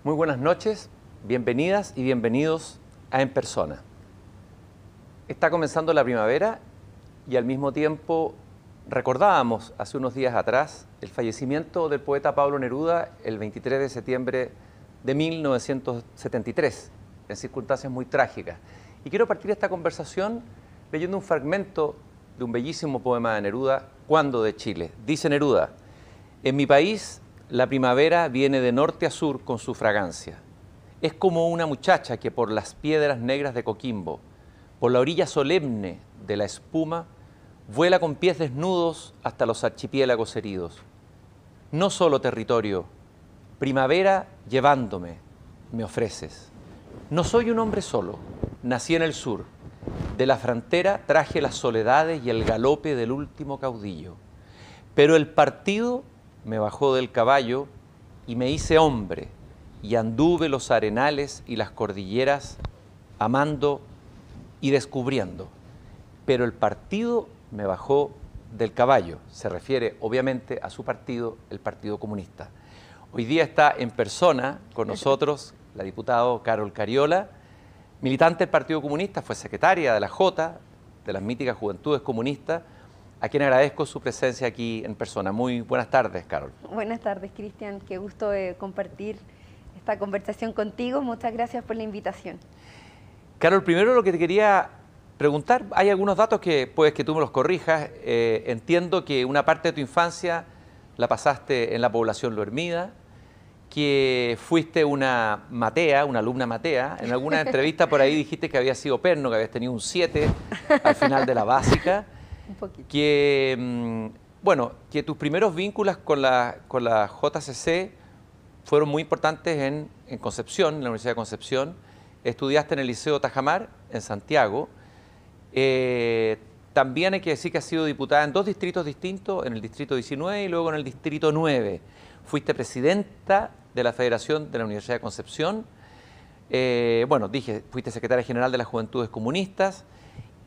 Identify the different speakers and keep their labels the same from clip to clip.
Speaker 1: Muy buenas noches, bienvenidas y bienvenidos a En Persona. Está comenzando la primavera y al mismo tiempo recordábamos hace unos días atrás el fallecimiento del poeta Pablo Neruda el 23 de septiembre de 1973, en circunstancias muy trágicas. Y quiero partir esta conversación leyendo un fragmento de un bellísimo poema de Neruda, Cuando de Chile. Dice Neruda: en mi país la primavera viene de norte a sur con su fragancia. Es como una muchacha que por las piedras negras de Coquimbo, por la orilla solemne de la espuma, vuela con pies desnudos hasta los archipiélagos heridos. No solo territorio, primavera llevándome, me ofreces. No soy un hombre solo, nací en el sur. De la frontera traje las soledades y el galope del último caudillo. Pero el partido me bajó del caballo y me hice hombre, y anduve los arenales y las cordilleras, amando y descubriendo. Pero el partido me bajó del caballo. Se refiere, obviamente, a su partido, el Partido Comunista. Hoy día está en persona con nosotros la diputada Carol Cariola, militante del Partido Comunista, fue secretaria de la Jota, de las míticas Juventudes Comunistas, a quien agradezco su presencia aquí en persona. Muy buenas tardes, Carol.
Speaker 2: Buenas tardes, Cristian. Qué gusto compartir esta conversación contigo. Muchas gracias por la invitación.
Speaker 1: Carol, primero lo que te quería preguntar, hay algunos datos que puedes que tú me los corrijas. Entiendo que una parte de tu infancia la pasaste en la población Lo Hermida, que fuiste una matea, una alumna matea. En alguna entrevista por ahí dijiste que habías sido perno, que habías tenido un 7 al final de la básica.
Speaker 2: Un poquito.
Speaker 1: Que, bueno, que tus primeros vínculos con la JCC fueron muy importantes en Concepción, en la Universidad de Concepción. Estudiaste en el Liceo Tajamar, en Santiago. También hay que decir que has sido diputada en 2 distritos distintos, en el Distrito 19 y luego en el Distrito 9. Fuiste presidenta de la Federación de la Universidad de Concepción. Bueno, dije, fuiste secretaria general de las Juventudes Comunistas.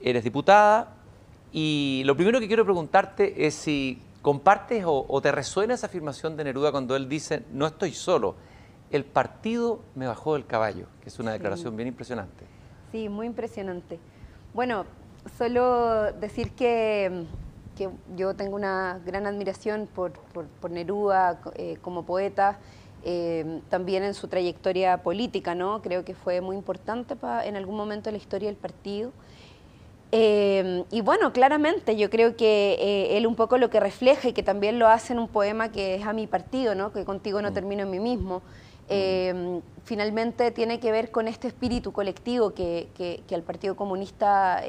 Speaker 1: Eres diputada. Y lo primero que quiero preguntarte es si compartes o te resuena esa afirmación de Neruda cuando él dice: no estoy solo, el partido me bajó del caballo, que es una declaración bien impresionante.
Speaker 2: Sí, muy impresionante. Bueno, solo decir que yo tengo una gran admiración por Neruda como poeta, también en su trayectoria política, ¿no? Creo que fue muy importante en algún momento de la historia del partido. Y bueno, claramente yo creo que él un poco lo que refleja y que también lo hace en un poema que es A mi partido, ¿no? Que contigo no termino en mí mismo. Finalmente tiene que ver con este espíritu colectivo que al Partido Comunista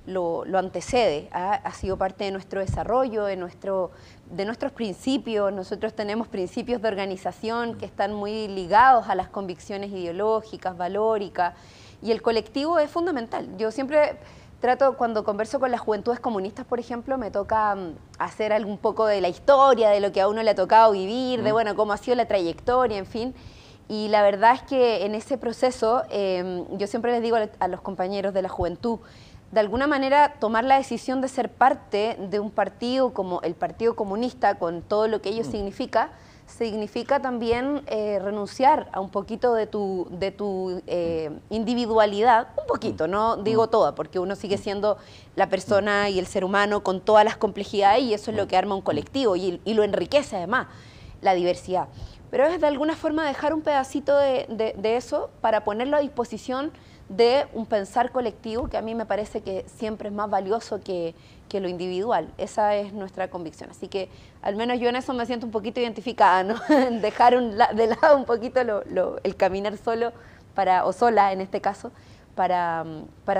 Speaker 2: lo antecede. Ha sido parte de nuestro desarrollo, de nuestros principios. Nosotros tenemos principios de organización que están muy ligados a las convicciones ideológicas, valóricas, y el colectivo es fundamental. Yo siempre trato, cuando converso con las Juventudes Comunistas, por ejemplo, me toca hacer un poco de la historia, de lo que a uno le ha tocado vivir, de bueno, cómo ha sido la trayectoria, en fin. Y la verdad es que en ese proceso, yo siempre les digo a los compañeros de la juventud, de alguna manera tomar la decisión de ser parte de un partido como el Partido Comunista, con todo lo que ello significa también renunciar a un poquito de tu individualidad, un poquito, no digo toda, porque uno sigue siendo la persona y el ser humano con todas las complejidades, y eso es lo que arma un colectivo y lo enriquece además, la diversidad. Pero es de alguna forma dejar un pedacito de eso para ponerlo a disposición de un pensar colectivo que a mí me parece que siempre es más valioso que lo individual. Esa es nuestra convicción. Así que al menos yo en eso me siento un poquito identificada, ¿no? Dejar de lado un poquito el caminar solo, o sola en este caso, para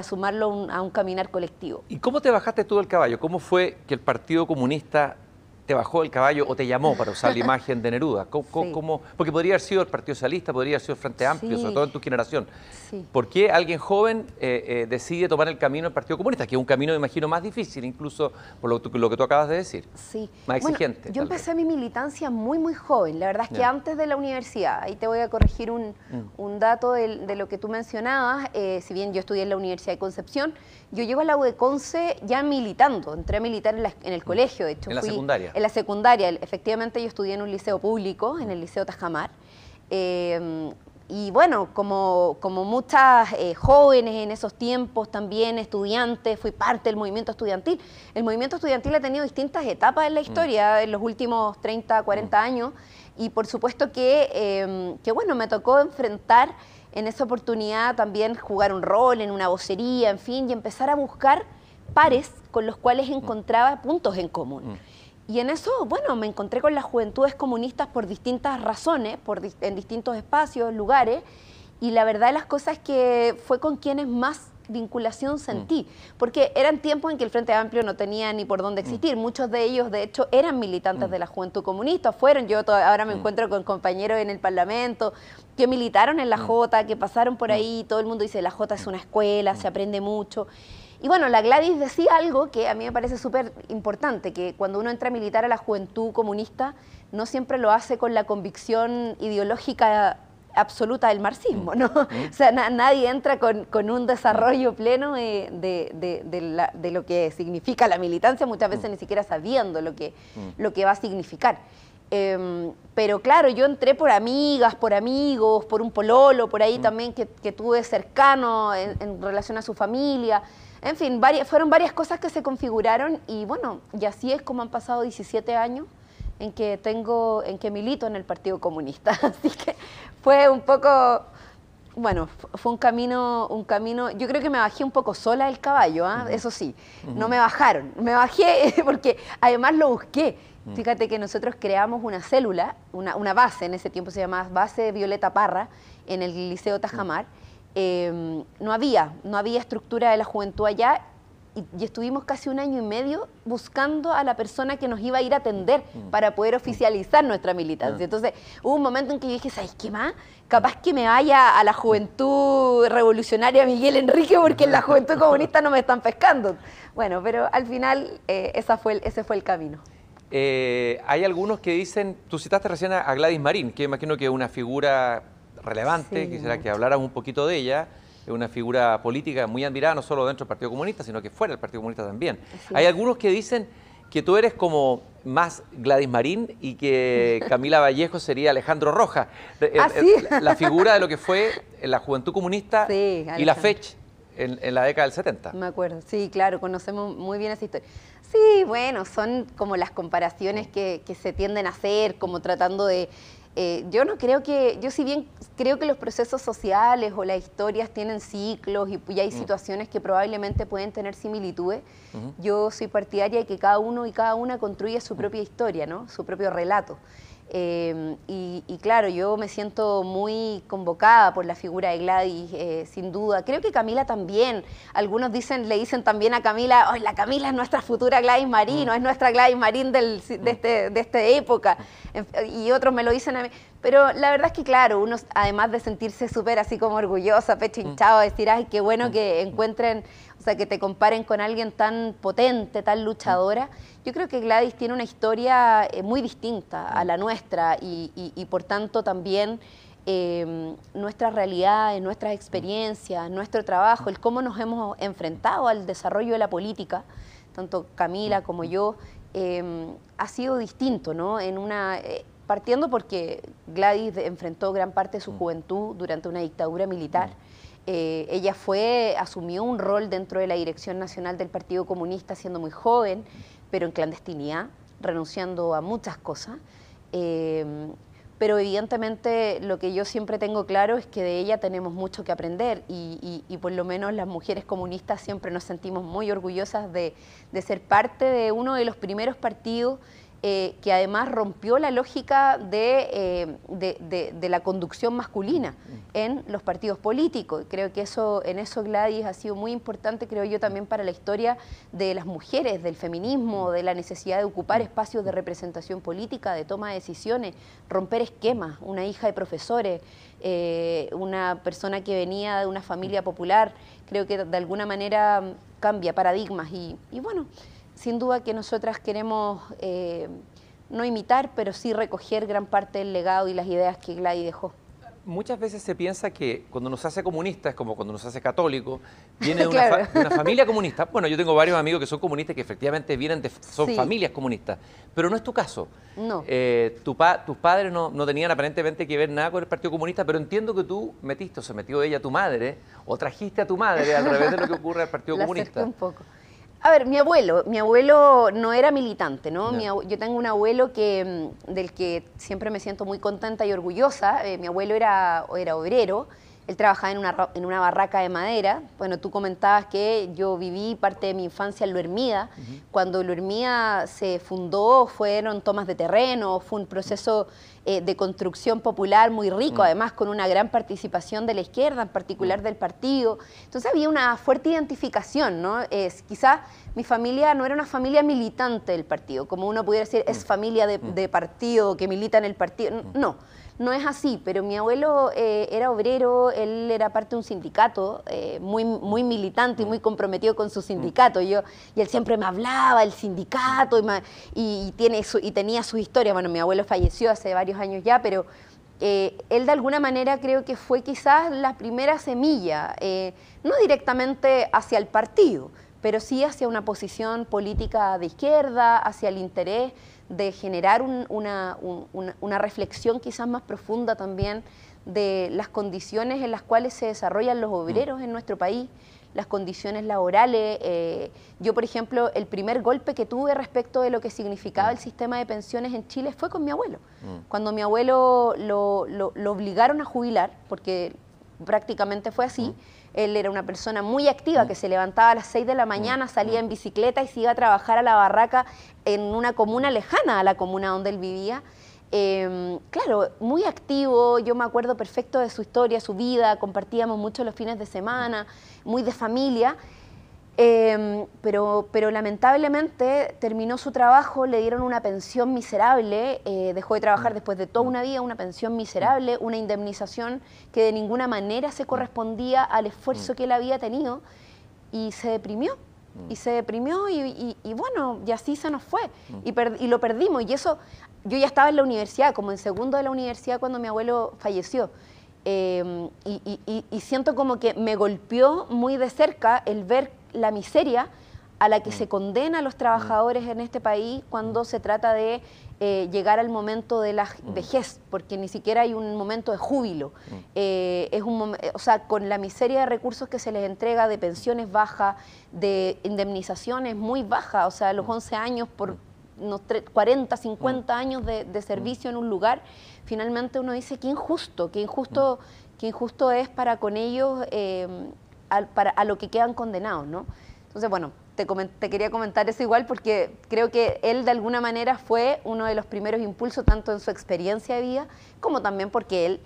Speaker 2: sumarlo a un caminar colectivo.
Speaker 1: ¿Y cómo te bajaste tú del caballo? ¿Cómo fue que el Partido Comunista te bajó el caballo o te llamó, para usar la imagen de Neruda?
Speaker 2: Sí.
Speaker 1: Porque podría haber sido el Partido Socialista, podría haber sido el Frente Amplio,
Speaker 2: Sí.
Speaker 1: sobre todo en tu generación.
Speaker 2: Sí.
Speaker 1: ¿Por qué alguien joven decide tomar el camino del Partido Comunista? Que es un camino, me imagino, más difícil, incluso por lo que tú acabas de decir.
Speaker 2: Sí.
Speaker 1: Más exigente.
Speaker 2: Bueno, yo empecé mi militancia muy, muy joven. La verdad es que
Speaker 1: Ya.
Speaker 2: antes de la universidad, ahí te voy a corregir un dato de lo que tú mencionabas. Si bien yo estudié en la Universidad de Concepción, yo llego a la U de Conce ya militando. Entré a militar en el colegio, de hecho.
Speaker 1: ¿En la secundaria?
Speaker 2: En la secundaria. Efectivamente, yo estudié en un liceo público, en el Liceo Tajamar. Y bueno, como muchas jóvenes en esos tiempos, también estudiantes, fui parte del movimiento estudiantil. El movimiento estudiantil ha tenido distintas etapas en la historia, en los últimos 30, 40 años, y por supuesto que bueno, me tocó enfrentar en esa oportunidad también jugar un rol en una vocería, en fin, y empezar a buscar pares con los cuales encontraba puntos en común. Y en eso, bueno, me encontré con las juventudes comunistas por distintas razones, en distintos espacios, lugares, y la verdad de las cosas es que fue con quienes más vinculación sentí, porque eran tiempos en que el Frente Amplio no tenía ni por dónde existir. Muchos de ellos, de hecho, eran militantes de la Juventud Comunista, yo ahora me encuentro con compañeros en el Parlamento que militaron en la Jota, que pasaron por ahí, todo el mundo dice, la Jota es una escuela, se aprende mucho. Y bueno, la Gladys decía algo que a mí me parece súper importante, que cuando uno entra a militar a la Juventud Comunista, no siempre lo hace con la convicción ideológica absoluta del marxismo, ¿no? O sea, nadie entra con un desarrollo pleno de lo que significa la militancia, muchas veces ni siquiera sabiendo lo que va a significar. Pero claro, yo entré por amigas, por amigos, por un pololo, por ahí también que tuve cercano en relación a su familia. En fin, fueron varias cosas que se configuraron y bueno, y así es como han pasado 17 años en que milito en el Partido Comunista. Así que fue un poco, bueno, fue un camino, yo creo que me bajé un poco sola del caballo, eso sí, no me bajaron, me bajé porque además lo busqué. Fíjate que nosotros creamos una célula, una base, en ese tiempo se llamaba Base Violeta Parra, en el Liceo Tajamar. No había estructura de la juventud allá y estuvimos casi 1 año y medio buscando a la persona que nos iba a ir a atender para poder oficializar nuestra militancia. Entonces hubo un momento en que yo dije, ¿sabes qué más? Capaz que me vaya a la Juventud Revolucionaria Miguel Enrique porque en la Juventud Comunista no me están pescando. Bueno, pero al final ese fue el camino.
Speaker 1: Hay algunos que dicen, tú citaste recién a Gladys Marín, que imagino que es una figura relevante,
Speaker 2: Sí,
Speaker 1: quisiera
Speaker 2: mucho.
Speaker 1: que hablaras un poquito de ella. Es una figura política muy admirada, no solo dentro del Partido Comunista, sino que fuera del Partido Comunista también.
Speaker 2: Así
Speaker 1: Hay
Speaker 2: es.
Speaker 1: algunos que dicen que tú eres como más Gladys Marín y que Camila Vallejo sería Alejandro Rojas.
Speaker 2: ¿Sí?
Speaker 1: La figura de lo que fue la Juventud Comunista
Speaker 2: Sí,
Speaker 1: y la
Speaker 2: Alejandro.
Speaker 1: FECH en la década del 70.
Speaker 2: Me acuerdo, sí, claro, conocemos muy bien esa historia. Sí, bueno, son como las comparaciones que se tienden a hacer, como tratando de... yo si bien creo que los procesos sociales o las historias tienen ciclos y hay situaciones que probablemente pueden tener similitudes, yo soy partidaria de que cada uno y cada una construye su propia historia, ¿no? Su propio relato. Y claro, yo me siento muy convocada por la figura de Gladys, sin duda. Creo que Camila también. Algunos le dicen también a Camila, la Camila es nuestra futura Gladys Marín, o es nuestra Gladys Marín de esta época. Y otros me lo dicen a mí. Pero la verdad es que, claro, uno, además de sentirse súper así como orgullosa, pecho hinchado, decir, ay, qué bueno que encuentren, o sea, que te comparen con alguien tan potente, tan luchadora. Yo creo que Gladys tiene una historia muy distinta a la nuestra y por tanto también nuestras realidades, nuestras experiencias, nuestro trabajo, el cómo nos hemos enfrentado al desarrollo de la política, tanto Camila como yo, ha sido distinto, ¿no? Partiendo porque Gladys enfrentó gran parte de su juventud durante una dictadura militar. Ella asumió un rol dentro de la dirección nacional del Partido Comunista siendo muy joven, pero en clandestinidad, renunciando a muchas cosas. Pero evidentemente lo que yo siempre tengo claro es que de ella tenemos mucho que aprender y por lo menos las mujeres comunistas siempre nos sentimos muy orgullosas de ser parte de uno de los primeros partidos que además rompió la lógica de la conducción masculina en los partidos políticos. Creo que en eso Gladys ha sido muy importante, creo yo, también para la historia de las mujeres, del feminismo, de la necesidad de ocupar espacios de representación política, de toma de decisiones, romper esquemas. Una hija de profesores, una persona que venía de una familia popular, creo que de alguna manera cambia paradigmas y bueno, sin duda que nosotras queremos no imitar, pero sí recoger gran parte del legado y las ideas que Gladys dejó.
Speaker 1: Muchas veces se piensa que cuando uno se hace comunista es como cuando uno se hace católico, viene de una, de una familia comunista. Bueno, yo tengo varios amigos que son comunistas que efectivamente son familias comunistas, pero no es tu caso.
Speaker 2: No.
Speaker 1: Tus padres no tenían aparentemente que ver nada con el Partido Comunista, pero entiendo que tú metiste o se metió ella, tu madre, o trajiste a tu madre al revés de lo que ocurre al Partido Comunista.
Speaker 2: Un poco. A ver, mi abuelo no era militante, ¿no? No. Yo tengo un abuelo del que siempre me siento muy contenta y orgullosa. Mi abuelo era obrero, él trabajaba en una barraca de madera. Bueno, tú comentabas que yo viví parte de mi infancia en Lo Hermida. Cuando Lo Hermida se fundó, fueron tomas de terreno, fue un proceso de construcción popular muy rico, además con una gran participación de la izquierda, en particular del partido. Entonces había una fuerte identificación, ¿no? Quizás mi familia no era una familia militante del partido, como uno pudiera decir, es familia de partido, que milita en el partido. No es así, pero mi abuelo era obrero, él era parte de un sindicato muy militante y muy comprometido con su sindicato. Y él siempre me hablaba del sindicato y tenía su historia. Bueno, mi abuelo falleció hace varios años ya, pero él de alguna manera creo que fue quizás la primera semilla, no directamente hacia el partido, pero sí hacia una posición política de izquierda, hacia el interés de generar una reflexión quizás más profunda también de las condiciones en las cuales se desarrollan los obreros en nuestro país, las condiciones laborales. Yo, por ejemplo, el primer golpe que tuve respecto de lo que significaba el sistema de pensiones en Chile fue con mi abuelo. Cuando mi abuelo lo obligaron a jubilar, porque prácticamente fue así. Él era una persona muy activa que se levantaba a las 6 de la mañana, salía en bicicleta y se iba a trabajar a la barraca en una comuna lejana a la comuna donde él vivía. Claro, muy activo, yo me acuerdo perfecto de su historia, su vida, compartíamos mucho los fines de semana, muy de familia. Pero lamentablemente terminó su trabajo, le dieron una pensión miserable, dejó de trabajar después de toda una vida, una pensión miserable, una indemnización que de ninguna manera se correspondía al esfuerzo que él había tenido y se deprimió. Y bueno, y así se nos fue y lo perdimos. Y eso, yo ya estaba en la universidad, como en segundo de la universidad cuando mi abuelo falleció. Y siento como que me golpeó muy de cerca el ver la miseria a la que se condena a los trabajadores en este país cuando se trata de llegar al momento de la vejez, porque ni siquiera hay un momento de júbilo. O sea, con la miseria de recursos que se les entrega, de pensiones bajas, de indemnizaciones muy bajas, o sea, los 11 años por unos 40, 50 años de servicio en un lugar, finalmente uno dice, qué injusto es para con ellos a lo que quedan condenados, ¿no? Entonces, bueno, te quería comentar eso igual porque creo que él de alguna manera fue uno de los primeros impulsos, tanto en su experiencia de vida, como también porque él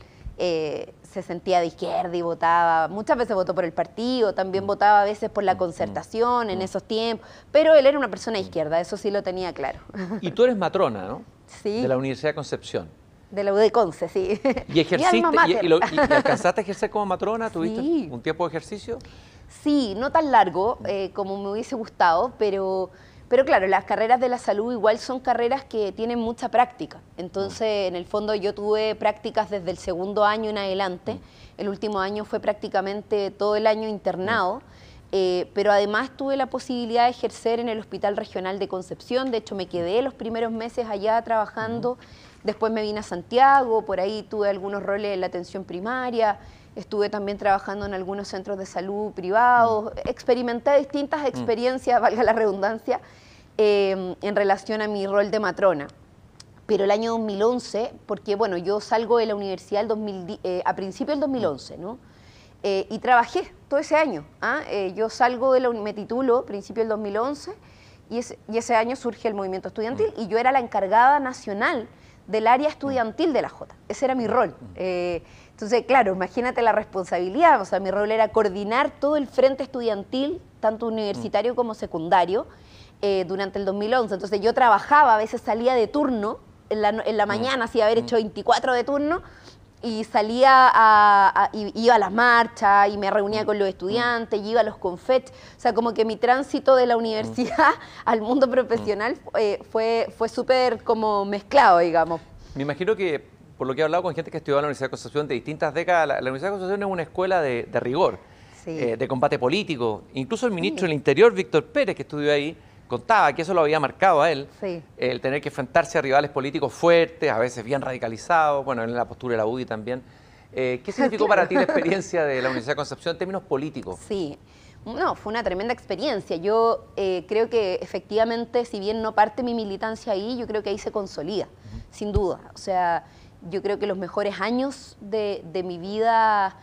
Speaker 2: se sentía de izquierda y votaba, muchas veces votó por el partido, también votaba a veces por la Concertación en esos tiempos, pero él era una persona de izquierda, eso sí lo tenía claro.
Speaker 1: Y tú eres matrona, ¿no?
Speaker 2: Sí.
Speaker 1: De la Universidad de Concepción.
Speaker 2: De la UD Conce, sí.
Speaker 1: ¿Y ejerciste, y alcanzaste a ejercer como matrona? ¿Tuviste un tiempo de ejercicio?
Speaker 2: Sí, no tan largo como me hubiese gustado, pero claro, las carreras de la salud igual son carreras que tienen mucha práctica. Entonces, en el fondo yo tuve prácticas desde el segundo año en adelante. El último año fue prácticamente todo el año internado. Pero además tuve la posibilidad de ejercer en el Hospital Regional de Concepción. De hecho, me quedé los primeros meses allá trabajando. Después me vine a Santiago, por ahí tuve algunos roles en la atención primaria. Estuve también trabajando en algunos centros de salud privados. Experimenté distintas experiencias, valga la redundancia, en relación a mi rol de matrona. Pero el año 2011, porque bueno, yo salgo de la universidad a principios del 2011, ¿no? Y trabajé todo ese año. Yo salgo me titulo a principios del 2011 y ese año surge el movimiento estudiantil y yo era la encargada nacional del área estudiantil de la Jota. Ese era mi rol. Entonces, claro, imagínate la responsabilidad. O sea, mi rol era coordinar todo el frente estudiantil, tanto universitario como secundario, durante el 2011. Entonces, yo trabajaba, a veces salía de turno, en la mañana, así haber hecho 24 de turno, y salía iba a las marchas y me reunía con los estudiantes, y iba a los confets. O sea, como que mi tránsito de la universidad al mundo profesional fue súper como mezclado, digamos.
Speaker 1: Me imagino que, por lo que he hablado con gente que estudió en la Universidad de Concepción de distintas décadas, la Universidad de Concepción es una escuela de rigor,
Speaker 2: Sí.
Speaker 1: De combate político. Incluso el ministro del Interior, Víctor Pérez, que estudió ahí, contaba que eso lo había marcado a él,
Speaker 2: Sí.
Speaker 1: el tener que enfrentarse a rivales políticos fuertes, a veces bien radicalizados, bueno, en la postura de la UDI también. ¿Qué significó para ti la experiencia de la Universidad de Concepción en términos políticos?
Speaker 2: Sí, no, fue una tremenda experiencia. Yo creo que efectivamente, si bien no parte mi militancia ahí, yo creo que ahí se consolida, sin duda. O sea, yo creo que los mejores años de mi vida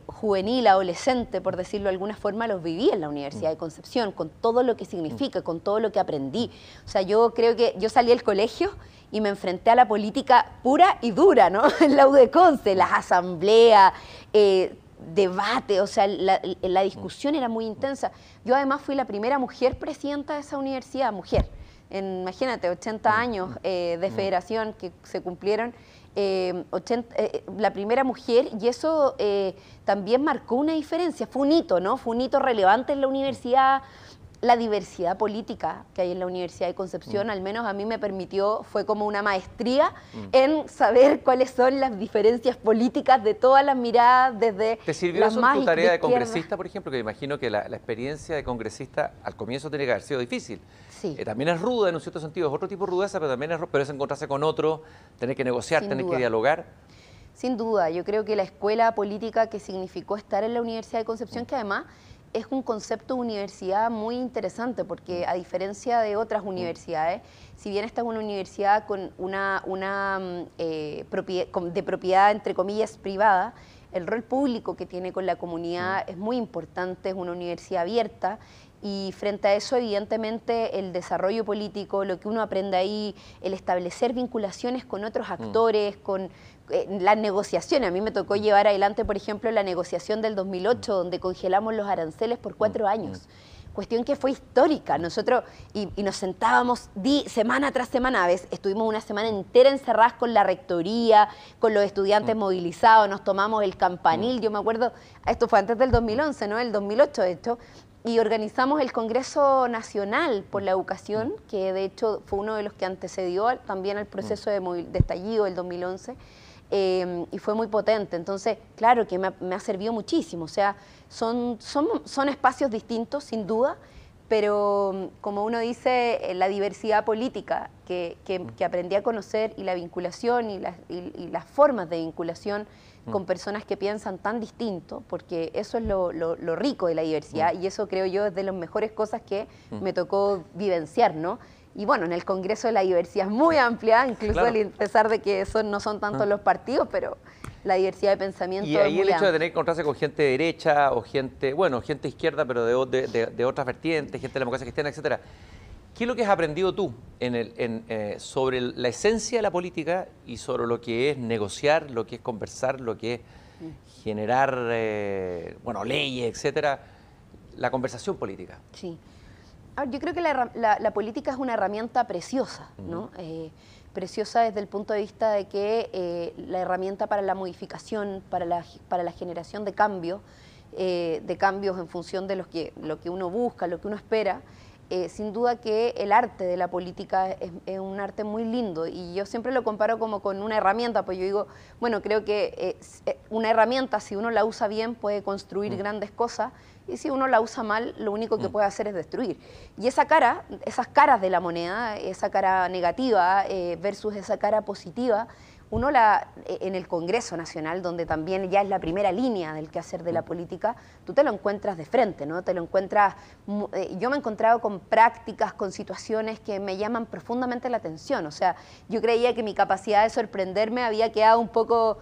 Speaker 2: juvenil, adolescente, por decirlo de alguna forma, los viví en la Universidad de Concepción, con todo lo que significa, con todo lo que aprendí. O sea, yo creo que yo salí del colegio y me enfrenté a la política pura y dura, ¿no? En la UDEConce, las asambleas, debate, o sea, la discusión era muy intensa. Yo además fui la primera mujer presidenta de esa universidad, mujer. Imagínate, 80 años de federación que se cumplieron, la primera mujer, y eso también marcó una diferencia, fue un hito, ¿no? Fue un hito relevante en la universidad. La diversidad política que hay en la Universidad de Concepción, al menos a mí me permitió, fue como una maestría en saber cuáles son las diferencias políticas de todas las miradas, desde
Speaker 1: ¿Te sirvió
Speaker 2: las
Speaker 1: eso
Speaker 2: más
Speaker 1: en tu tarea de
Speaker 2: izquierda.
Speaker 1: congresista, por ejemplo? Que imagino que la experiencia de congresista al comienzo tiene que haber sido difícil.
Speaker 2: Sí.
Speaker 1: También es ruda en un cierto sentido, es otro tipo de rudeza, pero también pero es encontrarse con otro, tener que negociar,
Speaker 2: Sin
Speaker 1: tener
Speaker 2: duda.
Speaker 1: que dialogar.
Speaker 2: Sin duda, yo creo que la escuela política que significó estar en la Universidad de Concepción, que además es un concepto de universidad muy interesante, porque a diferencia de otras universidades, si bien esta es una universidad con de propiedad, entre comillas, privada, el rol público que tiene con la comunidad es muy importante, es una universidad abierta, y frente a eso, evidentemente, el desarrollo político, lo que uno aprende ahí, el establecer vinculaciones con otros actores, con las negociaciones. A mí me tocó llevar adelante, por ejemplo, la negociación del 2008, donde congelamos los aranceles por 4 años. Cuestión que fue histórica. Nosotros, y nos sentábamos semana tras semana, a veces estuvimos una semana entera encerradas con la rectoría, con los estudiantes movilizados, nos tomamos el campanil, yo me acuerdo, esto fue antes del 2011, ¿no? El 2008, de hecho, y organizamos el Congreso Nacional por la Educación, que de hecho fue uno de los que antecedió también al proceso de estallido del 2011, y fue muy potente. Entonces, claro que me ha servido muchísimo. O sea, son espacios distintos, sin duda, pero como uno dice, la diversidad política que aprendí a conocer, y la vinculación y las formas de vinculación con personas que piensan tan distinto, porque eso es lo rico de la diversidad, y eso creo yo es de las mejores cosas que me tocó vivenciar, ¿no? Y bueno, en el Congreso de la diversidad es muy amplia, incluso
Speaker 1: Claro.
Speaker 2: a pesar de que eso no son tantos los partidos, pero la diversidad de pensamiento
Speaker 1: Y
Speaker 2: es
Speaker 1: ahí
Speaker 2: muy
Speaker 1: el hecho de
Speaker 2: amplia.
Speaker 1: tener que encontrarse con gente de derecha o gente, bueno, gente izquierda, pero de otras vertientes, gente de la democracia cristiana, etcétera. ¿Qué es lo que has aprendido tú sobre la esencia de la política y sobre lo que es negociar, lo que es conversar, lo que es generar, bueno, leyes, etcétera? La conversación política.
Speaker 2: Sí. A ver, yo creo que la política es una herramienta preciosa, ¿no? Preciosa desde el punto de vista de que la herramienta para la modificación, para la generación de cambios en función de lo que uno busca, lo que uno espera. Sin duda que el arte de la política es un arte muy lindo, y yo siempre lo comparo como con una herramienta, pues yo digo, bueno, creo que una herramienta, si uno la usa bien, puede construir grandes cosas, y si uno la usa mal, lo único que puede hacer es destruir. Y esas caras de la moneda, esa cara negativa versus esa cara positiva, uno en el Congreso Nacional, donde también ya es la primera línea del quehacer de la política, tú te lo encuentras de frente, ¿no? Te lo encuentras, yo me he encontrado con prácticas, con situaciones que me llaman profundamente la atención. O sea, yo creía que mi capacidad de sorprenderme había quedado un poco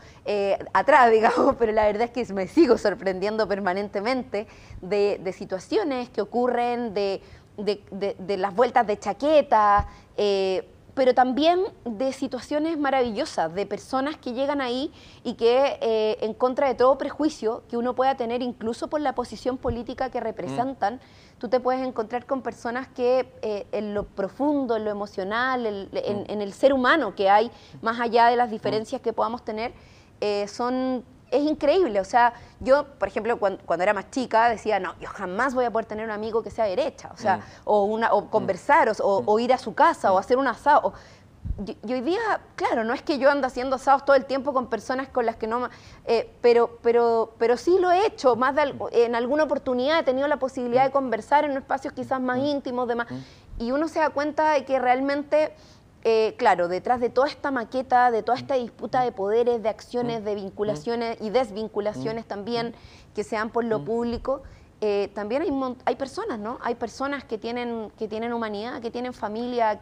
Speaker 2: atrás, digamos, pero la verdad es que me sigo sorprendiendo permanentemente de situaciones que ocurren, de de las vueltas de chaqueta, pero también de situaciones maravillosas, de personas que llegan ahí y que en contra de todo prejuicio que uno pueda tener, incluso por la posición política que representan, tú te puedes encontrar con personas que en lo profundo, en lo emocional, en el ser humano que hay, más allá de las diferencias que podamos tener, es increíble. O sea, yo, por ejemplo, cuando era más chica, decía, no, yo jamás voy a poder tener un amigo que sea de derecha, o sea, o conversar, o ir a su casa, o hacer un asado. Y hoy día, claro, no es que yo ande haciendo asados todo el tiempo con personas con las que no... pero sí lo he hecho, en alguna oportunidad he tenido la posibilidad de conversar en espacios quizás más íntimos, y uno se da cuenta de que realmente... claro, detrás de toda esta maqueta, de toda esta disputa de poderes, de acciones, de vinculaciones y desvinculaciones también que se dan por lo público, también hay personas, ¿no? Hay personas que tienen humanidad, que tienen familia,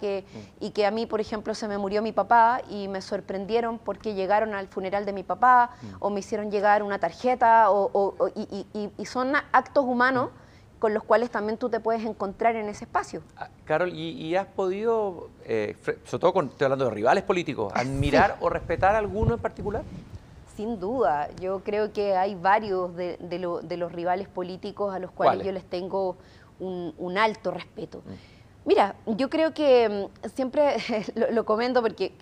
Speaker 2: y que a mí, por ejemplo, se me murió mi papá y me sorprendieron porque llegaron al funeral de mi papá o me hicieron llegar una tarjeta y son actos humanos con los cuales también tú te puedes encontrar en ese espacio.
Speaker 1: Carol, ¿y has podido, sobre todo estoy hablando de rivales políticos, admirar o respetar a alguno en particular?
Speaker 2: Sin duda, yo creo que hay varios de los rivales políticos a los cuales yo les tengo un alto respeto. Mira, yo creo que siempre lo comento porque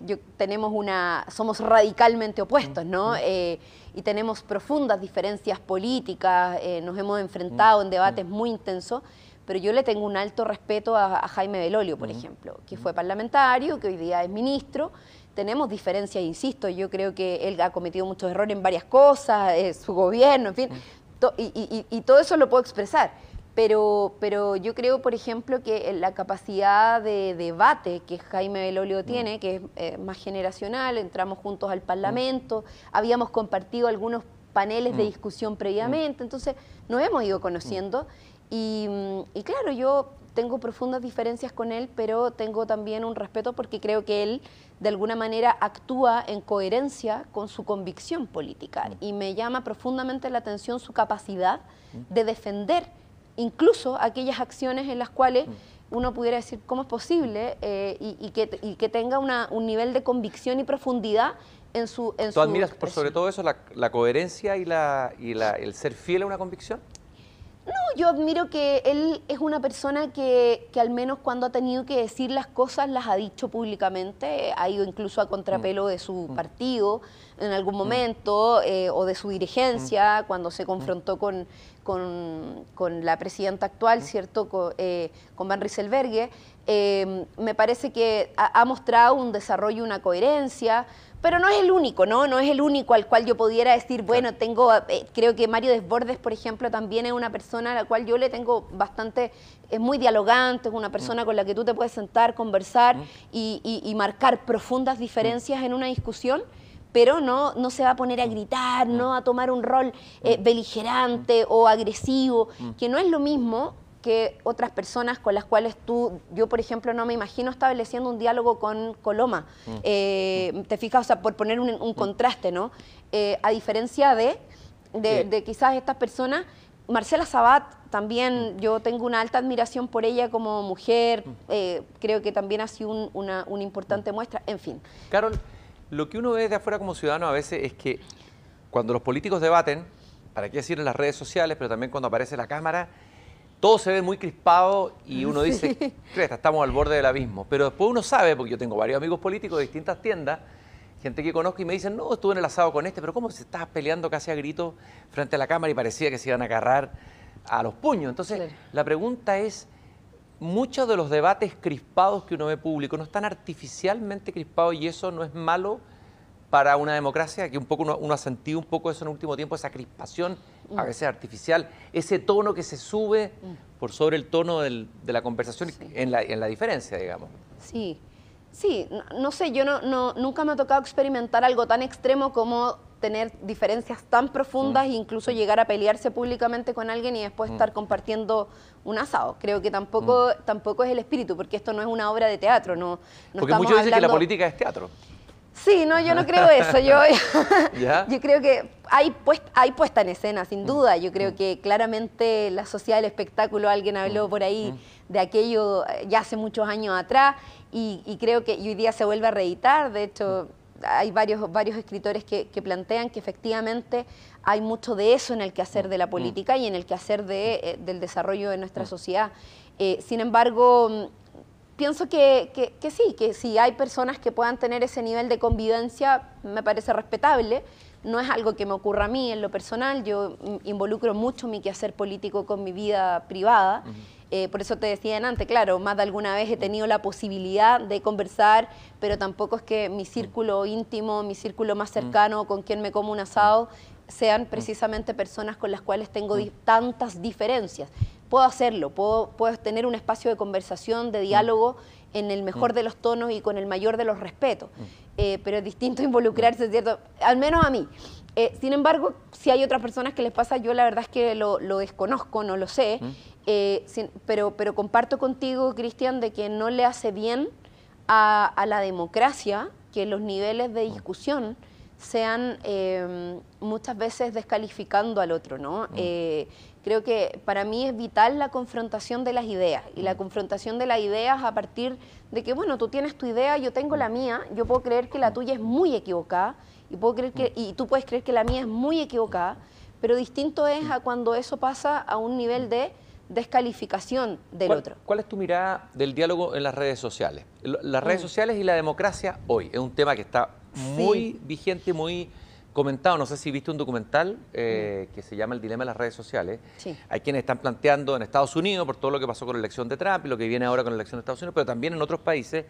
Speaker 2: somos radicalmente opuestos, ¿no? Y tenemos profundas diferencias políticas, nos hemos enfrentado en debates muy intensos, pero yo le tengo un alto respeto a Jaime Belolio, por ejemplo, que fue parlamentario, que hoy día es ministro. Tenemos diferencias, insisto, yo creo que él ha cometido muchos errores en varias cosas, su gobierno, en fin, y todo eso lo puedo expresar. Pero yo creo, por ejemplo, que la capacidad de debate que Jaime Belolio tiene, que es más generacional, entramos juntos al Parlamento, habíamos compartido algunos paneles de discusión previamente, entonces nos hemos ido conociendo y claro, yo tengo profundas diferencias con él, pero tengo también un respeto porque creo que él de alguna manera actúa en coherencia con su convicción política y me llama profundamente la atención su capacidad de defender incluso aquellas acciones en las cuales uno pudiera decir cómo es posible y que tenga un nivel de convicción y profundidad en su
Speaker 1: ¿Tú admiras por sobre todo eso la coherencia y el ser fiel a una convicción?
Speaker 2: No, yo admiro que él es una persona que al menos cuando ha tenido que decir las cosas las ha dicho públicamente, ha ido incluso a contrapelo de su partido en algún momento o de su dirigencia cuando se confrontó con la presidenta actual, ¿cierto? Con Van Rysselberghe. Me parece que ha mostrado un desarrollo, una coherencia, pero no es el único, ¿no? No es el único al cual yo pudiera decir, bueno, creo que Mario Desbordes, por ejemplo, también es una persona a la cual yo le tengo bastante, es muy dialogante, es una persona con la que tú te puedes sentar, conversar y marcar profundas diferencias en una discusión, pero no se va a poner a gritar, no a tomar un rol beligerante o agresivo, que no es lo mismo que otras personas con las cuales yo por ejemplo no me imagino estableciendo un diálogo con Coloma, te fijas, o sea, por poner un contraste, ¿no? A diferencia de quizás estas personas, Marcela Sabat también, yo tengo una alta admiración por ella como mujer, creo que también ha sido una importante muestra, en fin.
Speaker 1: Carol, lo que uno ve de afuera como ciudadano a veces es que cuando los políticos debaten, para qué decir en las redes sociales, pero también cuando aparece la cámara, todo se ve muy crispado y uno dice, cresta, estamos al borde del abismo. Pero después uno sabe, porque yo tengo varios amigos políticos de distintas tiendas, gente que conozco y me dicen, no, estuve en el asado con pero ¿cómo se estaba peleando casi a gritos frente a la cámara y parecía que se iban a agarrar a los puños? Entonces, la pregunta es, muchos de los debates crispados que uno ve público no están artificialmente crispados y eso no es malo para una democracia, que un poco uno ha sentido un poco eso en el último tiempo, esa crispación a veces artificial, ese tono que se sube por sobre el tono de la conversación en la diferencia, digamos.
Speaker 2: Sí, no sé, yo nunca me ha tocado experimentar algo tan extremo como tener diferencias tan profundas e incluso llegar a pelearse públicamente con alguien y después estar compartiendo un asado. Creo que tampoco es el espíritu, porque esto no es una obra de teatro.
Speaker 1: Porque muchos dicen que la política es teatro.
Speaker 2: Sí, no, yo no creo eso.
Speaker 1: ¿Ya?
Speaker 2: Yo creo que hay puesta en escena, sin duda. Yo creo que claramente la sociedad del espectáculo, alguien habló por ahí de aquello ya hace muchos años atrás, y creo que hoy día se vuelve a reeditar. De hecho, hay varios escritores que plantean que efectivamente hay mucho de eso en el quehacer de la política y en el quehacer del desarrollo de nuestra sociedad. Sin embargo, pienso que sí, hay personas que puedan tener ese nivel de convivencia, me parece respetable. No es algo que me ocurra a mí en lo personal, yo involucro mucho mi quehacer político con mi vida privada. Por eso te decía antes, claro, más de alguna vez he tenido la posibilidad de conversar, pero tampoco es que mi círculo íntimo, mi círculo más cercano, con quien me como un asado, sean precisamente personas con las cuales tengo tantas diferencias. Puedo hacerlo, puedo tener un espacio de conversación, de diálogo, en el mejor de los tonos y con el mayor de los respetos. Pero es distinto involucrarse, ¿cierto? Al menos a mí. Sin embargo, si hay otras personas que les pasa, yo la verdad es que lo desconozco, no lo sé, pero comparto contigo, Cristian, de que no le hace bien a la democracia que los niveles de discusión sean muchas veces descalificando al otro, ¿no? Creo que para mí es vital la confrontación de las ideas, y la confrontación de las ideas a partir de que, bueno, tú tienes tu idea, yo tengo la mía, yo puedo creer que la tuya es muy equivocada, y tú puedes creer que la mía es muy equivocada, pero distinto es a cuando eso pasa a un nivel de descalificación del otro.
Speaker 1: ¿Cuál es tu mirada del diálogo en las redes sociales? Las redes sociales y la democracia hoy, es un tema que está muy vigente, muy comentado. No sé si viste un documental que se llama El dilema de las redes sociales.
Speaker 2: Sí.
Speaker 1: Hay quienes están planteando en Estados Unidos, por todo lo que pasó con la elección de Trump y lo que viene ahora con la elección de Estados Unidos, pero también en otros países,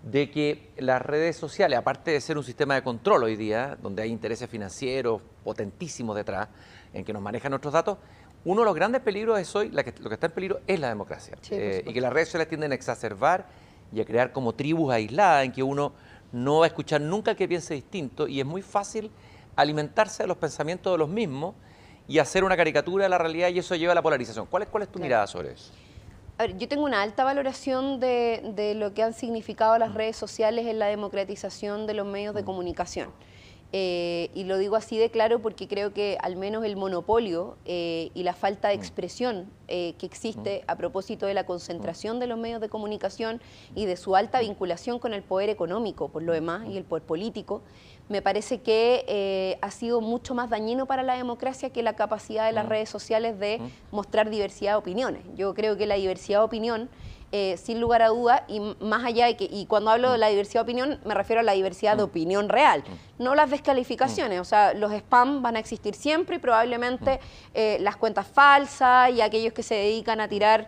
Speaker 1: de que las redes sociales, aparte de ser un sistema de control hoy día, donde hay intereses financieros potentísimos detrás, en que nos manejan nuestros datos, uno de los grandes peligros es hoy, lo que está en peligro es la democracia.
Speaker 2: Sí,
Speaker 1: y que las redes sociales tienden a exacerbar y a crear como tribus aisladas en que uno no va a escuchar nunca al que piense distinto, y es muy fácil alimentarse de los pensamientos de los mismos y hacer una caricatura de la realidad, y eso lleva a la polarización. ¿Cuál es tu mirada sobre eso?
Speaker 2: A ver, yo tengo una alta valoración de lo que han significado las redes sociales en la democratización de los medios de comunicación. Y lo digo así de claro porque creo que al menos el monopolio y la falta de expresión que existe a propósito de la concentración de los medios de comunicación y de su alta vinculación con el poder económico, por lo demás, y el poder político, me parece que ha sido mucho más dañino para la democracia que la capacidad de las redes sociales de mostrar diversidad de opiniones. Yo creo que la diversidad de opinión, sin lugar a duda, y más allá de que, y cuando hablo de la diversidad de opinión, me refiero a la diversidad de opinión real, no las descalificaciones. O sea, los spam van a existir siempre, y probablemente las cuentas falsas y aquellos que se dedican a tirar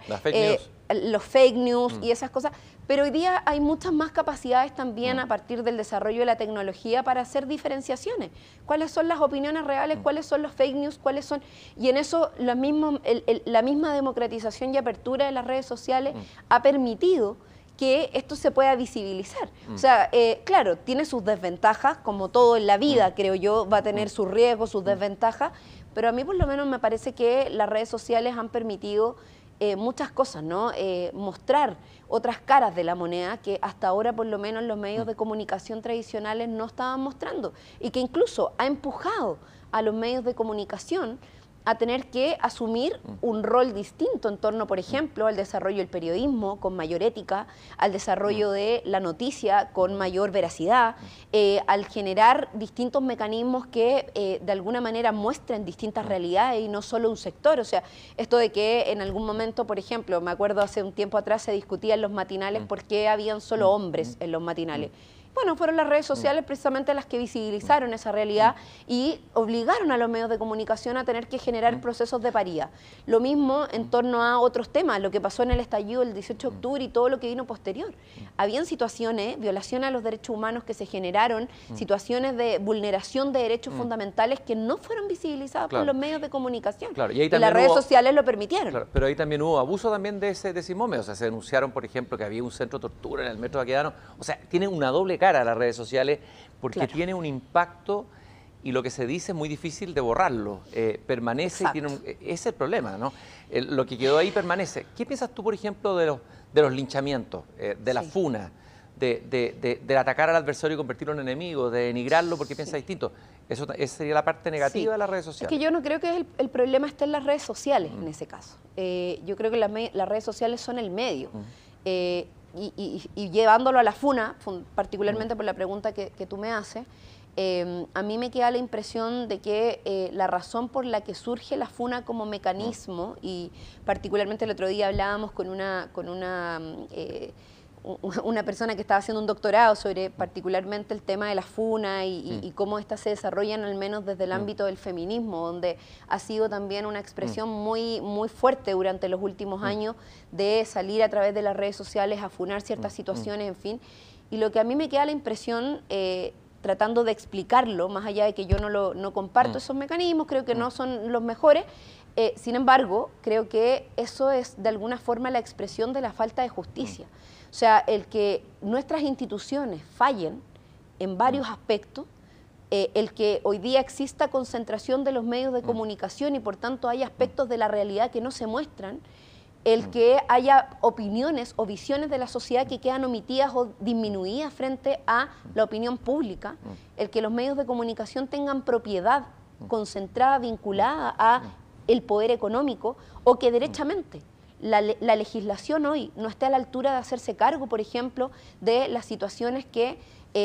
Speaker 2: los fake news y esas cosas. Pero hoy día hay muchas más capacidades también a partir del desarrollo de la tecnología para hacer diferenciaciones. ¿Cuáles son las opiniones reales? ¿Cuáles son los fake news? ¿Cuáles son? Y en eso la misma democratización y apertura de las redes sociales ha permitido que esto se pueda visibilizar. O sea, claro, tiene sus desventajas, como todo en la vida, creo yo, va a tener sus riesgos, sus desventajas, pero a mí por lo menos me parece que las redes sociales han permitido muchas cosas, ¿no? Mostrar otras caras de la moneda que hasta ahora por lo menos los medios de comunicación tradicionales no estaban mostrando, y que incluso ha empujado a los medios de comunicación a tener que asumir un rol distinto en torno, por ejemplo, al desarrollo del periodismo con mayor ética, al desarrollo de la noticia con mayor veracidad, al generar distintos mecanismos que de alguna manera muestren distintas realidades y no solo un sector. O sea, esto de que en algún momento, por ejemplo, me acuerdo hace un tiempo atrás se discutía en los matinales por qué habían solo hombres en los matinales. Bueno, fueron las redes sociales precisamente las que visibilizaron esa realidad y obligaron a los medios de comunicación a tener que generar procesos de paridad. Lo mismo en torno a otros temas, lo que pasó en el estallido del 18 de octubre y todo lo que vino posterior. Habían situaciones, violaciones a los derechos humanos que se generaron, situaciones de vulneración de derechos fundamentales que no fueron visibilizadas por los medios de comunicación.
Speaker 1: Y ahí
Speaker 2: las redes sociales lo permitieron.
Speaker 1: Pero ahí también hubo abuso también de ese momento. O sea, se denunciaron, por ejemplo, que había un centro de tortura en el metro de Baquedano. O sea, tienen una doble cara a las redes sociales porque tiene un impacto y lo que se dice es muy difícil de borrarlo. Permanece y tiene ese es el problema, ¿no? Lo que quedó ahí permanece. ¿Qué piensas tú, por ejemplo, de los linchamientos, de las funas, de atacar al adversario y convertirlo en enemigo, de denigrarlo porque piensa distinto. Esa sería la parte negativa de las redes sociales.
Speaker 2: Es que yo no creo que el problema esté en las redes sociales en ese caso. Yo creo que las redes sociales son el medio. Y llevándolo a la funa, particularmente por la pregunta que tú me haces, a mí me queda la impresión de que la razón por la que surge la funa como mecanismo, y particularmente el otro día hablábamos con una persona que estaba haciendo un doctorado sobre particularmente el tema de la funa y cómo éstas se desarrollan al menos desde el ámbito del feminismo, donde ha sido también una expresión muy, muy fuerte durante los últimos años de salir a través de las redes sociales a funar ciertas situaciones, en fin. Y lo que a mí me queda la impresión, tratando de explicarlo, más allá de que yo no comparto esos mecanismos, creo que no son los mejores, sin embargo, creo que eso es de alguna forma la expresión de la falta de justicia. O sea, el que nuestras instituciones fallen en varios aspectos, el que hoy día exista concentración de los medios de comunicación y por tanto hay aspectos de la realidad que no se muestran, el que haya opiniones o visiones de la sociedad que quedan omitidas o disminuidas frente a la opinión pública, el que los medios de comunicación tengan propiedad concentrada, vinculada a el poder económico, o que derechamente la legislación hoy no esté a la altura de hacerse cargo, por ejemplo, de las situaciones que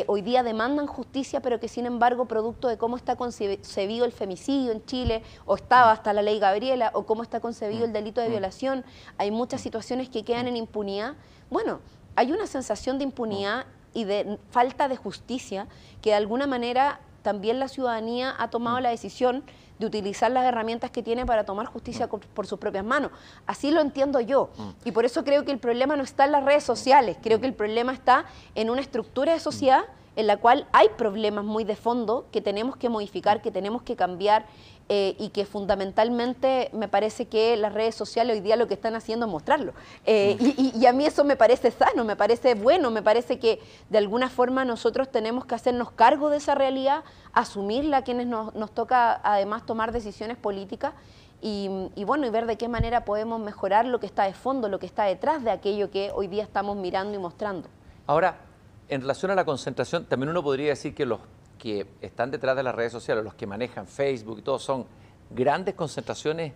Speaker 2: hoy día demandan justicia, pero que sin embargo, producto de cómo está concebido el femicidio en Chile, o estaba hasta la ley Gabriela, o cómo está concebido el delito de violación, hay muchas situaciones que quedan en impunidad. Bueno, hay una sensación de impunidad y de falta de justicia que de alguna manera también la ciudadanía ha tomado la decisión de utilizar las herramientas que tiene para tomar justicia por sus propias manos. Así lo entiendo yo. Y por eso creo que el problema no está en las redes sociales, creo que el problema está en una estructura de sociedad en la cual hay problemas muy de fondo que tenemos que modificar, que tenemos que cambiar, y que fundamentalmente me parece que las redes sociales hoy día lo que están haciendo es mostrarlo. Y a mí eso me parece sano, me parece bueno, me parece que de alguna forma nosotros tenemos que hacernos cargo de esa realidad, asumirla a quienes nos toca además tomar decisiones políticas y bueno, y ver de qué manera podemos mejorar lo que está de fondo, lo que está detrás de aquello que hoy día estamos mirando y mostrando.
Speaker 1: Ahora, en relación a la concentración, también uno podría decir que los que están detrás de las redes sociales, los que manejan Facebook y todo, son grandes concentraciones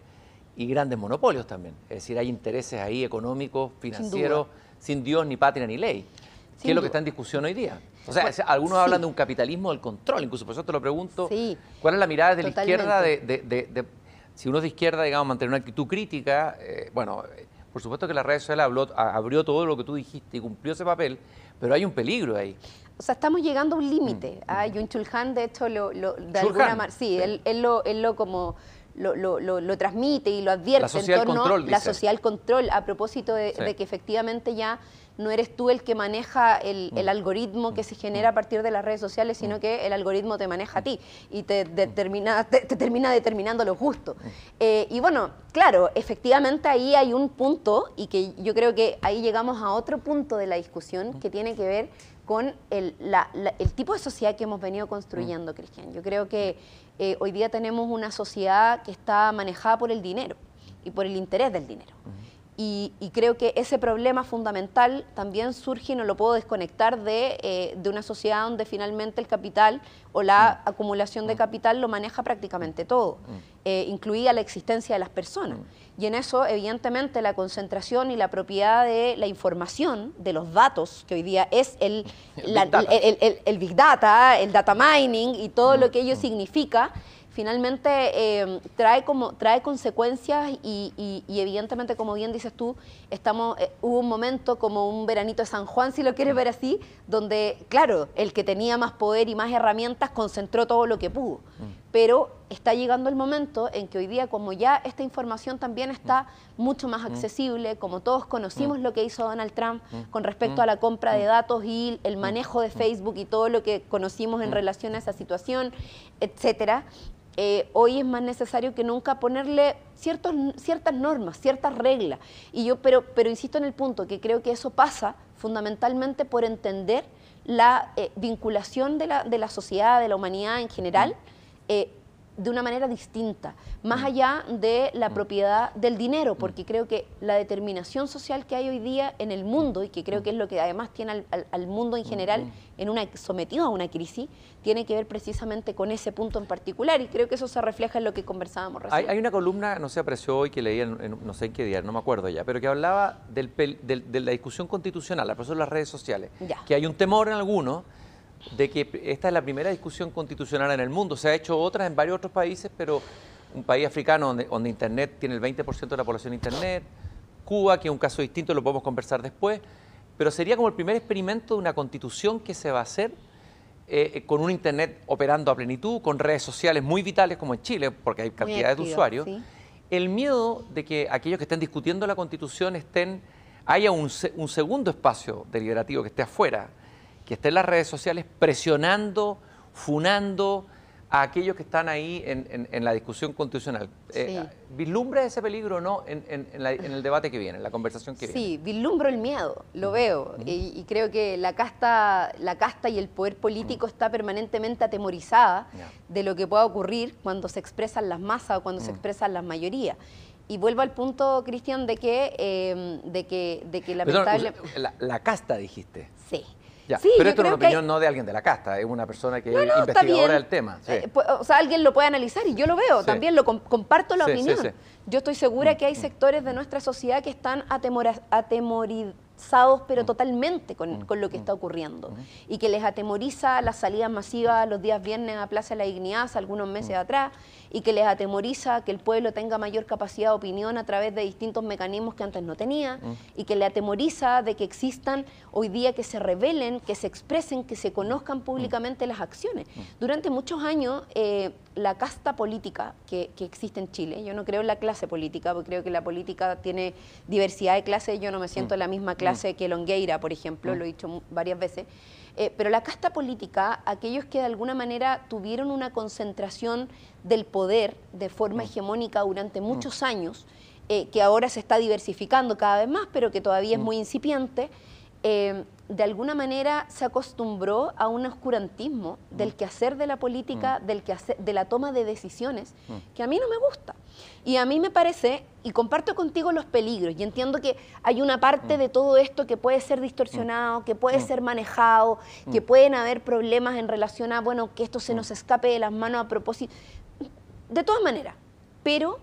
Speaker 1: y grandes monopolios también. Es decir, hay intereses ahí económicos, financieros, sin Dios, ni patria, ni ley. ¿Qué es lo que está en discusión hoy día? O sea, algunos hablan de un capitalismo del control, incluso por eso te lo pregunto. ¿Cuál es la mirada de la izquierda si uno es de izquierda, digamos, mantener una actitud crítica? Bueno, por supuesto que las redes sociales abrió todo lo que tú dijiste y cumplió ese papel, pero hay un peligro ahí.
Speaker 2: O sea, estamos llegando a un límite. Yun-Chul Han, de hecho, de alguna manera, sí, él lo transmite y lo advierte.
Speaker 1: La sociedad del control,
Speaker 2: la sociedad del control, a propósito de que efectivamente ya no eres tú el que maneja el algoritmo que se genera a partir de las redes sociales, sino que el algoritmo te maneja a ti y te termina determinando los gustos. Y bueno, claro, efectivamente ahí hay un punto, y que yo creo que ahí llegamos a otro punto de la discusión que tiene que ver con el tipo de sociedad que hemos venido construyendo, Cristian. Yo creo que hoy día tenemos una sociedad que está manejada por el dinero y por el interés del dinero. Y creo que ese problema fundamental también surge, y no lo puedo desconectar de una sociedad donde finalmente el capital o la acumulación de capital lo maneja prácticamente todo, incluida la existencia de las personas. Y en eso, evidentemente, la concentración y la propiedad de la información, de los datos, que hoy día es el Big Data, el data mining y todo lo que ello significa, finalmente trae consecuencias y evidentemente, como bien dices tú, hubo un momento como un veranito de San Juan, si lo quieres ver así, donde, claro, el que tenía más poder y más herramientas concentró todo lo que pudo. Pero está llegando el momento en que hoy día, como ya esta información también está mucho más accesible, como todos conocimos lo que hizo Donald Trump con respecto a la compra de datos y el manejo de Facebook y todo lo que conocimos en relación a esa situación, etcétera, hoy es más necesario que nunca ponerle ciertas normas, ciertas reglas. Pero insisto en el punto, que creo que eso pasa fundamentalmente por entender la vinculación de la sociedad, de la humanidad en general, de una manera distinta, más allá de la propiedad del dinero, porque creo que la determinación social que hay hoy día en el mundo, y que creo que es lo que además tiene al mundo en general sometido a una crisis, tiene que ver precisamente con ese punto en particular, y creo que eso se refleja en lo que conversábamos recién.
Speaker 1: Hay una columna, no sé, apareció hoy, que leí no sé en qué día, no me acuerdo ya, pero que hablaba de la discusión constitucional, a propósito de las redes sociales, que hay un temor en algunos de que esta es la primera discusión constitucional en el mundo. Se ha hecho otras en varios otros países, pero un país africano donde Internet tiene el 20% de la población Internet, Cuba, que es un caso distinto, lo podemos conversar después, pero sería como el primer experimento de una constitución que se va a hacer con un Internet operando a plenitud, con redes sociales muy vitales como en Chile, porque hay cantidades de usuarios. Sí. El miedo de que aquellos que estén discutiendo la constitución haya un segundo espacio deliberativo que esté afuera, que esté en las redes sociales presionando, funando a aquellos que están ahí en la discusión constitucional. Sí. ¿Vislumbra ese peligro o no en el debate que viene, en la conversación que viene?
Speaker 2: Sí, vislumbro el miedo, lo veo, y creo que la casta y el poder político está permanentemente atemorizada de lo que pueda ocurrir cuando se expresan las masas o cuando se expresan las mayorías. Y vuelvo al punto, Cristian, de que lamentablemente...
Speaker 1: La casta, dijiste.
Speaker 2: Sí.
Speaker 1: Ya, sí, pero esto es una opinión no de alguien de la casta, es una persona que es investigadora del tema. Sí.
Speaker 2: O sea, alguien lo puede analizar y yo lo veo, también comparto la opinión. Sí. Yo estoy segura que hay sectores de nuestra sociedad que están atemorizados, pero totalmente con lo que está ocurriendo. Y que les atemoriza las salidas masivas los días viernes a Plaza de la Dignidad hace algunos meses atrás, y que les atemoriza que el pueblo tenga mayor capacidad de opinión a través de distintos mecanismos que antes no tenía, y que le atemoriza de que existan hoy día, que se revelen, que se expresen, que se conozcan públicamente las acciones. Durante muchos años, la casta política que existe en Chile, yo no creo en la clase política, porque creo que la política tiene diversidad de clases, yo no me siento en la misma clase que Longueira, por ejemplo, lo he dicho varias veces, pero la casta política, aquellos que de alguna manera tuvieron una concentración del poder de forma hegemónica durante muchos años, que ahora se está diversificando cada vez más, pero que todavía es muy incipiente, de alguna manera se acostumbró a un oscurantismo del quehacer de la política, de la toma de decisiones, que a mí no me gusta. Y a mí me parece, y comparto contigo los peligros, y entiendo que hay una parte de todo esto que puede ser distorsionado, que puede ser manejado, que pueden haber problemas en relación a, bueno, que esto se nos escape de las manos a propósito. De todas maneras, pero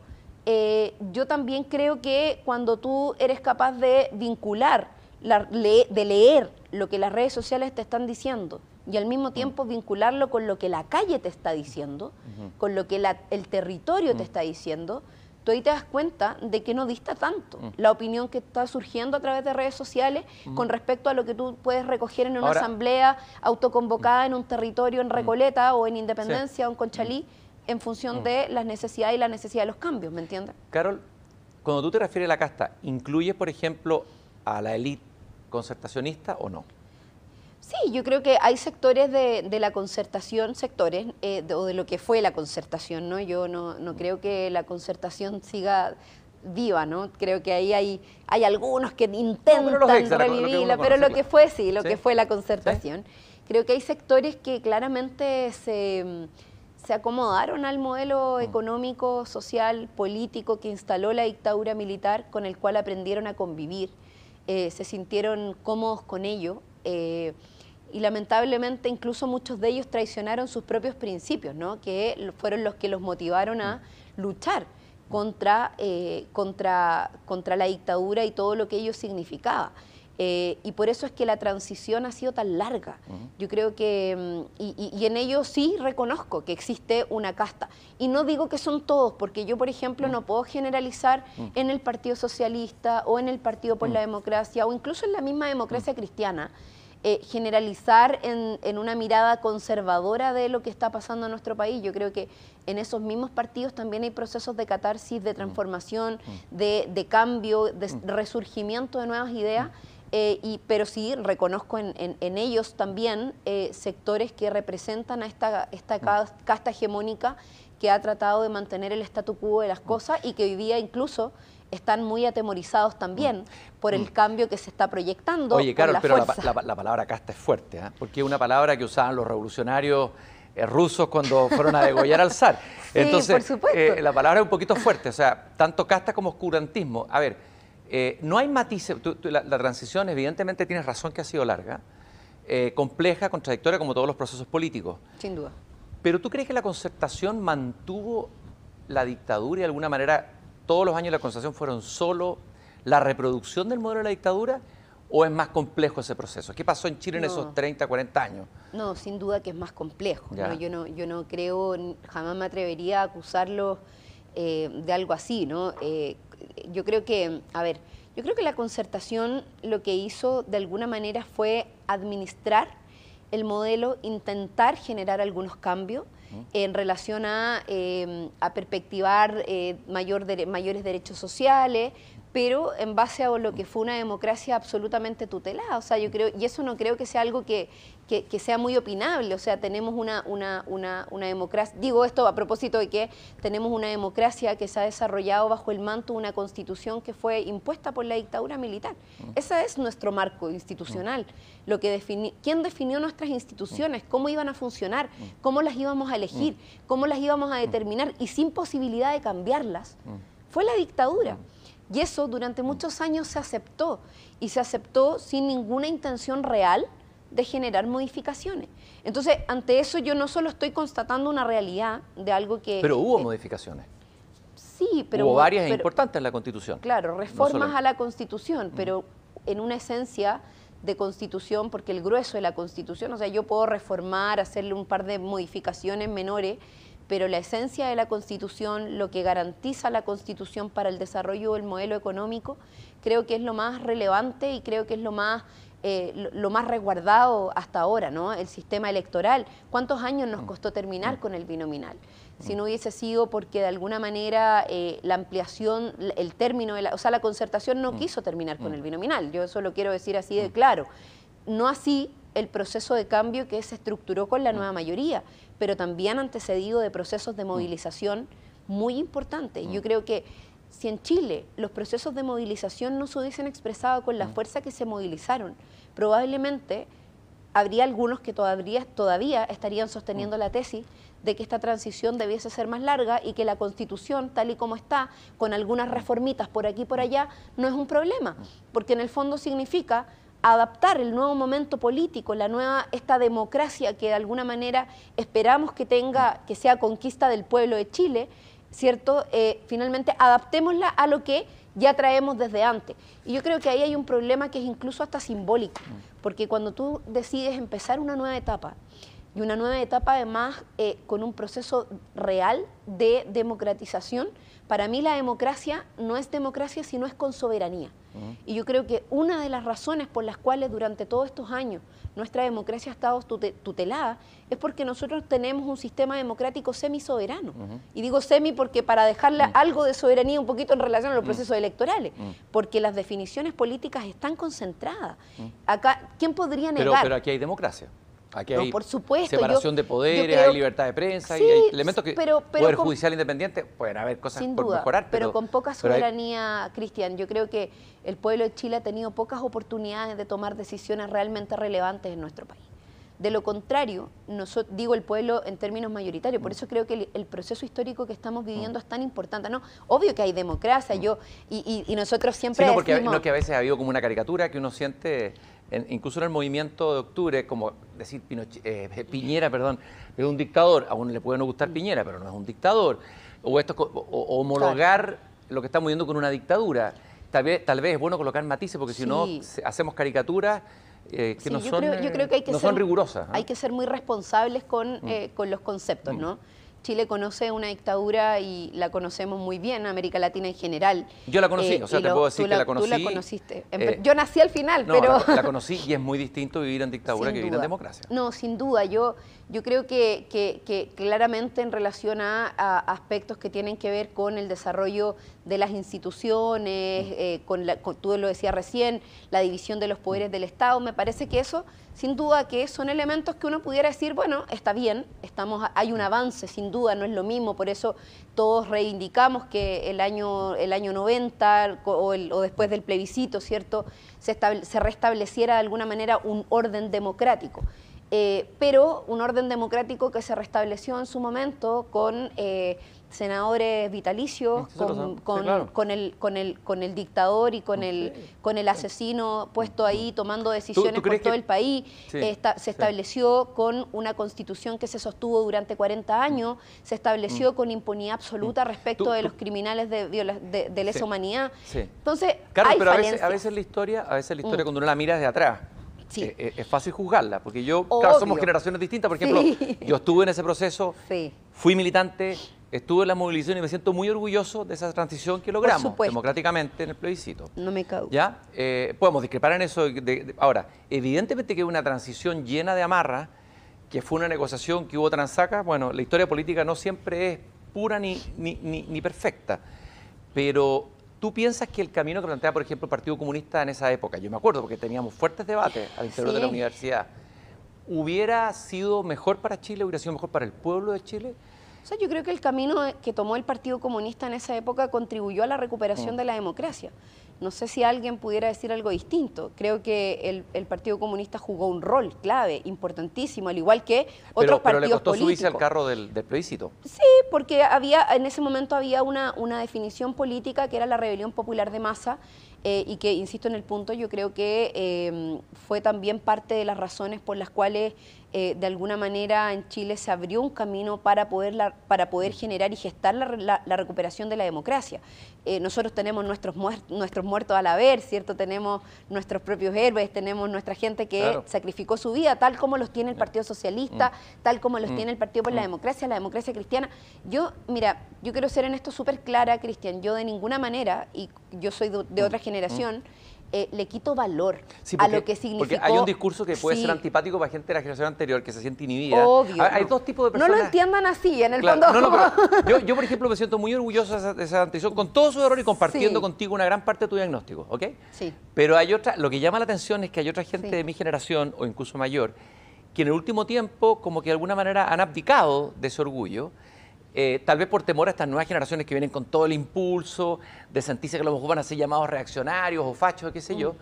Speaker 2: yo también creo que cuando tú eres capaz de vincular, de leer lo que las redes sociales te están diciendo y al mismo tiempo vincularlo con lo que la calle te está diciendo, con lo que el territorio te está diciendo, tú ahí te das cuenta de que no dista tanto la opinión que está surgiendo a través de redes sociales con respecto a lo que tú puedes recoger en una asamblea autoconvocada en un territorio en Recoleta o en Independencia o en Conchalí, en función de las necesidades y la necesidad de los cambios, ¿me entiendes?
Speaker 1: Carol, cuando tú te refieres a la casta, ¿incluyes, por ejemplo, a la élite concertacionista o no?
Speaker 2: Sí, yo creo que hay sectores de la concertación, o de lo que fue la concertación, ¿no? Yo no creo que la concertación siga viva, ¿no? Creo que ahí hay algunos que intentan revivirla, pero lo que fue, lo que fue la concertación. ¿Sí? Creo que hay sectores que claramente se acomodaron al modelo económico, social, político que instaló la dictadura militar, con el cual aprendieron a convivir. Se sintieron cómodos con ello y lamentablemente incluso muchos de ellos traicionaron sus propios principios, ¿no? Que fueron los que los motivaron a luchar contra la dictadura y todo lo que ello significaba. Y por eso es que la transición ha sido tan larga. Yo creo que, y en ello sí reconozco que existe una casta. Y no digo que son todos, porque yo, por ejemplo, no puedo generalizar en el Partido Socialista o en el Partido por la Democracia o incluso en la misma democracia cristiana, generalizar en una mirada conservadora de lo que está pasando en nuestro país. Yo creo que en esos mismos partidos también hay procesos de catarsis, de transformación, de cambio, de resurgimiento de nuevas ideas. Pero sí reconozco en ellos también sectores que representan a esta casta hegemónica que ha tratado de mantener el statu quo de las cosas y que hoy día incluso están muy atemorizados también por el cambio que se está proyectando.
Speaker 1: Oye, Carol, pero la palabra casta es fuerte, porque es una palabra que usaban los revolucionarios rusos cuando fueron a degollar al zar.
Speaker 2: Sí,
Speaker 1: Entonces,
Speaker 2: por supuesto.
Speaker 1: La palabra es un poquito fuerte, o sea, tanto casta como oscurantismo. A ver, no hay matices, la transición evidentemente tienes razón que ha sido larga, compleja, contradictoria como todos los procesos políticos.
Speaker 2: Sin duda.
Speaker 1: Pero ¿tú crees que la Concertación mantuvo la dictadura y de alguna manera todos los años de la Concertación fueron solo la reproducción del modelo de la dictadura? ¿O es más complejo ese proceso? ¿Qué pasó en Chile en esos 30, 40 años?
Speaker 2: No, sin duda que es más complejo, ¿no? Yo no creo, jamás me atrevería a acusarlo de algo así, ¿no? Yo creo que, a ver, yo creo que la Concertación lo que hizo de alguna manera fue administrar el modelo, intentar generar algunos cambios en relación a perspectivar mayores derechos sociales, pero en base a lo que fue una democracia absolutamente tutelada. O sea, yo creo, y eso no creo que sea algo que sea muy opinable. O sea, tenemos una democracia, digo esto a propósito de que tenemos una democracia que se ha desarrollado bajo el manto de una constitución que fue impuesta por la dictadura militar. Ese es nuestro marco institucional. Lo que ¿quién definió nuestras instituciones? ¿Cómo iban a funcionar? ¿Cómo las íbamos a elegir? ¿Cómo las íbamos a determinar? Y sin posibilidad de cambiarlas. Fue la dictadura. Y eso durante muchos años se aceptó, y se aceptó sin ninguna intención real de generar modificaciones. Entonces, ante eso yo no solo estoy constatando una realidad de algo que...
Speaker 1: Pero hubo modificaciones.
Speaker 2: Sí, pero...
Speaker 1: Hubo varias importantes en la Constitución.
Speaker 2: Claro, reformas a la Constitución, pero en una esencia de Constitución, porque el grueso de la Constitución, o sea, yo puedo reformar, hacerle un par de modificaciones menores, pero la esencia de la Constitución, lo que garantiza la Constitución para el desarrollo del modelo económico, creo que es lo más relevante y creo que es lo más resguardado hasta ahora, ¿no? El sistema electoral. ¿Cuántos años nos costó terminar con el binominal? Si no hubiese sido porque de alguna manera la ampliación, el término, o sea, la Concertación no quiso terminar con el binominal. Yo eso lo quiero decir así de claro. No así el proceso de cambio que se estructuró con la nueva mayoría, pero también antecedido de procesos de movilización muy importantes. Yo creo que si en Chile los procesos de movilización no se hubiesen expresado con la fuerza que se movilizaron, probablemente habría algunos que todavía estarían sosteniendo la tesis de que esta transición debiese ser más larga y que la Constitución, tal y como está, con algunas reformitas por aquí y por allá, no es un problema, porque en el fondo significa adaptar el nuevo momento político, esta democracia que de alguna manera esperamos que sea conquista del pueblo de Chile, ¿cierto? Finalmente adaptémosla a lo que ya traemos desde antes. Y yo creo que ahí hay un problema que es incluso hasta simbólico, porque cuando tú decides empezar una nueva etapa, y una nueva etapa además con un proceso real de democratización, para mí la democracia no es democracia sino es con soberanía. Y yo creo que una de las razones por las cuales durante todos estos años nuestra democracia ha estado tutelada es porque nosotros tenemos un sistema democrático semisoberano. Y digo semi porque para dejarle algo de soberanía un poquito en relación a los procesos electorales, porque las definiciones políticas están concentradas. Acá, ¿quién podría negar?
Speaker 1: Pero aquí hay democracia. Aquí
Speaker 2: No,
Speaker 1: hay
Speaker 2: por supuesto,
Speaker 1: separación de poderes, hay libertad de prensa,
Speaker 2: sí,
Speaker 1: y hay elementos que poder
Speaker 2: con,
Speaker 1: judicial independiente, pueden haber cosas
Speaker 2: sin
Speaker 1: por
Speaker 2: duda,
Speaker 1: mejorar.
Speaker 2: Pero con poca soberanía, Cristian. Yo creo que el pueblo de Chile ha tenido pocas oportunidades de tomar decisiones realmente relevantes en nuestro país. De lo contrario, digo el pueblo en términos mayoritarios, por eso creo que el proceso histórico que estamos viviendo es tan importante. No, obvio que hay democracia, y nosotros siempre
Speaker 1: sí, no, porque
Speaker 2: decimos...
Speaker 1: no, que a veces ha habido como una caricatura que uno siente, incluso en el movimiento de octubre, como decir Piñera, perdón, es un dictador. A uno le puede no gustar Piñera, pero no es un dictador. O homologar lo que estamos viviendo con una dictadura. Tal vez es bueno colocar matices, porque si no hacemos caricaturas que no son rigurosas.
Speaker 2: Hay que ser muy responsables con los conceptos, ¿no? Chile conoce una dictadura y la conocemos muy bien, América Latina en general.
Speaker 1: Yo la conocí, o sea, te puedo decir que la conocí.
Speaker 2: Tú la conociste. Yo nací al final,
Speaker 1: no,
Speaker 2: pero...
Speaker 1: La conocí y es muy distinto vivir en dictadura que vivir en democracia.
Speaker 2: No, sin duda. Yo creo que claramente en relación a aspectos que tienen que ver con el desarrollo de las instituciones, tú lo decías recién, la división de los poderes del Estado, me parece que eso, sin duda, que son elementos que uno pudiera decir, bueno, está bien, hay un avance, sin duda, no es lo mismo, por eso todos reivindicamos que el año 90 o después del plebiscito, ¿cierto?, se restableciera de alguna manera un orden democrático. pero un orden democrático que se restableció en su momento con senadores vitalicios, con el dictador y con el asesino puesto ahí tomando decisiones por todo el país. Se estableció con una constitución que se sostuvo durante 40 años, se estableció con impunidad absoluta respecto de los criminales de lesa humanidad.
Speaker 1: Entonces, claro, pero a veces la historia cuando uno la mira desde atrás, es fácil juzgarla, porque claro, somos generaciones distintas. Por ejemplo, yo estuve en ese proceso, fui militante, estuve en la movilización y me siento muy orgulloso de esa transición que logramos democráticamente en el plebiscito.
Speaker 2: No me cago.
Speaker 1: ¿Ya? Podemos discrepar en eso. Ahora, evidentemente que una transición llena de amarras, que fue una negociación que hubo transaca. Bueno, la historia política no siempre es pura ni perfecta, pero ¿tú piensas que el camino que plantea, por ejemplo, el Partido Comunista en esa época, yo me acuerdo porque teníamos fuertes debates al interior de la universidad, hubiera sido mejor para Chile, hubiera sido mejor para el pueblo de Chile?
Speaker 2: O sea, yo creo que el camino que tomó el Partido Comunista en esa época contribuyó a la recuperación de la democracia. No sé si alguien pudiera decir algo distinto. Creo que el Partido Comunista jugó un rol clave, importantísimo, al igual que otros partidos políticos. Pero le costó
Speaker 1: subirse al carro del plebiscito.
Speaker 2: Sí, porque en ese momento había una definición política que era la rebelión popular de masa, y que, insisto en el punto, yo creo que fue también parte de las razones por las cuales de alguna manera en Chile se abrió un camino para poder generar y gestar la recuperación de la democracia. Nosotros tenemos nuestros muertos al haber, ¿cierto? Tenemos nuestros propios héroes, tenemos nuestra gente que sacrificó su vida, tal como los tiene el Partido Socialista, tal como los tiene el Partido por la democracia cristiana. Mira, yo quiero ser en esto súper clara, Cristian, yo de ninguna manera, y yo soy de otra generación, le quito valor a lo que significó. Porque
Speaker 1: hay un discurso que puede ser antipático para gente de la generación anterior, que se siente inhibida.
Speaker 2: Obvio.
Speaker 1: Hay dos tipos de personas.
Speaker 2: No lo entiendan así, en el fondo.
Speaker 1: Pero yo, por ejemplo, me siento muy orgulloso de esa transición, con todo su error y compartiendo contigo una gran parte de tu diagnóstico, ¿ok?
Speaker 2: Sí.
Speaker 1: Pero lo que llama la atención es que hay otra gente de mi generación, o incluso mayor, que en el último tiempo, como que de alguna manera han abdicado de ese orgullo, tal vez por temor a estas nuevas generaciones que vienen con todo el impulso de sentirse que a lo mejor van a ser llamados reaccionarios o fachos, qué sé yo,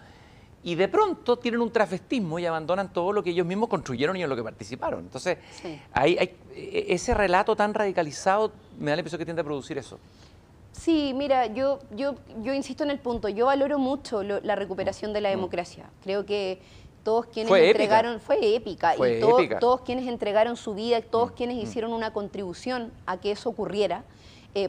Speaker 1: y de pronto tienen un travestismo y abandonan todo lo que ellos mismos construyeron y en lo que participaron. Entonces, ese relato tan radicalizado me da la impresión que tiende a producir eso.
Speaker 2: Sí, mira, yo insisto en el punto, yo valoro mucho la recuperación de la democracia. Creo que todos quienes entregaron, fue épica, y todos quienes entregaron su vida, todos quienes hicieron una contribución a que eso ocurriera,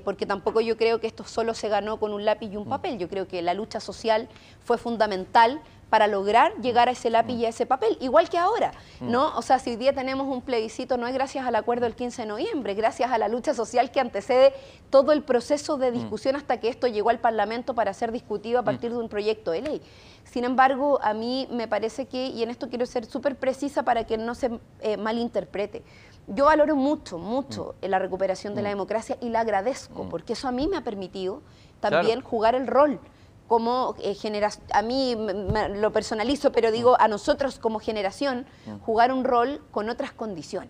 Speaker 2: porque tampoco yo creo que esto solo se ganó con un lápiz y un papel. Yo creo que la lucha social fue fundamental para lograr llegar a ese lápiz y a ese papel, igual que ahora, ¿no? O sea, si hoy día tenemos un plebiscito, no es gracias al acuerdo del 15 de noviembre, es gracias a la lucha social que antecede todo el proceso de discusión hasta que esto llegó al Parlamento para ser discutido a partir de un proyecto de ley. Sin embargo, a mí me parece que, y en esto quiero ser súper precisa para que no se malinterprete, yo valoro mucho la recuperación de la democracia y la agradezco, porque eso a mí me ha permitido también jugar el rol como generación. A mí lo personalizo, pero digo a nosotros como generación, jugar un rol con otras condiciones.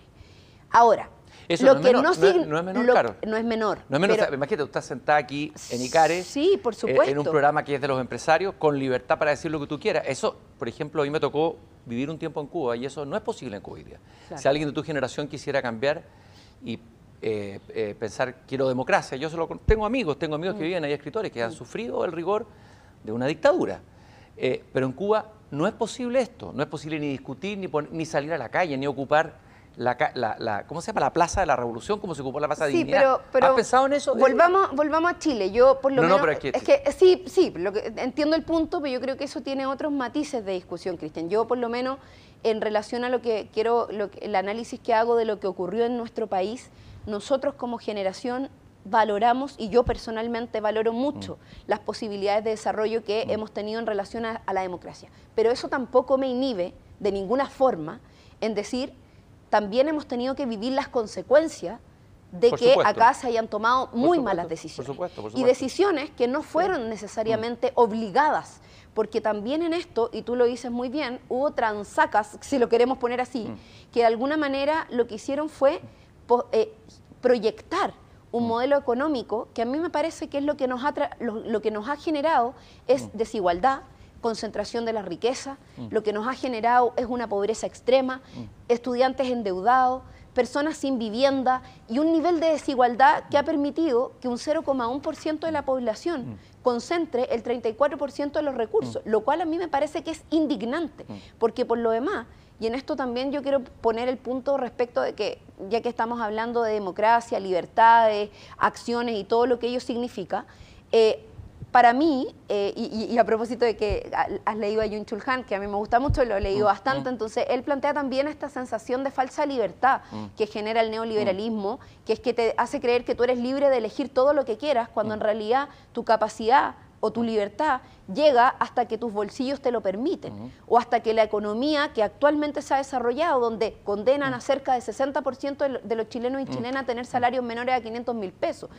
Speaker 2: Ahora,
Speaker 1: eso no es menor, claro.
Speaker 2: No es menor.
Speaker 1: No es menor. Pero, imagínate, tú estás sentada aquí en Icares,
Speaker 2: sí, por supuesto,
Speaker 1: en un programa que es de los empresarios, con libertad para decir lo que tú quieras. Eso, por ejemplo, a mí me tocó vivir un tiempo en Cuba y eso no es posible en Cuba hoy día. Claro. Si alguien de tu generación quisiera cambiar y pensar, quiero democracia, yo tengo amigos que viven ahí, escritores, que han sufrido el rigor de una dictadura. Pero en Cuba no es posible esto, no es posible ni discutir, ni salir a la calle, ni ocupar ¿cómo se llama? La Plaza de la Revolución, como se ocupó la Plaza de Dignidad.
Speaker 2: Pero
Speaker 1: ¿has pensado en eso?
Speaker 2: Volvamos a Chile. Yo, por lo menos,
Speaker 1: pero
Speaker 2: entiendo el punto, pero yo creo que eso tiene otros matices de discusión, Cristian. Yo, por lo menos, en relación a lo que quiero, el análisis que hago de lo que ocurrió en nuestro país, nosotros como generación valoramos, y yo personalmente valoro mucho las posibilidades de desarrollo que hemos tenido en relación a la democracia. Pero eso tampoco me inhibe de ninguna forma en decir, también hemos tenido que vivir las consecuencias de que acá se hayan tomado muy malas decisiones. Por supuesto. Y decisiones que no fueron necesariamente obligadas, porque también en esto, y tú lo dices muy bien, hubo transacas, si lo queremos poner así, que de alguna manera lo que hicieron fue proyectar un modelo económico que a mí me parece que es lo que nos ha generado es desigualdad, concentración de la riqueza, lo que nos ha generado es una pobreza extrema, estudiantes endeudados, personas sin vivienda y un nivel de desigualdad que ha permitido que un 0,1% de la población concentre el 34% de los recursos, lo cual a mí me parece que es indignante, porque por lo demás, y en esto también yo quiero poner el punto respecto de que, ya que estamos hablando de democracia, libertades, acciones y todo lo que ello significa, para mí, y a propósito de que has leído a Byung-Chul Han, que a mí me gusta mucho, lo he leído bastante, entonces él plantea también esta sensación de falsa libertad que genera el neoliberalismo, que es que te hace creer que tú eres libre de elegir todo lo que quieras, cuando en realidad tu capacidad o tu libertad llega hasta que tus bolsillos te lo permiten, o hasta que la economía que actualmente se ha desarrollado, donde condenan a cerca del 60% de los chilenos y chilenas a tener salarios menores a 500.000 pesos.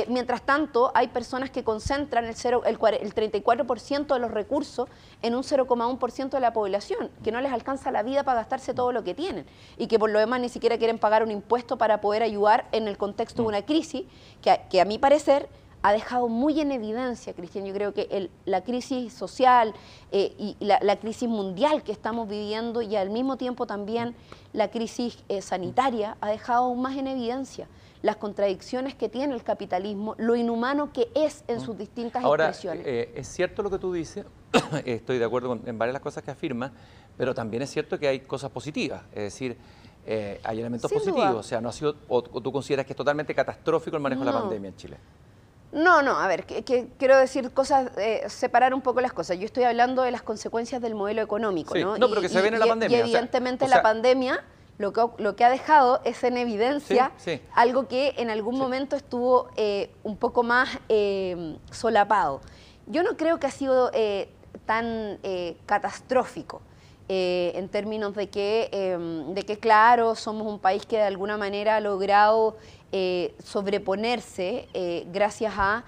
Speaker 2: Mientras tanto, hay personas que concentran el 34% de los recursos en un 0,1% de la población, que no les alcanza la vida para gastarse todo lo que tienen, y que por lo demás ni siquiera quieren pagar un impuesto para poder ayudar en el contexto de una crisis que a mi parecer ha dejado muy en evidencia, Cristian, yo creo que la crisis social y la crisis mundial que estamos viviendo y al mismo tiempo también la crisis sanitaria ha dejado aún más en evidencia las contradicciones que tiene el capitalismo, lo inhumano que es en sus distintas expresiones.
Speaker 1: Ahora, es cierto lo que tú dices, estoy de acuerdo en varias de las cosas que afirmas, pero también es cierto que hay cosas positivas, es decir, hay elementos positivos, o sea, no ha sido, o tú consideras que es totalmente catastrófico el manejo de la pandemia en Chile.
Speaker 2: No, a ver, que quiero decir cosas, separar un poco las cosas. Yo estoy hablando de las consecuencias del modelo económico, ¿no?
Speaker 1: No, pero que se ven en la pandemia.
Speaker 2: Y evidentemente la pandemia lo que ha dejado es en evidencia algo que en algún momento estuvo un poco más solapado. Yo no creo que ha sido tan catastrófico. En términos de que, claro, somos un país que de alguna manera ha logrado sobreponerse gracias a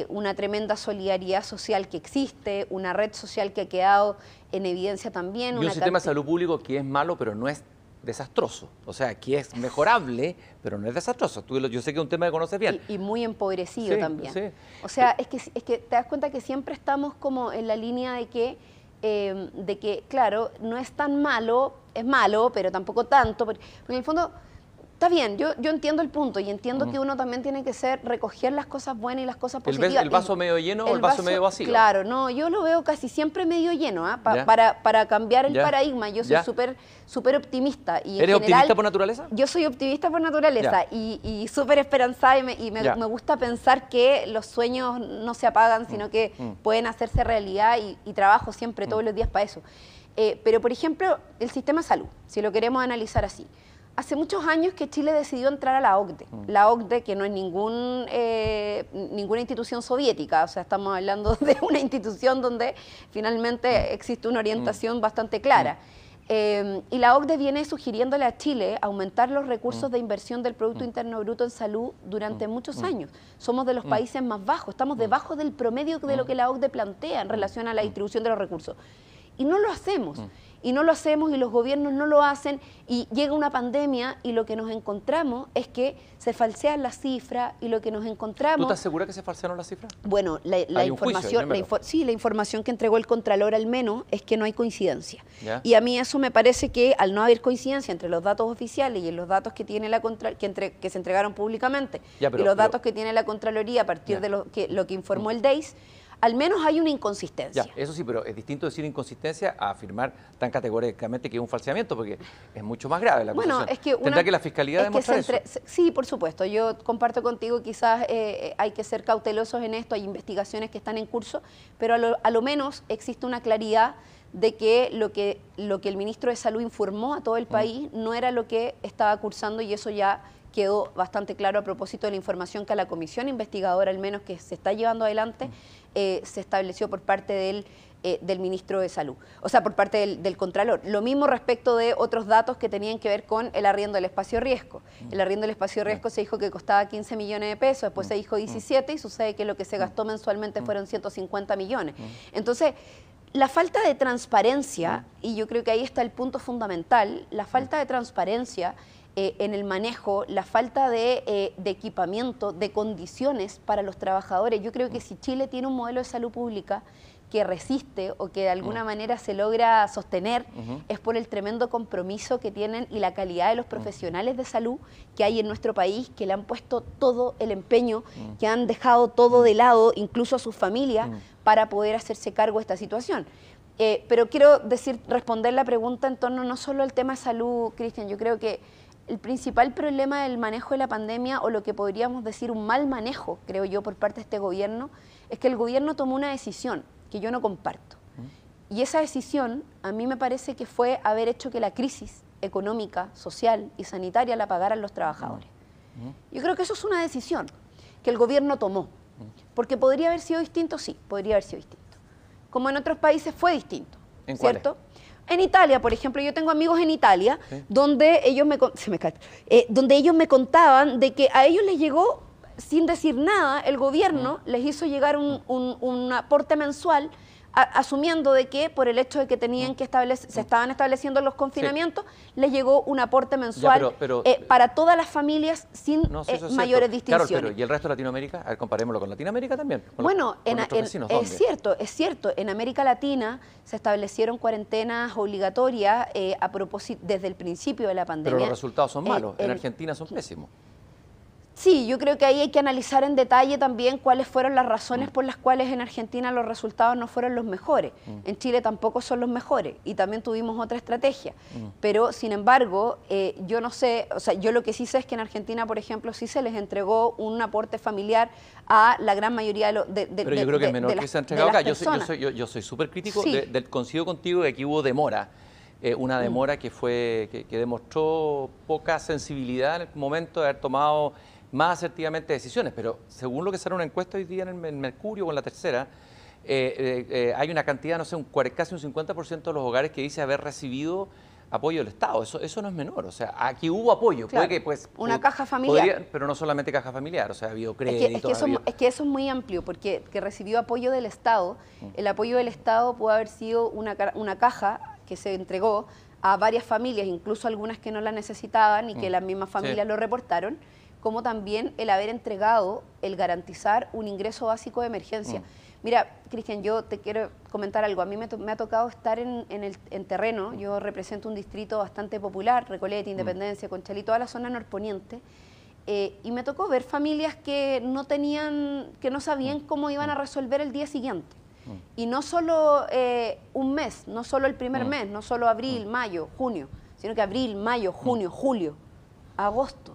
Speaker 2: una tremenda solidaridad social que existe, una red social que ha quedado en evidencia también.
Speaker 1: Y un sistema de salud público que es malo, pero no es desastroso. O sea, que es mejorable, pero no es desastroso. Yo sé que es un tema que conoces bien.
Speaker 2: Y muy empobrecido también. Sí. O sea, es que te das cuenta que siempre estamos como en la línea de que, claro, no es tan malo, es malo, pero tampoco tanto, porque en el fondo está bien, yo entiendo el punto y entiendo que uno también tiene que recoger las cosas buenas y las cosas positivas.
Speaker 1: ¿El vaso medio lleno o el vaso medio vacío?
Speaker 2: Claro, no, yo lo veo casi siempre medio lleno, para cambiar el paradigma. Yo soy súper optimista. Y
Speaker 1: ¿Eres optimista por naturaleza?
Speaker 2: Yo soy optimista por naturaleza y súper esperanzada y me gusta pensar que los sueños no se apagan, sino que pueden hacerse realidad y trabajo siempre, todos los días para eso. Pero, por ejemplo, el sistema de salud, si lo queremos analizar así. Hace muchos años que Chile decidió entrar a la OCDE. La OCDE, que no es ninguna institución soviética, o sea, estamos hablando de una institución donde finalmente existe una orientación bastante clara. Y la OCDE viene sugiriéndole a Chile aumentar los recursos de inversión del Producto Interno Bruto en salud durante muchos años. Somos de los países más bajos, estamos debajo del promedio de lo que la OCDE plantea en relación a la distribución de los recursos. Y no lo hacemos. Y no lo hacemos y los gobiernos no lo hacen y llega una pandemia y lo que nos encontramos es que se falsean las cifras y lo que nos encontramos...
Speaker 1: ¿Tú estás segura que se falsearon las cifras?
Speaker 2: Bueno, la información que entregó el Contralor al menos es que no hay coincidencia. Y a mí eso me parece que al no haber coincidencia entre los datos oficiales y los datos que tiene que se entregaron públicamente y los datos que tiene la Contraloría a partir de lo que informó el DEIS, al menos hay una inconsistencia.
Speaker 1: Eso sí, pero es distinto decir inconsistencia a afirmar tan categóricamente que es un falseamiento, porque es mucho más grave la acusación.
Speaker 2: Bueno, es que
Speaker 1: ¿Tendrá que la Fiscalía demostrar eso?
Speaker 2: Sí, por supuesto. Yo comparto contigo, quizás hay que ser cautelosos en esto, hay investigaciones que están en curso, pero a lo menos existe una claridad de que lo que el ministro de Salud informó a todo el país no era lo que estaba cursando y eso ya quedó bastante claro a propósito de la información que a la comisión investigadora, al menos que se está llevando adelante, se estableció por parte del ministro de Salud, o sea, por parte del Contralor. Lo mismo respecto de otros datos que tenían que ver con el arriendo del espacio riesgo. El arriendo del espacio riesgo se dijo que costaba 15 millones de pesos, después se dijo 17 y sucede que lo que se gastó mensualmente fueron 150 millones. Entonces, la falta de transparencia, y yo creo que ahí está el punto fundamental, la falta de transparencia en el manejo, la falta de equipamiento, de condiciones para los trabajadores. Yo creo que si Chile tiene un modelo de salud pública que resiste o que de alguna manera se logra sostener es por el tremendo compromiso que tienen y la calidad de los profesionales de salud que hay en nuestro país, que le han puesto todo el empeño, que han dejado todo de lado, incluso a sus familias, para poder hacerse cargo de esta situación. Pero quiero responder la pregunta en torno no solo al tema de salud, Cristian. Yo creo que el principal problema del manejo de la pandemia, o lo que podríamos decir un mal manejo, creo yo, por parte de este gobierno, es que el gobierno tomó una decisión que yo no comparto. Y esa decisión a mí me parece que fue haber hecho que la crisis económica, social y sanitaria la pagaran los trabajadores. Yo creo que eso es una decisión que el gobierno tomó. Porque podría haber sido distinto, sí, podría haber sido distinto. Como en otros países fue distinto,
Speaker 1: ¿En
Speaker 2: ¿cierto? En Italia, por ejemplo, yo tengo amigos en Italia donde ellos donde ellos me contaban de que a ellos les llegó, sin decir nada, el gobierno les hizo llegar un aporte mensual, asumiendo de que por el hecho de que tenían que se estaban estableciendo los confinamientos, les llegó un aporte mensual para todas las familias sin mayores distinciones.
Speaker 1: Claro, pero ¿y el resto de Latinoamérica? A ver, comparémoslo con Latinoamérica también.
Speaker 2: Bueno, es cierto. En América Latina se establecieron cuarentenas obligatorias a propósito desde el principio de la pandemia.
Speaker 1: Pero los resultados son malos. En Argentina son pésimos.
Speaker 2: Sí, yo creo que ahí hay que analizar en detalle también cuáles fueron las razones por las cuales en Argentina los resultados no fueron los mejores. En Chile tampoco son los mejores y también tuvimos otra estrategia. Pero, sin embargo, yo no sé, o sea, yo lo que sí sé es que en Argentina, por ejemplo, sí se les entregó un aporte familiar a la gran mayoría de
Speaker 1: Pero yo creo que es menor que se ha entregado acá. Yo soy súper crítico,
Speaker 2: sí.
Speaker 1: Coincido contigo de que hubo demora. Una demora que demostró poca sensibilidad en el momento de haber tomado más asertivamente decisiones, pero según lo que sale una encuesta hoy día en el Mercurio o en La Tercera, hay una cantidad, no sé, casi un 50% de los hogares que dice haber recibido apoyo del Estado. Eso no es menor, o sea, aquí hubo apoyo.
Speaker 2: Claro,
Speaker 1: puede que,
Speaker 2: una caja familiar.
Speaker 1: Pero no solamente caja familiar, o sea, ha habido crédito.
Speaker 2: Es que eso es muy amplio, porque que recibió apoyo del Estado, el apoyo del Estado pudo haber sido una caja que se entregó a varias familias, incluso algunas que no la necesitaban y que las mismas familias lo reportaron, como también el haber entregado, el garantizar un ingreso básico de emergencia. Mira, Cristian, yo te quiero comentar algo. A mí me ha tocado estar en terreno. Yo represento un distrito bastante popular, Recoleta, Independencia, Conchalí, toda la zona norponiente, y me tocó ver familias que no sabían cómo iban a resolver el día siguiente. Y no solo un mes, no solo el primer mes, no solo abril, mayo, junio, sino que abril, mayo, junio, julio, agosto,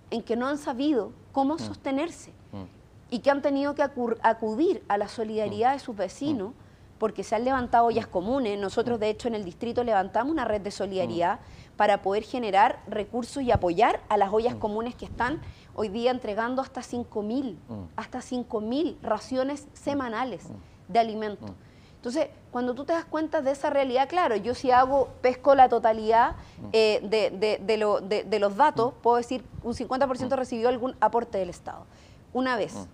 Speaker 2: en que no han sabido cómo sostenerse y que han tenido que acudir a la solidaridad de sus vecinos porque se han levantado ollas comunes. Nosotros, de hecho, en el distrito levantamos una red de solidaridad para poder generar recursos y apoyar a las ollas comunes que están hoy día entregando hasta 5.000 raciones semanales de alimentos. Entonces, cuando tú te das cuenta de esa realidad, claro, yo si pesco la totalidad de los datos, puedo decir un 50% recibió algún aporte del Estado. Una vez,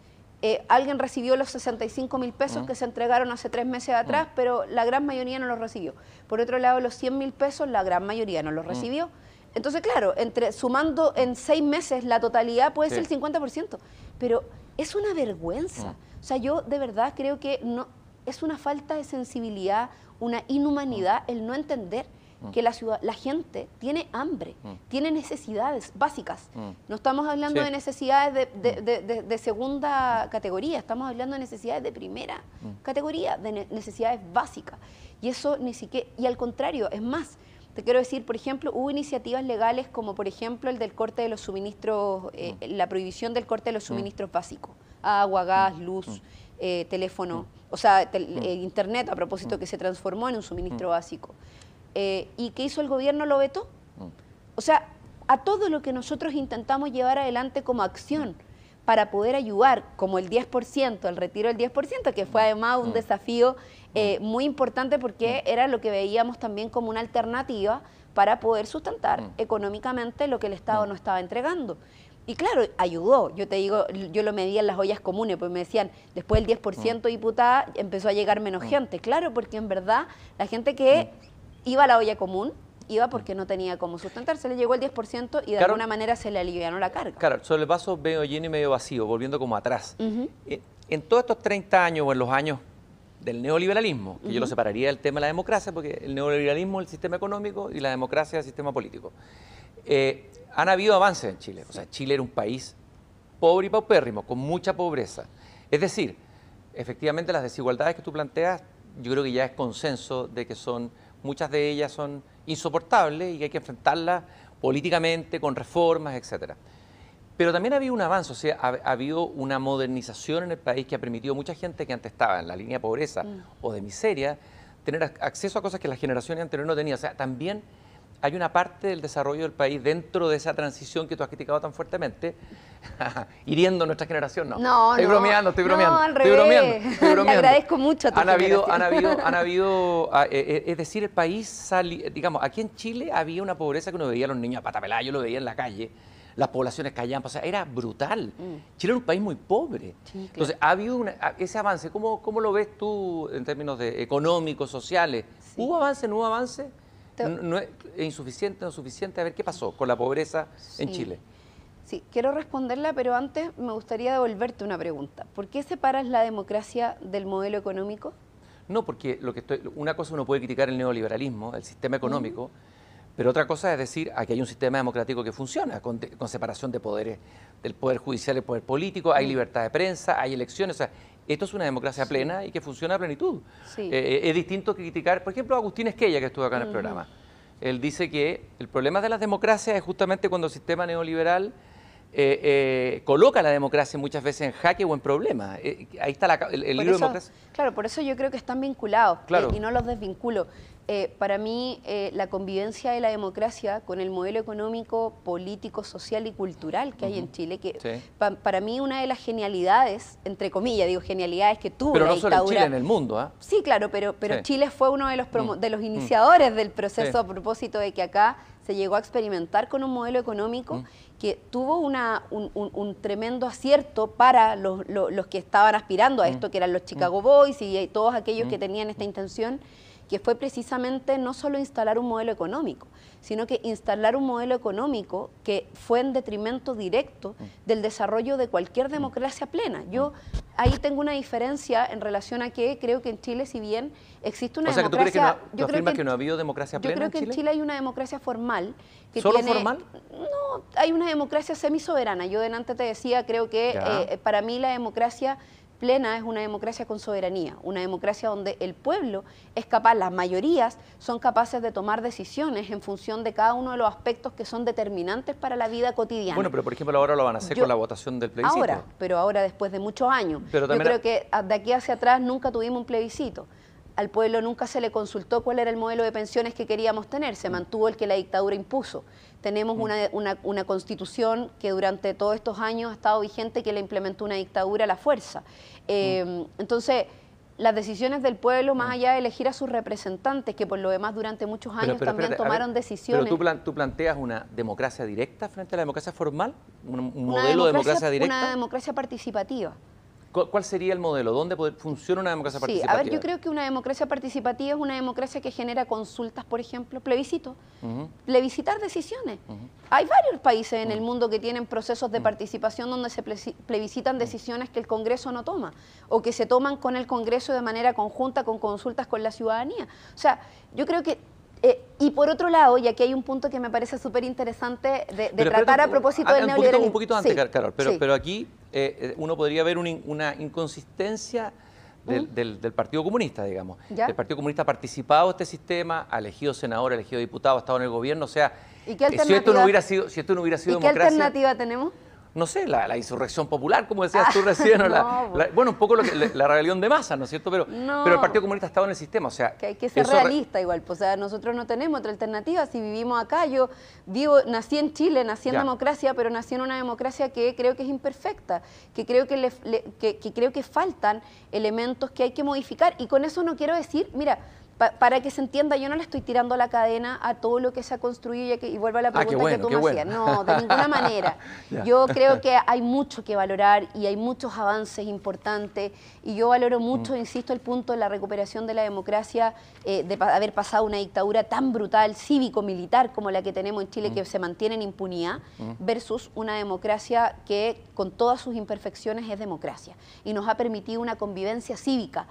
Speaker 2: alguien recibió los 65.000 pesos que se entregaron hace 3 meses atrás, pero la gran mayoría no los recibió. Por otro lado, los 100.000 pesos, la gran mayoría no los recibió. Entonces, claro, sumando en 6 meses la totalidad puede ser el 50%, pero es una vergüenza. O sea, yo de verdad creo que no... Es una falta de sensibilidad, una inhumanidad el no entender que la gente tiene hambre, tiene necesidades básicas. No estamos hablando de necesidades de segunda categoría, estamos hablando de necesidades de primera categoría, de necesidades básicas. Y eso ni siquiera, y al contrario, es más, te quiero decir, por ejemplo, hubo iniciativas legales como por ejemplo el del corte de los suministros, la prohibición del corte de los suministros básicos, agua, gas, luz, teléfono, o sea, internet, a propósito, que se transformó en un suministro básico. ¿Y qué hizo el gobierno? Lo vetó. O sea, a todo lo que nosotros intentamos llevar adelante como acción para poder ayudar, como el 10%, el retiro del 10%, que fue además un desafío muy importante porque era lo que veíamos también como una alternativa para poder sustentar económicamente lo que el Estado no estaba entregando. Y claro, ayudó. Yo te digo, yo lo medía en las ollas comunes, pues me decían, después del 10% diputada, empezó a llegar menos gente. Claro, porque en verdad la gente que iba a la olla común, iba porque no tenía cómo sustentarse, le llegó el 10% y de alguna manera se le alivianó la carga.
Speaker 1: Claro, sobre el vaso medio lleno y medio vacío, volviendo como atrás. En todos estos 30 años o en los años del neoliberalismo, que yo lo separaría del tema de la democracia, porque el neoliberalismo es el sistema económico y la democracia es el sistema político. Han habido avances en Chile. O sea, Chile era un país pobre y paupérrimo, con mucha pobreza. Es decir, efectivamente las desigualdades que tú planteas, yo creo que ya es consenso de que muchas de ellas son insoportables y que hay que enfrentarlas políticamente, con reformas, etcétera. Pero también ha habido un avance, o sea, ha habido una modernización en el país que ha permitido a mucha gente que antes estaba en la línea de pobreza o de miseria, tener acceso a cosas que las generaciones anteriores no tenían. O sea, también hay una parte del desarrollo del país dentro de esa transición que tú has criticado tan fuertemente, hiriendo a nuestra generación. Estoy bromeando.
Speaker 2: No, al revés. Le agradezco mucho a tu
Speaker 1: es decir, el país digamos, aquí en Chile había una pobreza que uno veía a los niños a pata pelada, yo lo veía en la calle, las poblaciones callaban, o sea, era brutal. Chile era un país muy pobre. Sí, claro. Entonces, ha habido ese avance. ¿Cómo lo ves tú en términos económicos, sociales? Sí. ¿Hubo avance, no hubo avance? ¿No es insuficiente, no suficiente? A ver, ¿qué pasó con la pobreza en Chile?
Speaker 2: Sí, quiero responderla, pero antes me gustaría devolverte una pregunta. ¿Por qué separas la democracia del modelo económico?
Speaker 1: No, porque una cosa uno puede criticar el neoliberalismo, el sistema económico, pero otra cosa es decir, aquí hay un sistema democrático que funciona, con separación de poderes, del poder judicial y el poder político, hay libertad de prensa, hay elecciones, o sea, esto es una democracia plena y que funciona a plenitud. Sí. Es distinto criticar, por ejemplo, a Agustín Esquella, que estuvo acá en el programa. Él dice que el problema de las democracias es justamente cuando el sistema neoliberal coloca a la democracia muchas veces en jaque o en problemas. Ahí está el libro de democracia.
Speaker 2: Claro, por eso yo creo que están vinculados,
Speaker 1: claro.
Speaker 2: Y no los desvinculo. Para mí, la convivencia de la democracia con el modelo económico, político, social y cultural que hay en Chile, que para mí una de las genialidades, entre comillas, digo genialidades que tuvo
Speaker 1: la
Speaker 2: dictadura.
Speaker 1: Pero no solo en Chile, en el mundo, ¿ah?
Speaker 2: Sí, claro, pero Chile fue uno de los iniciadores del proceso a propósito de que acá se llegó a experimentar con un modelo económico que tuvo un tremendo acierto para los que estaban aspirando a esto, que eran los Chicago Boys y todos aquellos que tenían esta intención, que fue precisamente no solo instalar un modelo económico, sino que instalar un modelo económico que fue en detrimento directo del desarrollo de cualquier democracia plena. Yo ahí tengo una diferencia en relación a que creo que en Chile, si bien existe una democracia...
Speaker 1: ¿Tú afirmas que no ha habido democracia plena en Chile?
Speaker 2: Yo creo que en Chile hay una democracia formal.
Speaker 1: ¿Solo formal?
Speaker 2: No, hay una democracia semisoberana. Yo delante te decía, creo que para mí la democracia plena es una democracia con soberanía, una democracia donde el pueblo es capaz, las mayorías son capaces de tomar decisiones en función de cada uno de los aspectos que son determinantes para la vida cotidiana.
Speaker 1: Bueno, pero por ejemplo ahora lo van a hacer con la votación del plebiscito.
Speaker 2: Ahora después de muchos años. Yo creo que de aquí hacia atrás nunca tuvimos un plebiscito. Al pueblo nunca se le consultó cuál era el modelo de pensiones que queríamos tener, se mantuvo el que la dictadura impuso. Tenemos una constitución que durante todos estos años ha estado vigente, que le implementó una dictadura a la fuerza. Entonces, las decisiones del pueblo, más allá de elegir a sus representantes, que por lo demás durante muchos años también tomaron decisiones.
Speaker 1: Pero tú planteas una democracia directa frente a la democracia formal, un modelo de democracia directa.
Speaker 2: Una democracia participativa.
Speaker 1: ¿Cuál sería el modelo? ¿Dónde funciona una democracia participativa?
Speaker 2: A ver, yo creo que una democracia participativa es una democracia que genera consultas, por ejemplo, plebiscitos, plebiscitar decisiones. Hay varios países en el mundo que tienen procesos de participación donde se plebiscitan decisiones que el Congreso no toma, o que se toman con el Congreso de manera conjunta, con consultas con la ciudadanía. O sea, yo creo que y por otro lado, y aquí hay un punto que me parece súper interesante de tratar a propósito del neoliberalismo.
Speaker 1: Un poquito antes, Carol, pero aquí uno podría ver una inconsistencia del Partido Comunista, digamos. ¿Ya? El Partido Comunista ha participado en este sistema, ha elegido senador, ha elegido diputado, ha estado en el gobierno, o sea,
Speaker 2: ¿y qué
Speaker 1: si esto no hubiera sido democracia...
Speaker 2: ¿Qué alternativa tenemos?
Speaker 1: No sé, la insurrección popular, como decías tú recién, bueno, un poco la rebelión de masa, ¿no es cierto? Pero el Partido Comunista ha estado en el sistema, o sea...
Speaker 2: Que hay que ser realista igual, pues, o sea, nosotros no tenemos otra alternativa, si vivimos acá, yo nací en Chile, nací en democracia, pero nací en una democracia que creo que es imperfecta, que creo que faltan elementos que hay que modificar, y con eso no quiero decir, mira, para que se entienda, yo no le estoy tirando la cadena a todo lo que se ha construido y vuelvo a la pregunta que tú me hacías. No, de ninguna manera. Yo creo que hay mucho que valorar y hay muchos avances importantes y yo valoro mucho, insisto, el punto de la recuperación de la democracia, de haber pasado una dictadura tan brutal, cívico-militar como la que tenemos en Chile, que se mantiene en impunidad, versus una democracia que con todas sus imperfecciones es democracia y nos ha permitido una convivencia cívica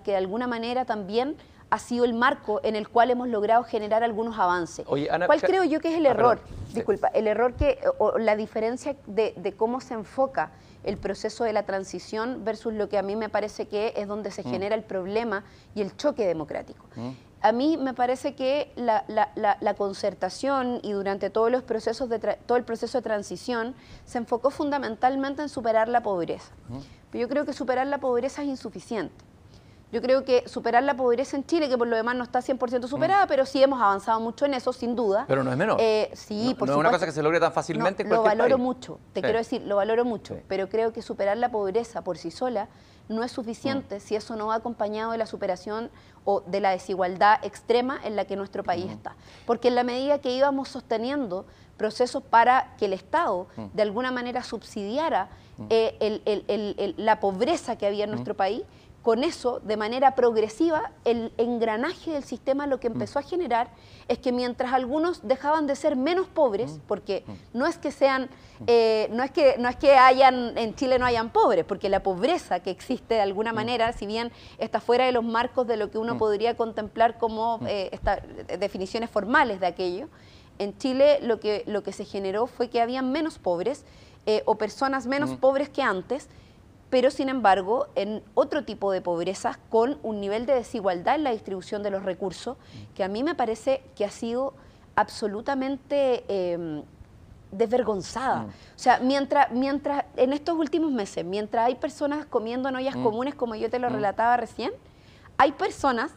Speaker 2: que de alguna manera también ha sido el marco en el cual hemos logrado generar algunos avances.
Speaker 1: Oye, Ana,
Speaker 2: ¿cuál creo yo que es el error?
Speaker 1: Perdón.
Speaker 2: Disculpa, el error o la diferencia de cómo se enfoca el proceso de la transición versus lo que a mí me parece que es donde se genera el problema y el choque democrático. A mí me parece que la concertación y durante todos los procesos todo el proceso de transición se enfocó fundamentalmente en superar la pobreza. Pero yo creo que superar la pobreza es insuficiente. Yo creo que superar la pobreza en Chile, que por lo demás no está 100% superada, pero sí hemos avanzado mucho en eso, sin duda.
Speaker 1: Pero no es menor.
Speaker 2: Sí, por supuesto.
Speaker 1: No es una cosa que se logre tan fácilmente en cualquier
Speaker 2: Lo valoro
Speaker 1: país.
Speaker 2: mucho, quiero decir, lo valoro mucho, pero creo que superar la pobreza por sí sola no es suficiente si eso no va acompañado de la superación o de la desigualdad extrema en la que nuestro país está. Porque en la medida que íbamos sosteniendo procesos para que el Estado de alguna manera subsidiara la pobreza que había en nuestro país, con eso, de manera progresiva, el engranaje del sistema lo que empezó a generar es que mientras algunos dejaban de ser menos pobres, porque no es que sean, no es que hayan, en Chile no hayan pobres, porque la pobreza que existe de alguna manera, si bien está fuera de los marcos de lo que uno podría contemplar como definiciones formales de aquello, en Chile lo que se generó fue que habían menos pobres o personas menos pobres que antes, pero sin embargo en otro tipo de pobrezas con un nivel de desigualdad en la distribución de los recursos que a mí me parece que ha sido absolutamente desvergonzada. O sea, mientras en estos últimos meses, mientras hay personas comiendo en ollas comunes, como yo te lo relataba recién, hay personas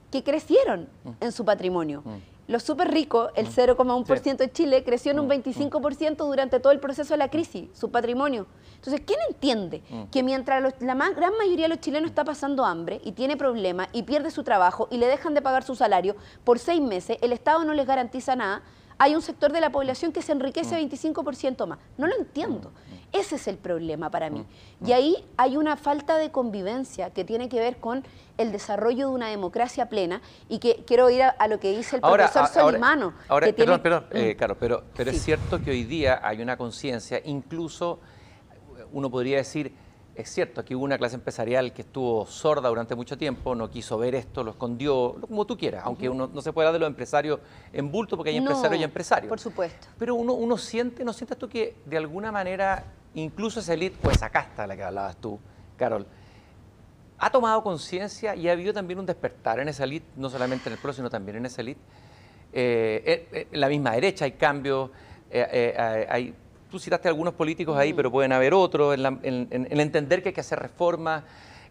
Speaker 2: que crecieron en su patrimonio. Los súper ricos, el 0,1% de Chile, creció en un 25% durante todo el proceso de la crisis, su patrimonio. Entonces, ¿quién entiende que mientras la gran mayoría de los chilenos está pasando hambre y tiene problemas y pierde su trabajo y le dejan de pagar su salario por 6 meses, el Estado no les garantiza nada, hay un sector de la población que se enriquece 25% más? No lo entiendo. Ese es el problema para mí. Y ahí hay una falta de convivencia que tiene que ver con el desarrollo de una democracia plena y que quiero ir a lo que dice el profesor Solimano.
Speaker 1: Claro, pero sí, es cierto que hoy día hay una conciencia, incluso uno podría decir, es cierto, aquí hubo una clase empresarial que estuvo sorda durante mucho tiempo, no quiso ver esto, lo escondió, como tú quieras, aunque uno no se puede hablar de los empresarios en bulto porque hay empresarios y empresarios.
Speaker 2: Por supuesto.
Speaker 1: Pero uno siente, ¿no sientes tú que de alguna manera, incluso esa élite, o esa casta de la que hablabas tú, Carol, ha tomado conciencia y ha habido también un despertar en esa élite, no solamente en el pueblo, sino también en esa élite? En la misma derecha hay cambios, tú citaste algunos políticos ahí, pero pueden haber otros, en entender que hay que hacer reformas,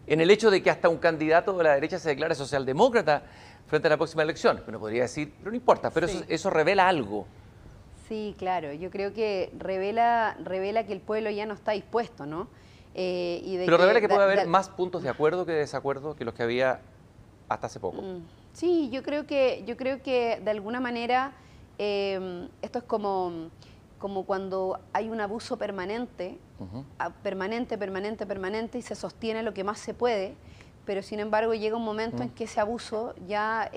Speaker 1: en el hecho de que hasta un candidato de la derecha se declare socialdemócrata frente a la próxima elección. Uno podría decir, pero no importa, pero eso revela algo.
Speaker 2: Sí, claro, yo creo que revela que el pueblo ya no está dispuesto, ¿no?
Speaker 1: Pero revela que puede haber más puntos de acuerdo que de desacuerdo que los que había hasta hace poco.
Speaker 2: Sí, yo creo que de alguna manera esto es como cuando hay un abuso permanente, permanente y se sostiene lo que más se puede, pero sin embargo llega un momento en que ese abuso ya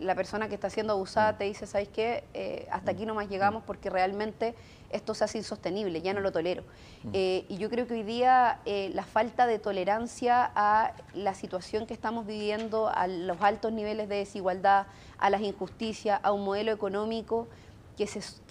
Speaker 2: la persona que está siendo abusada te dice, ¿sabes qué? Hasta aquí nomás llegamos porque realmente esto se hace insostenible, ya no lo tolero. Y yo creo que hoy día la falta de tolerancia a la situación que estamos viviendo, a los altos niveles de desigualdad, a las injusticias, a un modelo económico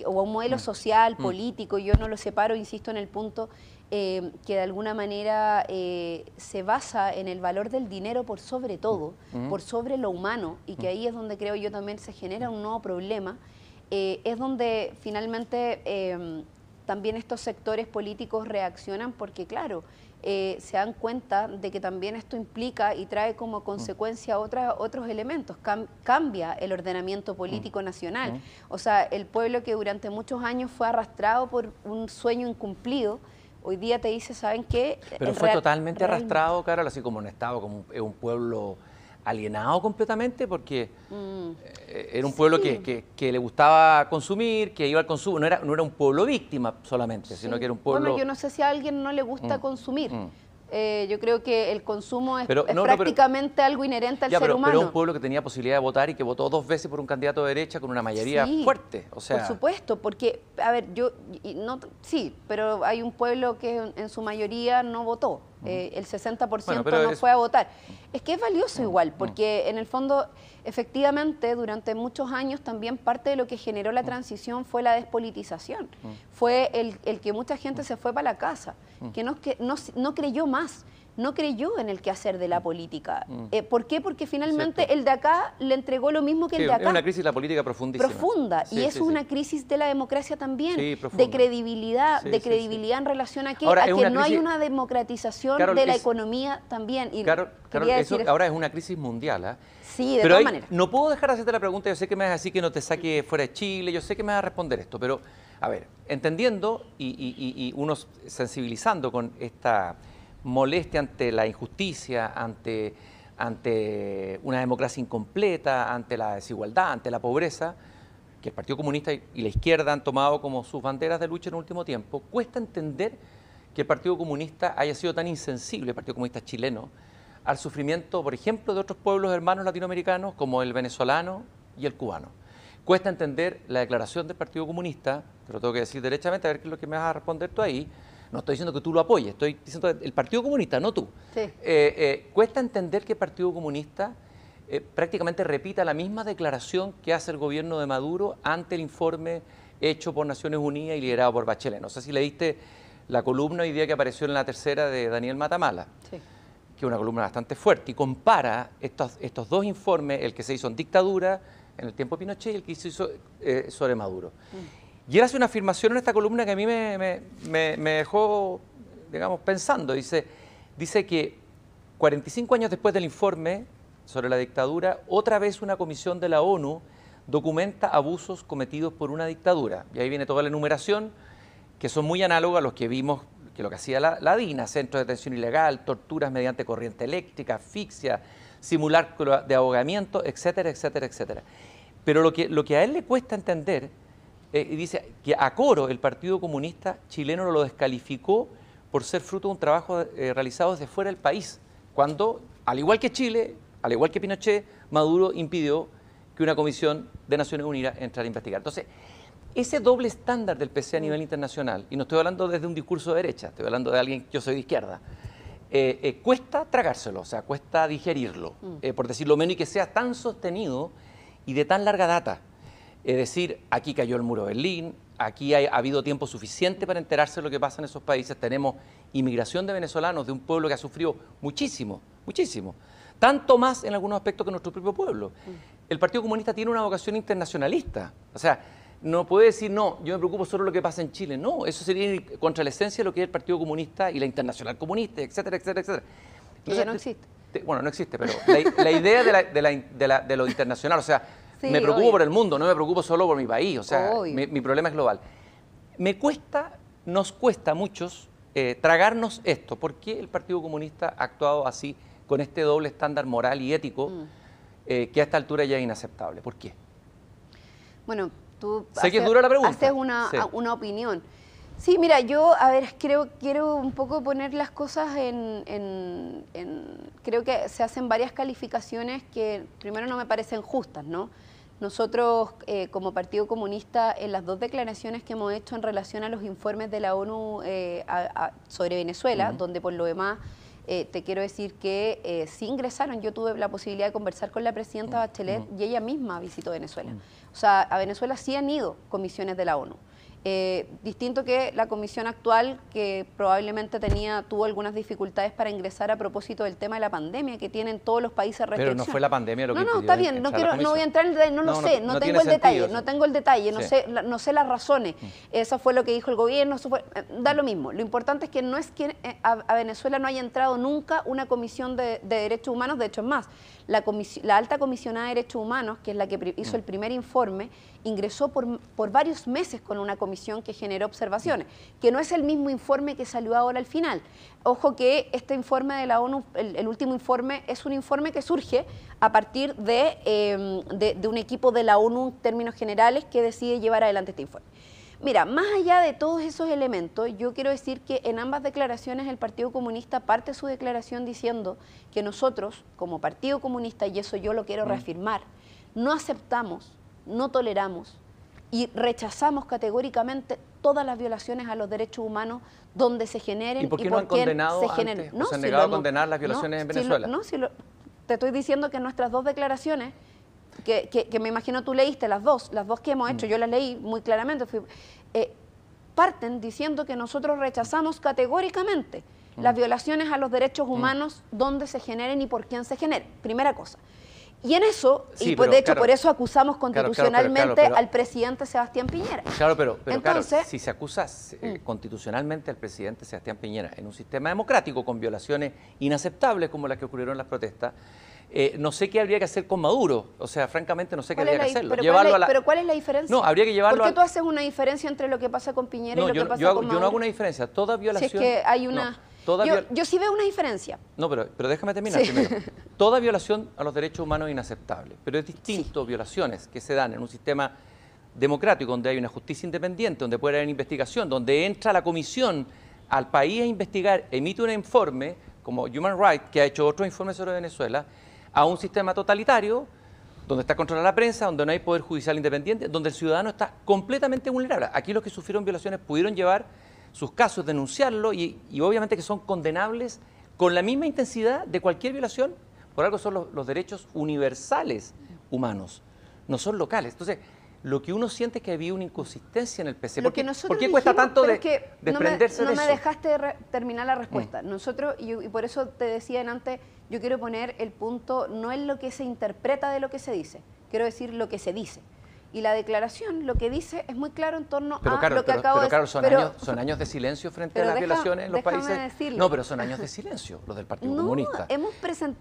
Speaker 2: o a un modelo social, político, yo no lo separo, insisto en el punto, que de alguna manera se basa en el valor del dinero por sobre todo, por sobre lo humano, y que ahí es donde creo yo también se genera un nuevo problema, es donde finalmente también estos sectores políticos reaccionan porque, claro, se dan cuenta de que también esto implica y trae como consecuencia otros elementos. Cambia el ordenamiento político nacional. O sea, el pueblo que durante muchos años fue arrastrado por un sueño incumplido, hoy día te dice, ¿saben qué?
Speaker 1: Pero fue totalmente arrastrado, Carol, así como un Estado, como un pueblo alienado completamente porque era un pueblo que le gustaba consumir, que iba al consumo, no era un pueblo víctima solamente, sino que era un pueblo...
Speaker 2: Bueno, yo no sé si a alguien no le gusta consumir. Yo creo que el consumo es
Speaker 1: pero
Speaker 2: prácticamente algo inherente al ser humano.
Speaker 1: Pero un pueblo que tenía posibilidad de votar y que votó 2 veces por un candidato de derecha con una mayoría fuerte. O sea,
Speaker 2: por supuesto, porque, a ver, sí, pero hay un pueblo que en su mayoría no votó. El 60% no fue a votar. Es que es valioso igual, porque en el fondo, efectivamente, durante muchos años también parte de lo que generó la transición fue la despolitización. Fue el que mucha gente se fue para la casa, que no creyó más. No creyó en el quehacer de la política. ¿Por qué? Porque finalmente el de acá le entregó lo mismo que el de acá.
Speaker 1: Es una crisis de la política profundísima.
Speaker 2: Profunda. Y es una crisis de la democracia también, de credibilidad, en relación a que no hay una democratización de la economía también. Y
Speaker 1: ahora es una crisis mundial. ¿eh?
Speaker 2: Sí, de todas maneras.
Speaker 1: No puedo dejar de hacerte la pregunta, yo sé que me vas a decir que no te saque fuera de Chile, yo sé que me vas a responder esto, pero, a ver, entendiendo y uno sensibilizando con esta molestia ante la injusticia, ante una democracia incompleta, ante la desigualdad, ante la pobreza, que el Partido Comunista y la izquierda han tomado como sus banderas de lucha en el último tiempo, cuesta entender que el Partido Comunista haya sido tan insensible, el Partido Comunista chileno, al sufrimiento, por ejemplo, de otros pueblos hermanos latinoamericanos como el venezolano y el cubano. Cuesta entender la declaración del Partido Comunista, te lo tengo que decir derechamente, a ver qué es lo que me vas a responder tú ahí. No estoy diciendo que tú lo apoyes, estoy diciendo el Partido Comunista, no tú.
Speaker 2: Sí.
Speaker 1: Cuesta entender que el Partido Comunista prácticamente repita la misma declaración que hace el gobierno de Maduro ante el informe hecho por Naciones Unidas y liderado por Bachelet. No sé si leíste la columna hoy día que apareció en La Tercera de Daniel Matamala, que es una columna bastante fuerte, y compara estos 2 informes, el que se hizo en dictadura, en el tiempo de Pinochet, y el que se hizo sobre Maduro. Y él hace una afirmación en esta columna que a mí me dejó, digamos, pensando. Dice que 45 años después del informe sobre la dictadura, otra vez una comisión de la ONU documenta abusos cometidos por una dictadura. Y ahí viene toda la enumeración, que son muy análogos a los que vimos, que lo que hacía la DINA, centros de detención ilegal, torturas mediante corriente eléctrica, asfixia, simulacro de ahogamiento, etcétera, etcétera, etcétera. Pero lo que a él le cuesta entender, dice que a coro el Partido Comunista chileno lo descalificó por ser fruto de un trabajo realizado desde fuera del país, cuando, al igual que Chile, al igual que Pinochet, Maduro impidió que una comisión de Naciones Unidas entrara a investigar. Entonces, ese doble estándar del PC a nivel internacional, y no estoy hablando desde un discurso de derecha, estoy hablando de alguien, yo soy de izquierda, cuesta tragárselo, o sea, cuesta digerirlo, por decirlo menos, y que sea tan sostenido y de tan larga data. Es decir, aquí cayó el muro de Berlín, aquí ha habido tiempo suficiente para enterarse de lo que pasa en esos países. Tenemos inmigración de venezolanos de un pueblo que ha sufrido muchísimo, muchísimo. Tanto más en algunos aspectos que nuestro propio pueblo. El Partido Comunista tiene una vocación internacionalista. O sea, no puede decir, no, yo me preocupo solo de lo que pasa en Chile. No, eso sería ir contra la esencia de lo que es el Partido Comunista y la Internacional Comunista, etcétera, etcétera, etcétera.
Speaker 2: Que ya no existe.
Speaker 1: Bueno, no existe, pero la idea de lo internacional, o sea, sí, me preocupo por el mundo, no me preocupo solo por mi país, o sea, mi problema es global. Nos cuesta a muchos tragarnos esto. ¿Por qué el Partido Comunista ha actuado así, con este doble estándar moral y ético, que a esta altura ya es inaceptable? ¿Por qué?
Speaker 2: Bueno, tú
Speaker 1: sé que es dura la pregunta.
Speaker 2: Haces una opinión. Sí, mira, yo, a ver, quiero un poco poner las cosas creo que se hacen varias calificaciones que primero no me parecen justas, ¿no? Nosotros, como Partido Comunista, en las 2 declaraciones que hemos hecho en relación a los informes de la ONU sobre Venezuela, donde por lo demás te quiero decir que sí ingresaron, yo tuve la posibilidad de conversar con la presidenta Bachelet y ella misma visitó Venezuela. O sea, a Venezuela sí han ido comisiones de la ONU. Distinto que la comisión actual, que probablemente tuvo algunas dificultades para ingresar a propósito del tema de la pandemia que tienen todos los países restricciones.
Speaker 1: Pero no fue la pandemia lo que
Speaker 2: No, está bien, no voy a entrar en detalle, no lo sé, no tengo el detalle, no sé las razones. Eso fue lo que dijo el gobierno, da lo mismo. Lo importante es que no es que a Venezuela no haya entrado nunca una comisión de derechos humanos, de hecho es más, la alta comisionada de Derechos Humanos, que es la que hizo el primer informe, ingresó por varios meses con una comisión que generó observaciones, que no es el mismo informe que salió ahora al final. Ojo que este informe de la ONU, el último informe, es un informe que surge a partir de un equipo de la ONU en términos generales que decide llevar adelante este informe. Mira, más allá de todos esos elementos, yo quiero decir que en ambas declaraciones el Partido Comunista parte su declaración diciendo que nosotros, como Partido Comunista, y eso yo lo quiero reafirmar, no aceptamos, no toleramos y rechazamos categóricamente todas las violaciones a los derechos humanos donde se generen
Speaker 1: y por qué no han condenado antes, no, se han negado a condenar las violaciones en Venezuela.
Speaker 2: Te estoy diciendo que en nuestras dos declaraciones, que me imagino tú leíste las dos que hemos hecho, yo las leí muy claramente, parten diciendo que nosotros rechazamos categóricamente las violaciones a los derechos humanos donde se generen y por quién se generen, primera cosa. Y en eso,
Speaker 1: sí,
Speaker 2: y pues,
Speaker 1: pero,
Speaker 2: de hecho
Speaker 1: claro,
Speaker 2: por eso acusamos constitucionalmente
Speaker 1: pero,
Speaker 2: al presidente Sebastián Piñera.
Speaker 1: Claro, pero
Speaker 2: entonces,
Speaker 1: claro, si se acusa constitucionalmente al presidente Sebastián Piñera en un sistema democrático con violaciones inaceptables como las que ocurrieron en las protestas, no sé qué habría que hacer con Maduro. O sea, francamente no sé qué habría que hacerlo.
Speaker 2: Pero ¿cuál es la diferencia?
Speaker 1: No, habría que llevarlo.
Speaker 2: ¿Por qué tú haces una diferencia entre lo que pasa con Piñera y lo que pasa con Maduro?
Speaker 1: Yo no hago una diferencia. Toda violación...
Speaker 2: Si es que hay una... yo sí veo una diferencia.
Speaker 1: No, pero déjame terminar primero. Toda violación a los derechos humanos es inaceptable. Pero es distinto violaciones que se dan en un sistema democrático donde hay una justicia independiente, donde puede haber investigación, donde entra la comisión al país a investigar, emite un informe, como Human Rights, que ha hecho otro informe sobre Venezuela, a un sistema totalitario, donde está controlada la prensa, donde no hay poder judicial independiente, donde el ciudadano está completamente vulnerable. Aquí los que sufrieron violaciones pudieron llevar sus casos, denunciarlo, y obviamente que son condenables con la misma intensidad de cualquier violación. Por algo son los derechos universales humanos, no son locales. Entonces, lo que uno siente es que había una inconsistencia en el PC. ¿Por qué cuesta tanto desprenderse de eso?
Speaker 2: No me dejaste terminar la respuesta. Nosotros, y por eso te decía antes, yo quiero poner el punto no en lo que se interpreta de lo que se dice, quiero decir lo que se dice. Y la declaración lo que dice es muy claro en torno a lo que acabo de decir.
Speaker 1: Claro, son años de silencio frente a las violaciones en los países.
Speaker 2: Decirlo.
Speaker 1: No, pero son años de silencio los del Partido Comunista.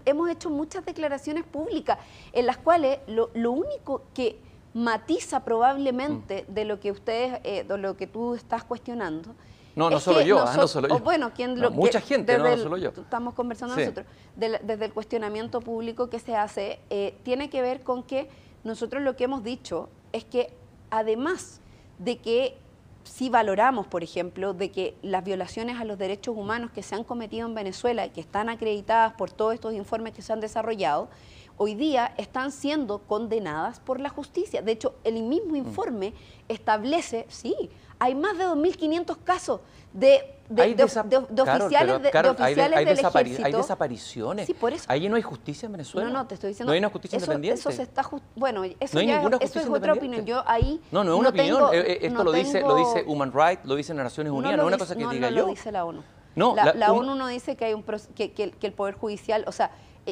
Speaker 2: Hemos hecho muchas declaraciones públicas en las cuales lo único que matiza probablemente de lo que ustedes, de lo que tú estás cuestionando.
Speaker 1: No solo yo, no solo yo.
Speaker 2: Bueno,
Speaker 1: mucha gente, no solo yo.
Speaker 2: Estamos conversando nosotros. Desde el cuestionamiento público que se hace, tiene que ver con que nosotros lo que hemos dicho es que además de que si valoramos, por ejemplo, de que las violaciones a los derechos humanos que se han cometido en Venezuela y que están acreditadas por todos estos informes que se han desarrollado, hoy día están siendo condenadas por la justicia. De hecho, el mismo informe establece, sí, hay más de 2.500 casos de oficiales del ejército.
Speaker 1: Hay desapariciones.
Speaker 2: Sí, por eso.
Speaker 1: Ahí no hay justicia en Venezuela.
Speaker 2: No, te estoy diciendo.
Speaker 1: No hay una justicia independiente.
Speaker 2: Eso se está bueno, eso,
Speaker 1: no hay ninguna justicia
Speaker 2: eso es otra opinión. Yo ahí
Speaker 1: no es una opinión. Esto lo dice Human Rights, lo dicen las Naciones Unidas, no es una cosa que diga yo.
Speaker 2: No lo dice la ONU.
Speaker 1: No,
Speaker 2: la ONU no dice que hay que el Poder Judicial, o sea,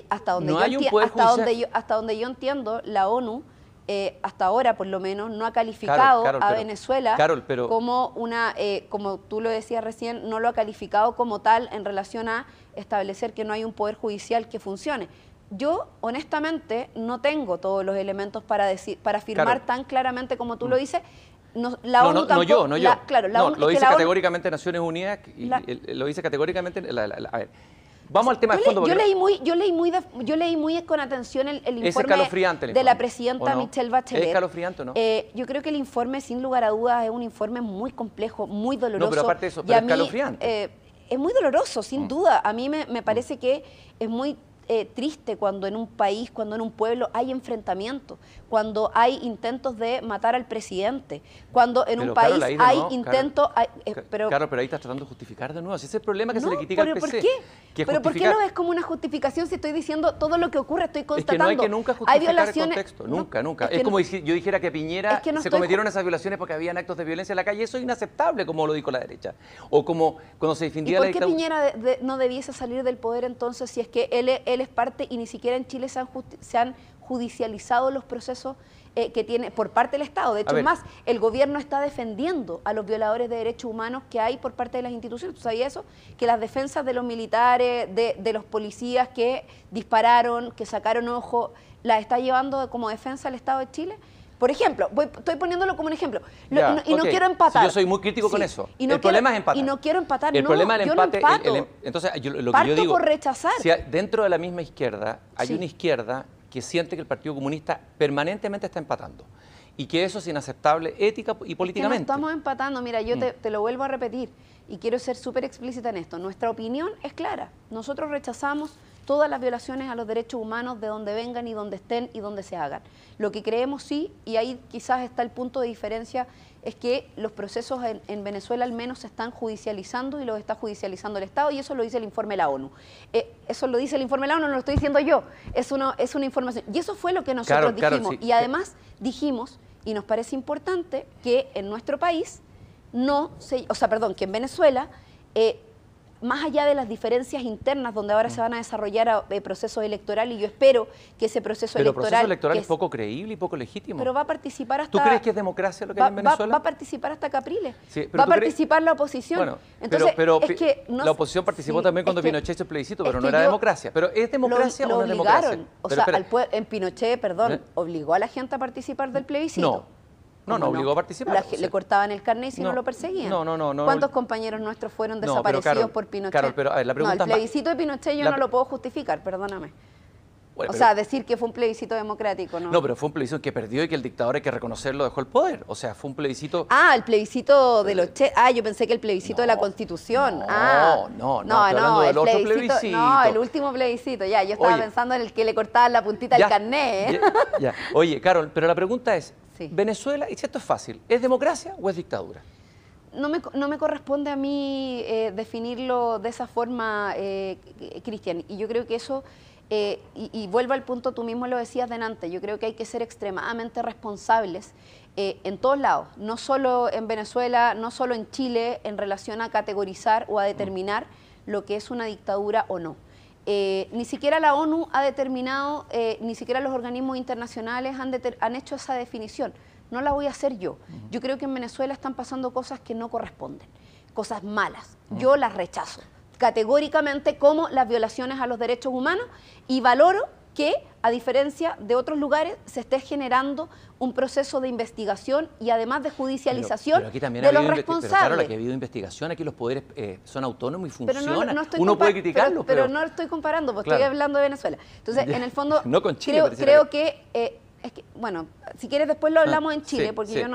Speaker 2: hasta donde yo entiendo, la ONU hasta ahora por lo menos no ha calificado a Venezuela como una, como tú lo decías recién, no lo ha calificado como tal en relación a establecer que no hay un poder judicial que funcione. Yo honestamente no tengo todos los elementos para afirmar tan claramente como tú lo dices. Lo dice
Speaker 1: categóricamente Naciones Unidas y lo dice categóricamente. A ver. Vamos al tema de fondo.
Speaker 2: Yo leí muy con atención el informe de la presidenta Michelle Bachelet.
Speaker 1: ¿Es escalofriante o no?
Speaker 2: Yo creo que el informe, sin lugar a dudas, es un informe muy complejo, muy doloroso.
Speaker 1: No, pero aparte de eso, pero escalofriante.
Speaker 2: Es muy doloroso, sin duda. A mí me parece que es muy triste cuando en un país, cuando en un pueblo hay enfrentamientos, cuando hay intentos de matar al presidente, cuando en un país hay intentos...
Speaker 1: Claro, pero ahí estás tratando de justificar de nuevo. Ese es el problema que se le critica al PC.
Speaker 2: ¿Por qué? ¿Pero por qué lo ves como una justificación si estoy diciendo todo lo que ocurre? Estoy constatando.
Speaker 1: Es que no hay que nunca justificar el contexto. Nunca. Es como si yo dijera que Piñera se cometieron esas violaciones porque habían actos de violencia en la calle. Eso es inaceptable, como lo dijo la derecha. O como cuando se defendía la dictadura.
Speaker 2: ¿Y por qué Piñera no debiese salir del poder entonces si es que él él es parte y ni siquiera en Chile se han judicializado los procesos que tiene por parte del Estado. De hecho, es más, el gobierno está defendiendo a los violadores de derechos humanos que hay por parte de las instituciones. ¿Tú sabías eso? Que las defensas de los militares, de los policías que dispararon, que sacaron ojo, las está llevando como defensa al Estado de Chile. Por ejemplo, estoy poniéndolo como un ejemplo. Y no quiero empatar.
Speaker 1: Sí, yo soy muy crítico con eso.
Speaker 2: Y no
Speaker 1: el problema es empatar.
Speaker 2: Y no quiero empatar,
Speaker 1: el problema del empate,
Speaker 2: yo no empato.
Speaker 1: Entonces, lo
Speaker 2: Parto
Speaker 1: que yo digo,
Speaker 2: por rechazar.
Speaker 1: Si dentro de la misma izquierda hay una izquierda que siente que el Partido Comunista permanentemente está empatando y que eso es inaceptable ética y políticamente.
Speaker 2: Es que no estamos empatando. Mira, yo te lo vuelvo a repetir y quiero ser súper explícita en esto. Nuestra opinión es clara. Nosotros rechazamos todas las violaciones a los derechos humanos de donde vengan y donde estén y donde se hagan. Lo que creemos sí, y ahí quizás está el punto de diferencia, es que los procesos en Venezuela al menos se están judicializando y los está judicializando el Estado, y eso lo dice el informe de la ONU. Eso lo dice el informe de la ONU, no lo estoy diciendo yo, es una información. Y eso fue lo que nosotros dijimos.
Speaker 1: Sí.
Speaker 2: Y además dijimos, y nos parece importante, que en nuestro país que en Venezuela, más allá de las diferencias internas donde ahora se van a desarrollar procesos electorales, y yo espero que ese proceso electoral...
Speaker 1: Pero el proceso electoral es poco creíble y poco legítimo.
Speaker 2: Pero va a participar hasta...
Speaker 1: ¿Tú crees que es democracia lo que hay en Venezuela?
Speaker 2: Va a participar hasta Capriles.
Speaker 1: Sí,
Speaker 2: va a participar la oposición.
Speaker 1: Bueno,
Speaker 2: entonces,
Speaker 1: pero
Speaker 2: es que no,
Speaker 1: la oposición participó también cuando Pinochet hizo el plebiscito, pero no era democracia. ¿Pero es democracia o no es democracia?
Speaker 2: O sea, en Pinochet, obligó a la gente a participar del plebiscito.
Speaker 1: No obligó a participar.
Speaker 2: Le cortaban el carnet y si no lo perseguían.
Speaker 1: No.
Speaker 2: ¿Cuántos compañeros nuestros fueron desaparecidos por Pinochet?
Speaker 1: Carol, pero a ver, la pregunta
Speaker 2: el plebiscito de Pinochet yo no lo puedo justificar, perdóname.
Speaker 1: Bueno,
Speaker 2: o sea, decir que fue un plebiscito democrático, ¿no?
Speaker 1: No, pero fue un plebiscito que perdió y que el dictador, hay que reconocerlo, dejó el poder. O sea, fue un plebiscito...
Speaker 2: el plebiscito de los... yo pensé que el plebiscito de la Constitución.
Speaker 1: No, estoy hablando del otro plebiscito.
Speaker 2: No, el último plebiscito, yo estaba pensando en el que le cortaban la puntita al carnet.
Speaker 1: Ya. Oye, Carol, pero la pregunta es, Venezuela, y si esto es fácil, ¿es democracia o es dictadura?
Speaker 2: No me corresponde a mí definirlo de esa forma, Cristian, y yo creo que eso... y vuelvo al punto, tú mismo lo decías delante, yo creo que hay que ser extremadamente responsables en todos lados, no solo en Venezuela, no solo en Chile, en relación a categorizar o a determinar lo que es una dictadura o no. Ni siquiera la ONU ha determinado, ni siquiera los organismos internacionales han hecho esa definición. No la voy a hacer yo. Yo creo que en Venezuela están pasando cosas que no corresponden, cosas malas. Yo las rechazo categóricamente como las violaciones a los derechos humanos y valoro que, a diferencia de otros lugares, se esté generando un proceso de investigación y además de judicialización
Speaker 1: pero aquí también
Speaker 2: de los responsables.
Speaker 1: Pero claro, aquí ha habido investigación, aquí los poderes son autónomos y funcionan.
Speaker 2: No
Speaker 1: Uno puede criticarlo,
Speaker 2: pero no lo estoy comparando, porque estoy hablando de Venezuela. Entonces, en el fondo,
Speaker 1: no con Chile,
Speaker 2: creo que... es que, bueno, si quieres después lo hablamos en Chile, porque yo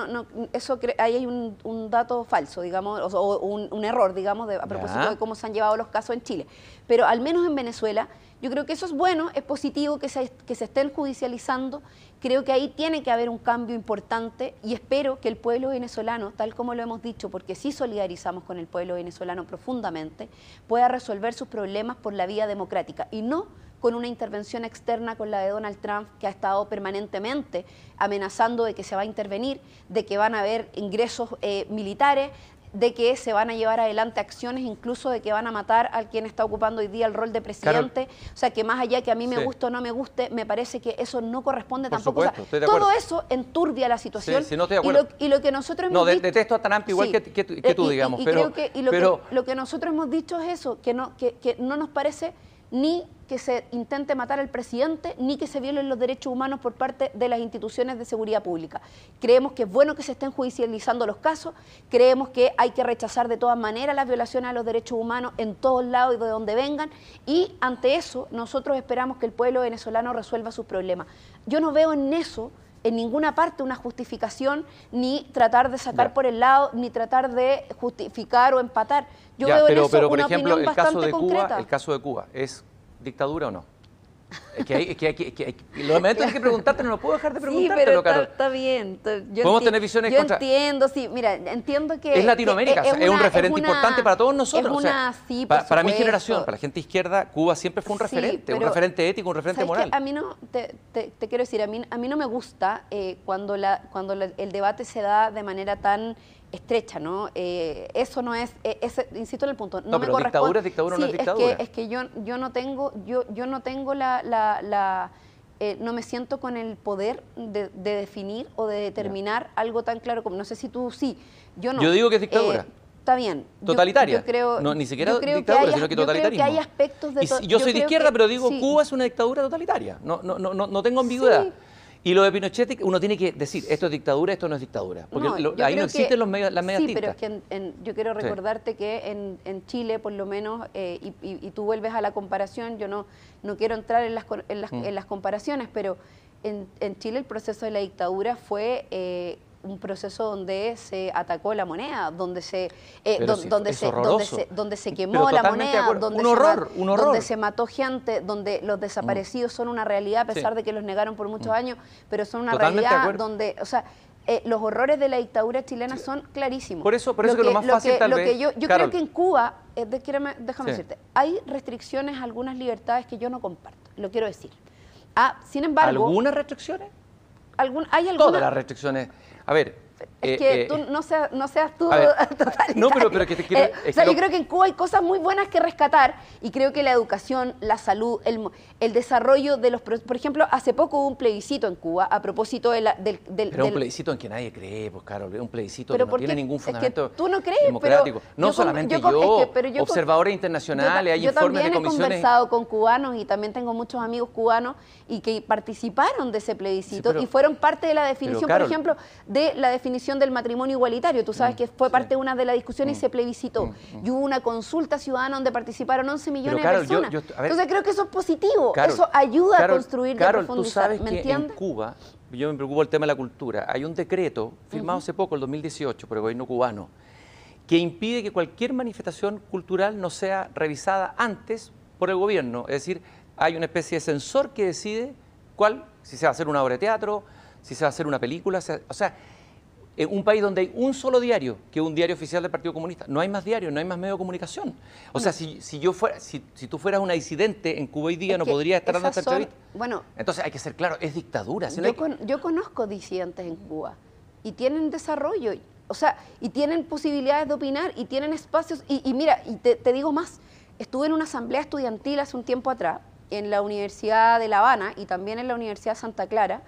Speaker 2: ahí hay un dato falso, digamos, o un error, digamos, a propósito de cómo se han llevado los casos en Chile. Pero al menos en Venezuela, yo creo que eso es bueno, es positivo que se estén judicializando. Creo que ahí tiene que haber un cambio importante y espero que el pueblo venezolano, tal como lo hemos dicho, porque sí solidarizamos con el pueblo venezolano profundamente, pueda resolver sus problemas por la vía democrática y no con una intervención externa con la de Donald Trump, que ha estado permanentemente amenazando de que se va a intervenir, de que van a haber ingresos militares, de que se van a llevar adelante acciones, incluso de que van a matar a quien está ocupando hoy día el rol de presidente. Carol, o sea, que más allá que a mí me guste o no me guste, me parece que eso no corresponde tampoco.
Speaker 1: Supuesto,
Speaker 2: o sea, todo eso enturbia la situación.
Speaker 1: Sí, no estoy de acuerdo.
Speaker 2: Y lo que nosotros hemos dicho...
Speaker 1: detesto a Trump igual que tú, digamos.
Speaker 2: Lo que nosotros hemos dicho es eso, que no nos parece ni que se intente matar al presidente, ni que se violen los derechos humanos por parte de las instituciones de seguridad pública. Creemos que es bueno que se estén judicializando los casos, creemos que hay que rechazar de todas maneras las violaciones a los derechos humanos en todos lados y de donde vengan, y ante eso nosotros esperamos que el pueblo venezolano resuelva sus problemas. Yo no veo en eso, en ninguna parte, una justificación, ni tratar de sacar por el lado, ni tratar de justificar o empatar. Yo veo en eso
Speaker 1: pero por
Speaker 2: una
Speaker 1: ejemplo,
Speaker 2: opinión bastante concreta.
Speaker 1: El caso de Cuba, ¿es dictadura o no? Los momentos hay que preguntarte, no lo puedo dejar de preguntarte,
Speaker 2: sí, pero
Speaker 1: Carol.
Speaker 2: está bien.
Speaker 1: Podemos tener visiones
Speaker 2: yo entiendo, sí, mira, entiendo que...
Speaker 1: Es Latinoamérica, es un referente importante para todos nosotros.
Speaker 2: Sí, por
Speaker 1: para mi
Speaker 2: supuesto.
Speaker 1: generación, para la gente izquierda, Cuba siempre fue un referente, un referente ético, un referente moral.
Speaker 2: A mí no, te quiero decir, a mí no me gusta cuando el debate se da de manera tan estrecha, ¿no? Eso no es, insisto en el punto, no me
Speaker 1: pero
Speaker 2: corresponde.
Speaker 1: dictadura no es dictadura.
Speaker 2: Es que yo no tengo no me siento con el poder de definir o de determinar algo tan claro como, no sé si tú sí, yo no.
Speaker 1: Yo digo que es dictadura.
Speaker 2: Está bien.
Speaker 1: Totalitaria.
Speaker 2: Yo creo,
Speaker 1: no, ni siquiera
Speaker 2: creo
Speaker 1: dictadura,
Speaker 2: que
Speaker 1: sino que totalitarismo.
Speaker 2: Yo creo que hay aspectos de...
Speaker 1: Yo soy de izquierda, pero digo,
Speaker 2: sí.
Speaker 1: Cuba es una dictadura totalitaria. No tengo ambigüedad. Sí. Y lo de Pinochet, uno tiene que decir, esto es dictadura, esto no es dictadura. Porque ahí no existen las medias tintas.
Speaker 2: Sí, pero es que yo quiero recordarte que en Chile, por lo menos, y tú vuelves a la comparación, yo no quiero entrar en las comparaciones, pero en Chile el proceso de la dictadura fue... un proceso donde se atacó la moneda, donde se quemó la moneda, donde se mató gente, donde los desaparecidos son una realidad, a pesar de que los negaron por muchos años, pero son una realidad donde, o sea, los horrores de la dictadura chilena son clarísimos.
Speaker 1: Por eso que lo más fácil tal vez...
Speaker 2: Yo creo que en Cuba, déjame decirte, hay restricciones a algunas libertades que yo no comparto, lo quiero decir. Sin embargo...
Speaker 1: ¿Algunas restricciones?
Speaker 2: ¿Hay algunas?
Speaker 1: Todas las restricciones... A ver...
Speaker 2: Es que tú no seas tú totalitario.
Speaker 1: No, pero que te quiero...
Speaker 2: yo creo que en Cuba hay cosas muy buenas que rescatar y creo que la educación, la salud, el desarrollo de los... Por ejemplo, hace poco hubo un plebiscito en Cuba a propósito del...
Speaker 1: Pero un plebiscito en que nadie cree, pues, Carol, es un plebiscito que no tiene ningún fundamento
Speaker 2: tú no crees,
Speaker 1: democrático. No solamente yo, observadores internacionales, hay informes de comisiones...
Speaker 2: Yo también he conversado con cubanos y también tengo muchos amigos cubanos y que participaron de ese plebiscito y fueron parte de la definición, por ejemplo, de la definición del matrimonio igualitario. Tú sabes que fue parte de una de las discusiones y se plebiscitó. Y hubo una consulta ciudadana donde participaron 11 millones de personas. Entonces creo que eso es positivo. Eso ayuda a construir y a profundizar.
Speaker 1: Tú sabes que en Cuba, yo me preocupo el tema de la cultura, hay un decreto firmado hace poco, el 2018, por el gobierno cubano, que impide que cualquier manifestación cultural no sea revisada antes por el gobierno. Es decir, hay una especie de censor que decide si se va a hacer una obra de teatro, si se va a hacer una película, o sea, en un país donde hay un solo diario, que es un diario oficial del Partido Comunista, no hay más diarios, no hay más medio de comunicación. O sea, si tú fueras una disidente en Cuba hoy día, no podrías estar dando esta entrevista.
Speaker 2: Bueno,
Speaker 1: entonces hay que ser claro, es dictadura.
Speaker 2: Yo conozco disidentes en Cuba y tienen desarrollo, o sea, y tienen posibilidades de opinar y tienen espacios. Y mira, y te digo más, estuve en una asamblea estudiantil hace un tiempo atrás, en la Universidad de La Habana y también en la Universidad de Santa Clara,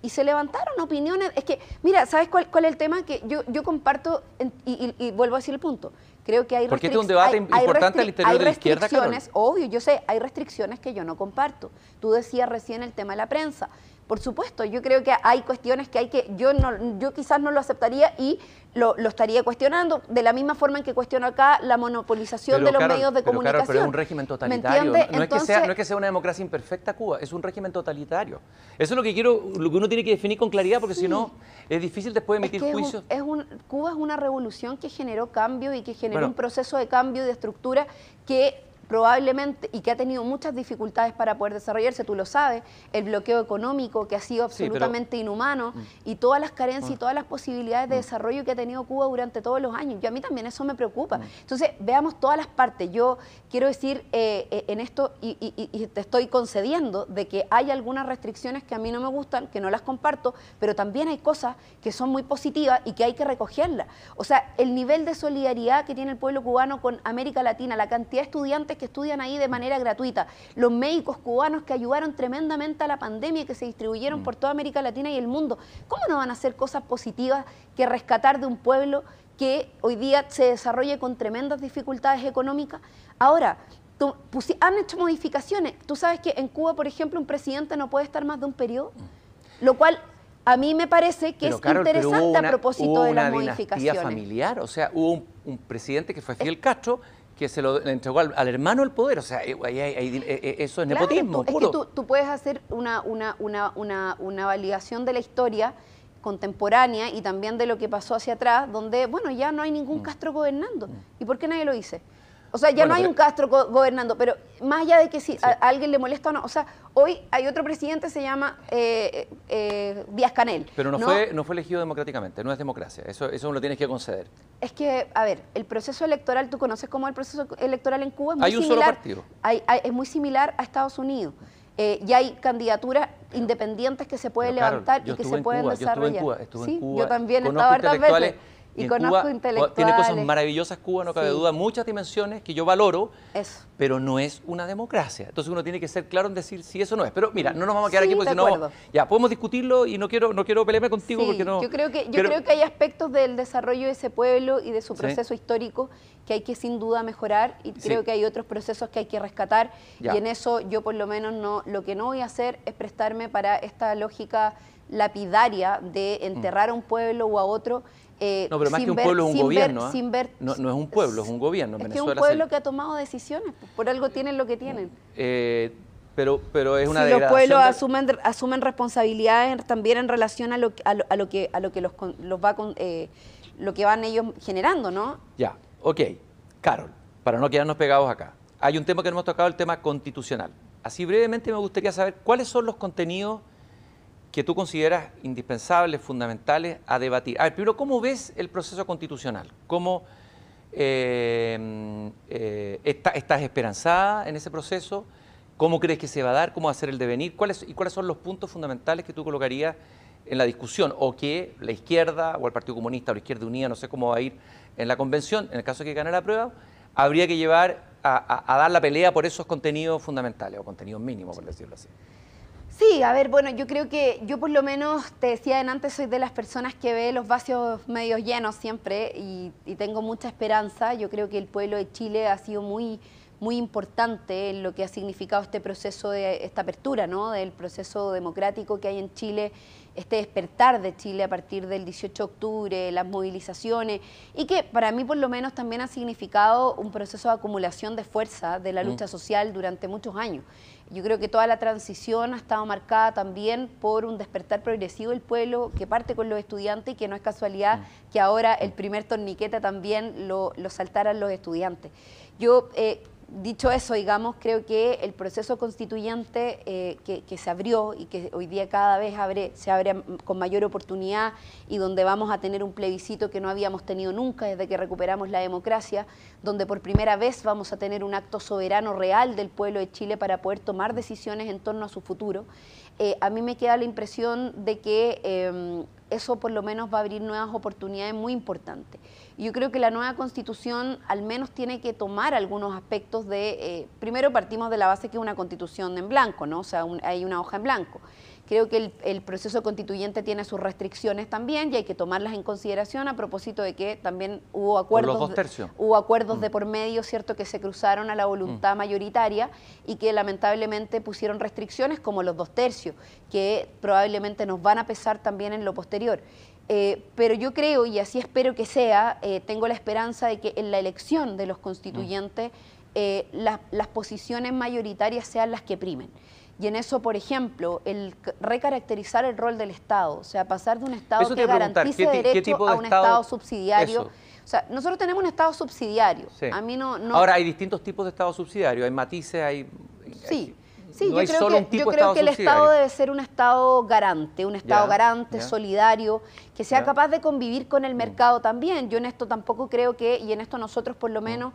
Speaker 2: y se levantaron opiniones. Es que, mira, ¿sabes cuál es el tema? Que yo comparto, y vuelvo a decir el punto. Creo que hay restricciones.
Speaker 1: Porque este es un debate importante al interior de la izquierda, Carol.
Speaker 2: Obvio, yo sé, hay restricciones que yo no comparto. Tú decías recién el tema de la prensa. Por supuesto, yo creo que hay cuestiones que yo quizás no lo aceptaría y lo estaría cuestionando, de la misma forma en que cuestiono acá la monopolización de los medios de comunicación.
Speaker 1: Pero es un régimen totalitario. No es que sea una democracia imperfecta Cuba, es un régimen totalitario. Eso es lo que uno tiene que definir con claridad, porque si no, es difícil después emitir juicios.
Speaker 2: Cuba es una revolución que generó cambio y que generó un proceso de cambio y de estructura que probablemente, y que ha tenido muchas dificultades para poder desarrollarse, tú lo sabes, el bloqueo económico que ha sido absolutamente inhumano y todas las carencias y todas las posibilidades de desarrollo que ha tenido Cuba durante todos los años. Y a mí también eso me preocupa. Entonces, veamos todas las partes. Yo quiero decir en esto, y te estoy concediendo, de que hay algunas restricciones que a mí no me gustan, que no las comparto, pero también hay cosas que son muy positivas y que hay que recogerlas. O sea, el nivel de solidaridad que tiene el pueblo cubano con América Latina, la cantidad de estudiantes que estudian ahí de manera gratuita, los médicos cubanos que ayudaron tremendamente a la pandemia y que se distribuyeron por toda América Latina y el mundo. ¿Cómo no van a hacer cosas positivas que rescatar de un pueblo que hoy día se desarrolla con tremendas dificultades económicas? Ahora, han hecho modificaciones. Tú sabes que en Cuba, por ejemplo, un presidente no puede estar más de un periodo, lo cual a mí me parece que interesante a propósito de las modificaciones.
Speaker 1: Hubo una dinastía familiar, o sea, hubo un presidente que fue Fidel Castro, que se lo entregó al hermano el poder, o sea, eso es nepotismo puro.
Speaker 2: Es que tú puedes hacer una validación de la historia contemporánea y también de lo que pasó hacia atrás, donde, bueno, ya no hay ningún Castro gobernando. ¿Y por qué nadie lo dice? O sea, ya
Speaker 1: Bueno,
Speaker 2: no hay
Speaker 1: pero-
Speaker 2: un Castro gobernando, pero más allá de que si
Speaker 1: Sí.
Speaker 2: a alguien le molesta o no, o sea, hoy hay otro presidente, se llama Díaz-Canel.
Speaker 1: Pero no fue elegido democráticamente, no es democracia. Eso me lo tienes que conceder.
Speaker 2: Es que, a ver, el proceso electoral, ¿tú conoces cómo es el proceso electoral en Cuba? Es muy
Speaker 1: Hay un solo
Speaker 2: similar,
Speaker 1: partido.
Speaker 2: es muy similar a Estados Unidos. Y hay candidaturas independientes que se pueden
Speaker 1: Pero, Carol,
Speaker 2: levantar
Speaker 1: yo
Speaker 2: y que
Speaker 1: estuve
Speaker 2: se
Speaker 1: en
Speaker 2: pueden
Speaker 1: Cuba,
Speaker 2: desarrollar.
Speaker 1: Estuve
Speaker 2: Sí,
Speaker 1: en Cuba.
Speaker 2: yo también he
Speaker 1: Conozco
Speaker 2: estado hartas
Speaker 1: intelectuales,
Speaker 2: veces. Y
Speaker 1: en
Speaker 2: conozco
Speaker 1: Cuba
Speaker 2: intelectuales.
Speaker 1: tiene cosas maravillosas Cuba, no cabe
Speaker 2: Sí.
Speaker 1: duda, muchas dimensiones que yo valoro,
Speaker 2: Eso.
Speaker 1: pero no es una democracia. Entonces uno tiene que ser claro en decir si eso no es. Pero mira, no nos vamos a quedar
Speaker 2: Sí,
Speaker 1: aquí porque
Speaker 2: de
Speaker 1: si no,
Speaker 2: acuerdo.
Speaker 1: ya podemos discutirlo y no quiero pelearme contigo
Speaker 2: Sí,
Speaker 1: porque no.
Speaker 2: yo creo que hay aspectos del desarrollo de ese pueblo y de su
Speaker 1: Sí.
Speaker 2: proceso histórico que hay que sin duda mejorar y
Speaker 1: Sí.
Speaker 2: creo que hay otros procesos que hay que rescatar
Speaker 1: Ya.
Speaker 2: y en eso yo por lo menos lo que no voy a hacer es prestarme para esta lógica lapidaria de enterrar a un pueblo o a otro.
Speaker 1: No, pero más
Speaker 2: sin
Speaker 1: que un
Speaker 2: ver-
Speaker 1: pueblo es un
Speaker 2: sin ver-
Speaker 1: gobierno. ¿Ah?
Speaker 2: sin ver-
Speaker 1: No, no es un pueblo, es un gobierno.
Speaker 2: Es que es
Speaker 1: Venezuela
Speaker 2: un pueblo que ha tomado decisiones, pues, por algo tienen lo que tienen.
Speaker 1: pero es una
Speaker 2: Si los
Speaker 1: degradación.
Speaker 2: pueblos asumen responsabilidades también en relación a lo que lo que van ellos generando, ¿no?
Speaker 1: Ya, ok. Carol, para no quedarnos pegados acá, hay un tema que no hemos tocado, el tema constitucional. Así brevemente me gustaría saber cuáles son los contenidos que tú consideras indispensables, fundamentales a debatir. A ver, primero, ¿cómo ves el proceso constitucional? ¿Cómo estás esperanzada en ese proceso? ¿Cómo crees que se va a dar? ¿Cómo va a ser el devenir? ¿Cuáles son los puntos fundamentales que tú colocarías en la discusión? O que la izquierda, o el Partido Comunista, o la Izquierda Unida, no sé cómo va a ir en la convención, en el caso de que gane la prueba, habría que llevar a dar la pelea por esos contenidos fundamentales, o contenidos mínimos, por decirlo así.
Speaker 2: Sí, a ver, bueno, yo creo que yo por lo menos, te decía antes, soy de las personas que ve los vasos medio llenos siempre y tengo mucha esperanza. Yo creo que el pueblo de Chile ha sido muy importante en lo que ha significado este proceso de esta apertura, ¿no? Del proceso democrático que hay en Chile, este despertar de Chile a partir del 18 de octubre, las movilizaciones, y que para mí por lo menos también ha significado un proceso de acumulación de fuerza de la lucha social durante muchos años. Yo creo que toda la transición ha estado marcada también por un despertar progresivo del pueblo que parte con los estudiantes y que no es casualidad que ahora el primer torniquete también lo saltaran los estudiantes. Yo, dicho eso, digamos, creo que el proceso constituyente que se abrió y que hoy día cada vez se abre con mayor oportunidad y donde vamos a tener un plebiscito que no habíamos tenido nunca desde que recuperamos la democracia, donde por primera vez vamos a tener un acto soberano real del pueblo de Chile para poder tomar decisiones en torno a su futuro. A mí me queda la impresión de que eso por lo menos va a abrir nuevas oportunidades muy importantes. Y yo creo que la nueva Constitución al menos tiene que tomar algunos aspectos de... primero partimos de la base que es una Constitución en blanco, ¿no? O sea, hay una hoja en blanco. Creo que el proceso constituyente tiene sus restricciones también y hay que tomarlas en consideración a propósito de que también hubo acuerdos,
Speaker 1: Por los 2/3.
Speaker 2: Hubo acuerdos de por medio, ¿cierto?, que se cruzaron a la voluntad mayoritaria y que lamentablemente pusieron restricciones como los 2/3, que probablemente nos van a pesar también en lo posterior. Pero yo creo, y así espero que sea, tengo la esperanza de que en la elección de los constituyentes las posiciones mayoritarias sean las que primen. Y en eso, por ejemplo, el recaracterizar el rol del Estado, o sea, pasar de un Estado
Speaker 1: Eso te
Speaker 2: que
Speaker 1: iba a preguntar,
Speaker 2: garantice
Speaker 1: ¿qué
Speaker 2: derecho
Speaker 1: tipo
Speaker 2: a
Speaker 1: de
Speaker 2: un
Speaker 1: Estado?
Speaker 2: Estado subsidiario.
Speaker 1: Eso.
Speaker 2: O sea, nosotros tenemos un Estado subsidiario.
Speaker 1: Sí.
Speaker 2: A mí no...
Speaker 1: Ahora, hay distintos tipos de Estado subsidiario, hay matices, hay...
Speaker 2: Sí.
Speaker 1: Sí,
Speaker 2: yo creo que el Estado debe ser un Estado garante,
Speaker 1: Ya.
Speaker 2: solidario, que sea
Speaker 1: Ya.
Speaker 2: capaz de convivir con el mercado también. Yo en esto tampoco creo que, y en esto nosotros por lo menos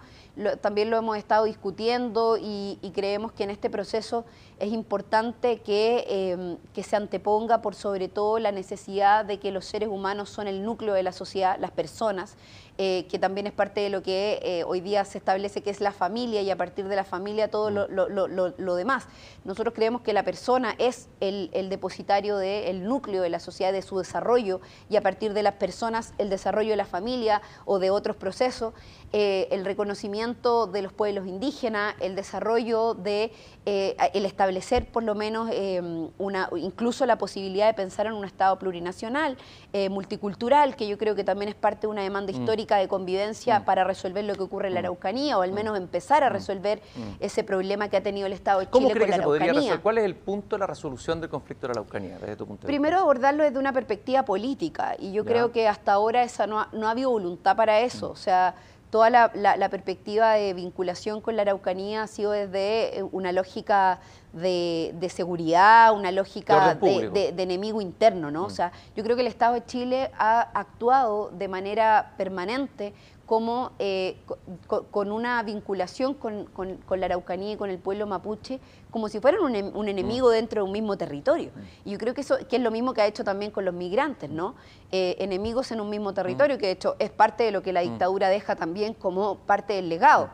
Speaker 2: también lo hemos estado discutiendo y creemos que en este proceso es importante que se anteponga por sobre todo la necesidad de que los seres humanos son el núcleo de la sociedad, las personas, que también es parte de lo que hoy día se establece que es la familia y a partir de la familia todo lo demás. Nosotros creemos que la persona es el depositario del núcleo de la sociedad, de su desarrollo y a partir de las personas el desarrollo de la familia o de otros procesos, el reconocimiento de los pueblos indígenas, el desarrollo de el establecer por lo menos incluso la posibilidad de pensar en un Estado plurinacional, multicultural, que yo creo que también es parte de una demanda histórica de convivencia para resolver lo que ocurre en la Araucanía o al menos empezar a resolver ese problema que ha tenido el Estado de Chile
Speaker 1: ¿Cómo
Speaker 2: con
Speaker 1: crees
Speaker 2: la
Speaker 1: que se podría
Speaker 2: Araucanía.
Speaker 1: resolver? ¿Cuál es el punto de la resolución del conflicto de la Araucanía, desde tu punto de vista?
Speaker 2: Primero abordarlo desde una perspectiva política y yo
Speaker 1: Ya.
Speaker 2: creo que hasta ahora no ha habido voluntad para eso, o sea, toda la perspectiva de vinculación con la Araucanía ha sido desde una lógica de seguridad, una lógica de enemigo interno, ¿no? O sea, yo creo que el Estado de Chile ha actuado de manera permanente como con una vinculación con la Araucanía y con el pueblo mapuche, como si fueran un enemigo dentro de un mismo territorio. Y yo creo que eso es lo mismo que ha hecho también con los migrantes, ¿no? Enemigos en un mismo territorio, que de hecho es parte de lo que la dictadura deja también como parte del legado.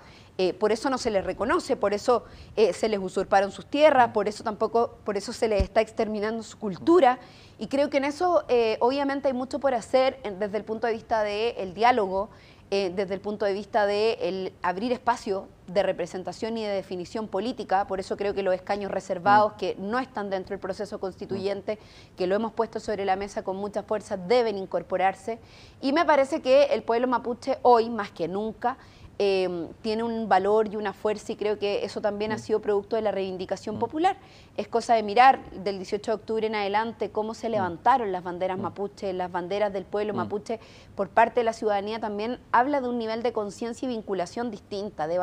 Speaker 2: Por eso no se les reconoce, por eso se les usurparon sus tierras, por eso se les está exterminando su cultura. Y creo que en eso obviamente hay mucho por hacer desde el punto de vista del diálogo, desde el punto de vista de abrir espacio de representación y de definición política. Por eso creo que los escaños reservados que no están dentro del proceso constituyente, que lo hemos puesto sobre la mesa con mucha fuerza, deben incorporarse. Y me parece que el pueblo mapuche hoy, más que nunca, tiene un valor y una fuerza, y creo que eso también ha sido producto de la reivindicación popular. Es cosa de mirar del 18 de octubre en adelante cómo se levantaron las banderas mapuche, las banderas del pueblo mapuche por parte de la ciudadanía. También habla de un nivel de conciencia y vinculación distinta, de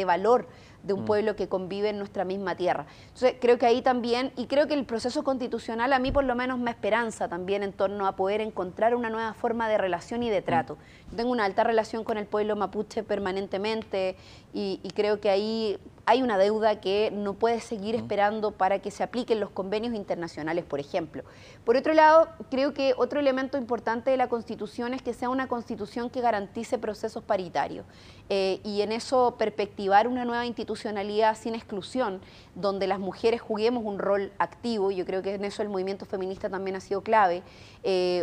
Speaker 2: valor de un pueblo que convive en nuestra misma tierra. Entonces creo que ahí también, y creo que el proceso constitucional a mí por lo menos me esperanza también en torno a poder encontrar una nueva forma de relación y de trato. Yo tengo una alta relación con el pueblo mapuche permanentemente y creo que ahí hay una deuda que no puede seguir esperando para que se apliquen los convenios internacionales, por ejemplo. Por otro lado, creo que otro elemento importante de la Constitución es que sea una Constitución que garantice procesos paritarios y en eso perspectivar una nueva institucionalidad sin exclusión, donde las mujeres juguemos un rol activo. Yo creo que en eso el movimiento feminista también ha sido clave.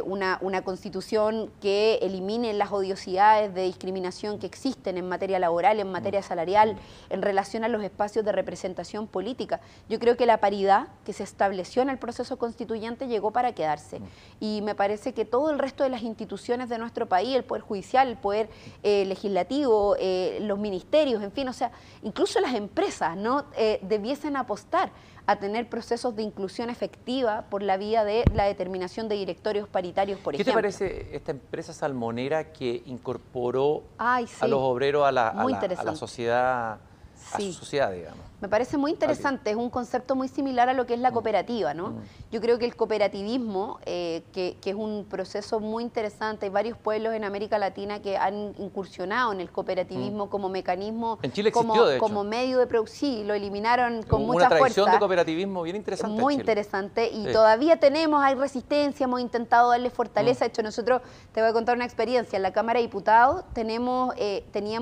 Speaker 2: Una Constitución que elimine las odiosidades de discriminación que existen en materia laboral, en materia salarial, en relación a los espacios de representación política. Yo creo que la paridad que se estableció en el proceso constituyente llegó para quedarse y me parece que todo el resto de las instituciones de nuestro país, el Poder Judicial, el Poder Legislativo, los ministerios, en fin, o sea, incluso las empresas, ¿no? Debiesen apostar a tener procesos de inclusión efectiva por la vía de la determinación de directorios paritarios, por ejemplo.
Speaker 1: ¿Qué te parece esta empresa salmonera que incorporó
Speaker 2: sí,
Speaker 1: a los obreros a la sociedad?
Speaker 2: Sí.
Speaker 1: A su sociedad, digamos.
Speaker 2: Me parece muy interesante, es un concepto muy similar a lo que es la cooperativa, ¿no? Yo creo que el cooperativismo, que es un proceso muy interesante, hay varios pueblos en América Latina que han incursionado en el cooperativismo como mecanismo,
Speaker 1: en Chile existió, de hecho,
Speaker 2: como medio de producción, sí, lo eliminaron con mucha fuerza.
Speaker 1: Una tradición de cooperativismo bien interesante.
Speaker 2: Muy interesante y todavía hay resistencia, hemos intentado darle fortaleza. De hecho, nosotros, te voy a contar una experiencia, en la Cámara de Diputados teníamos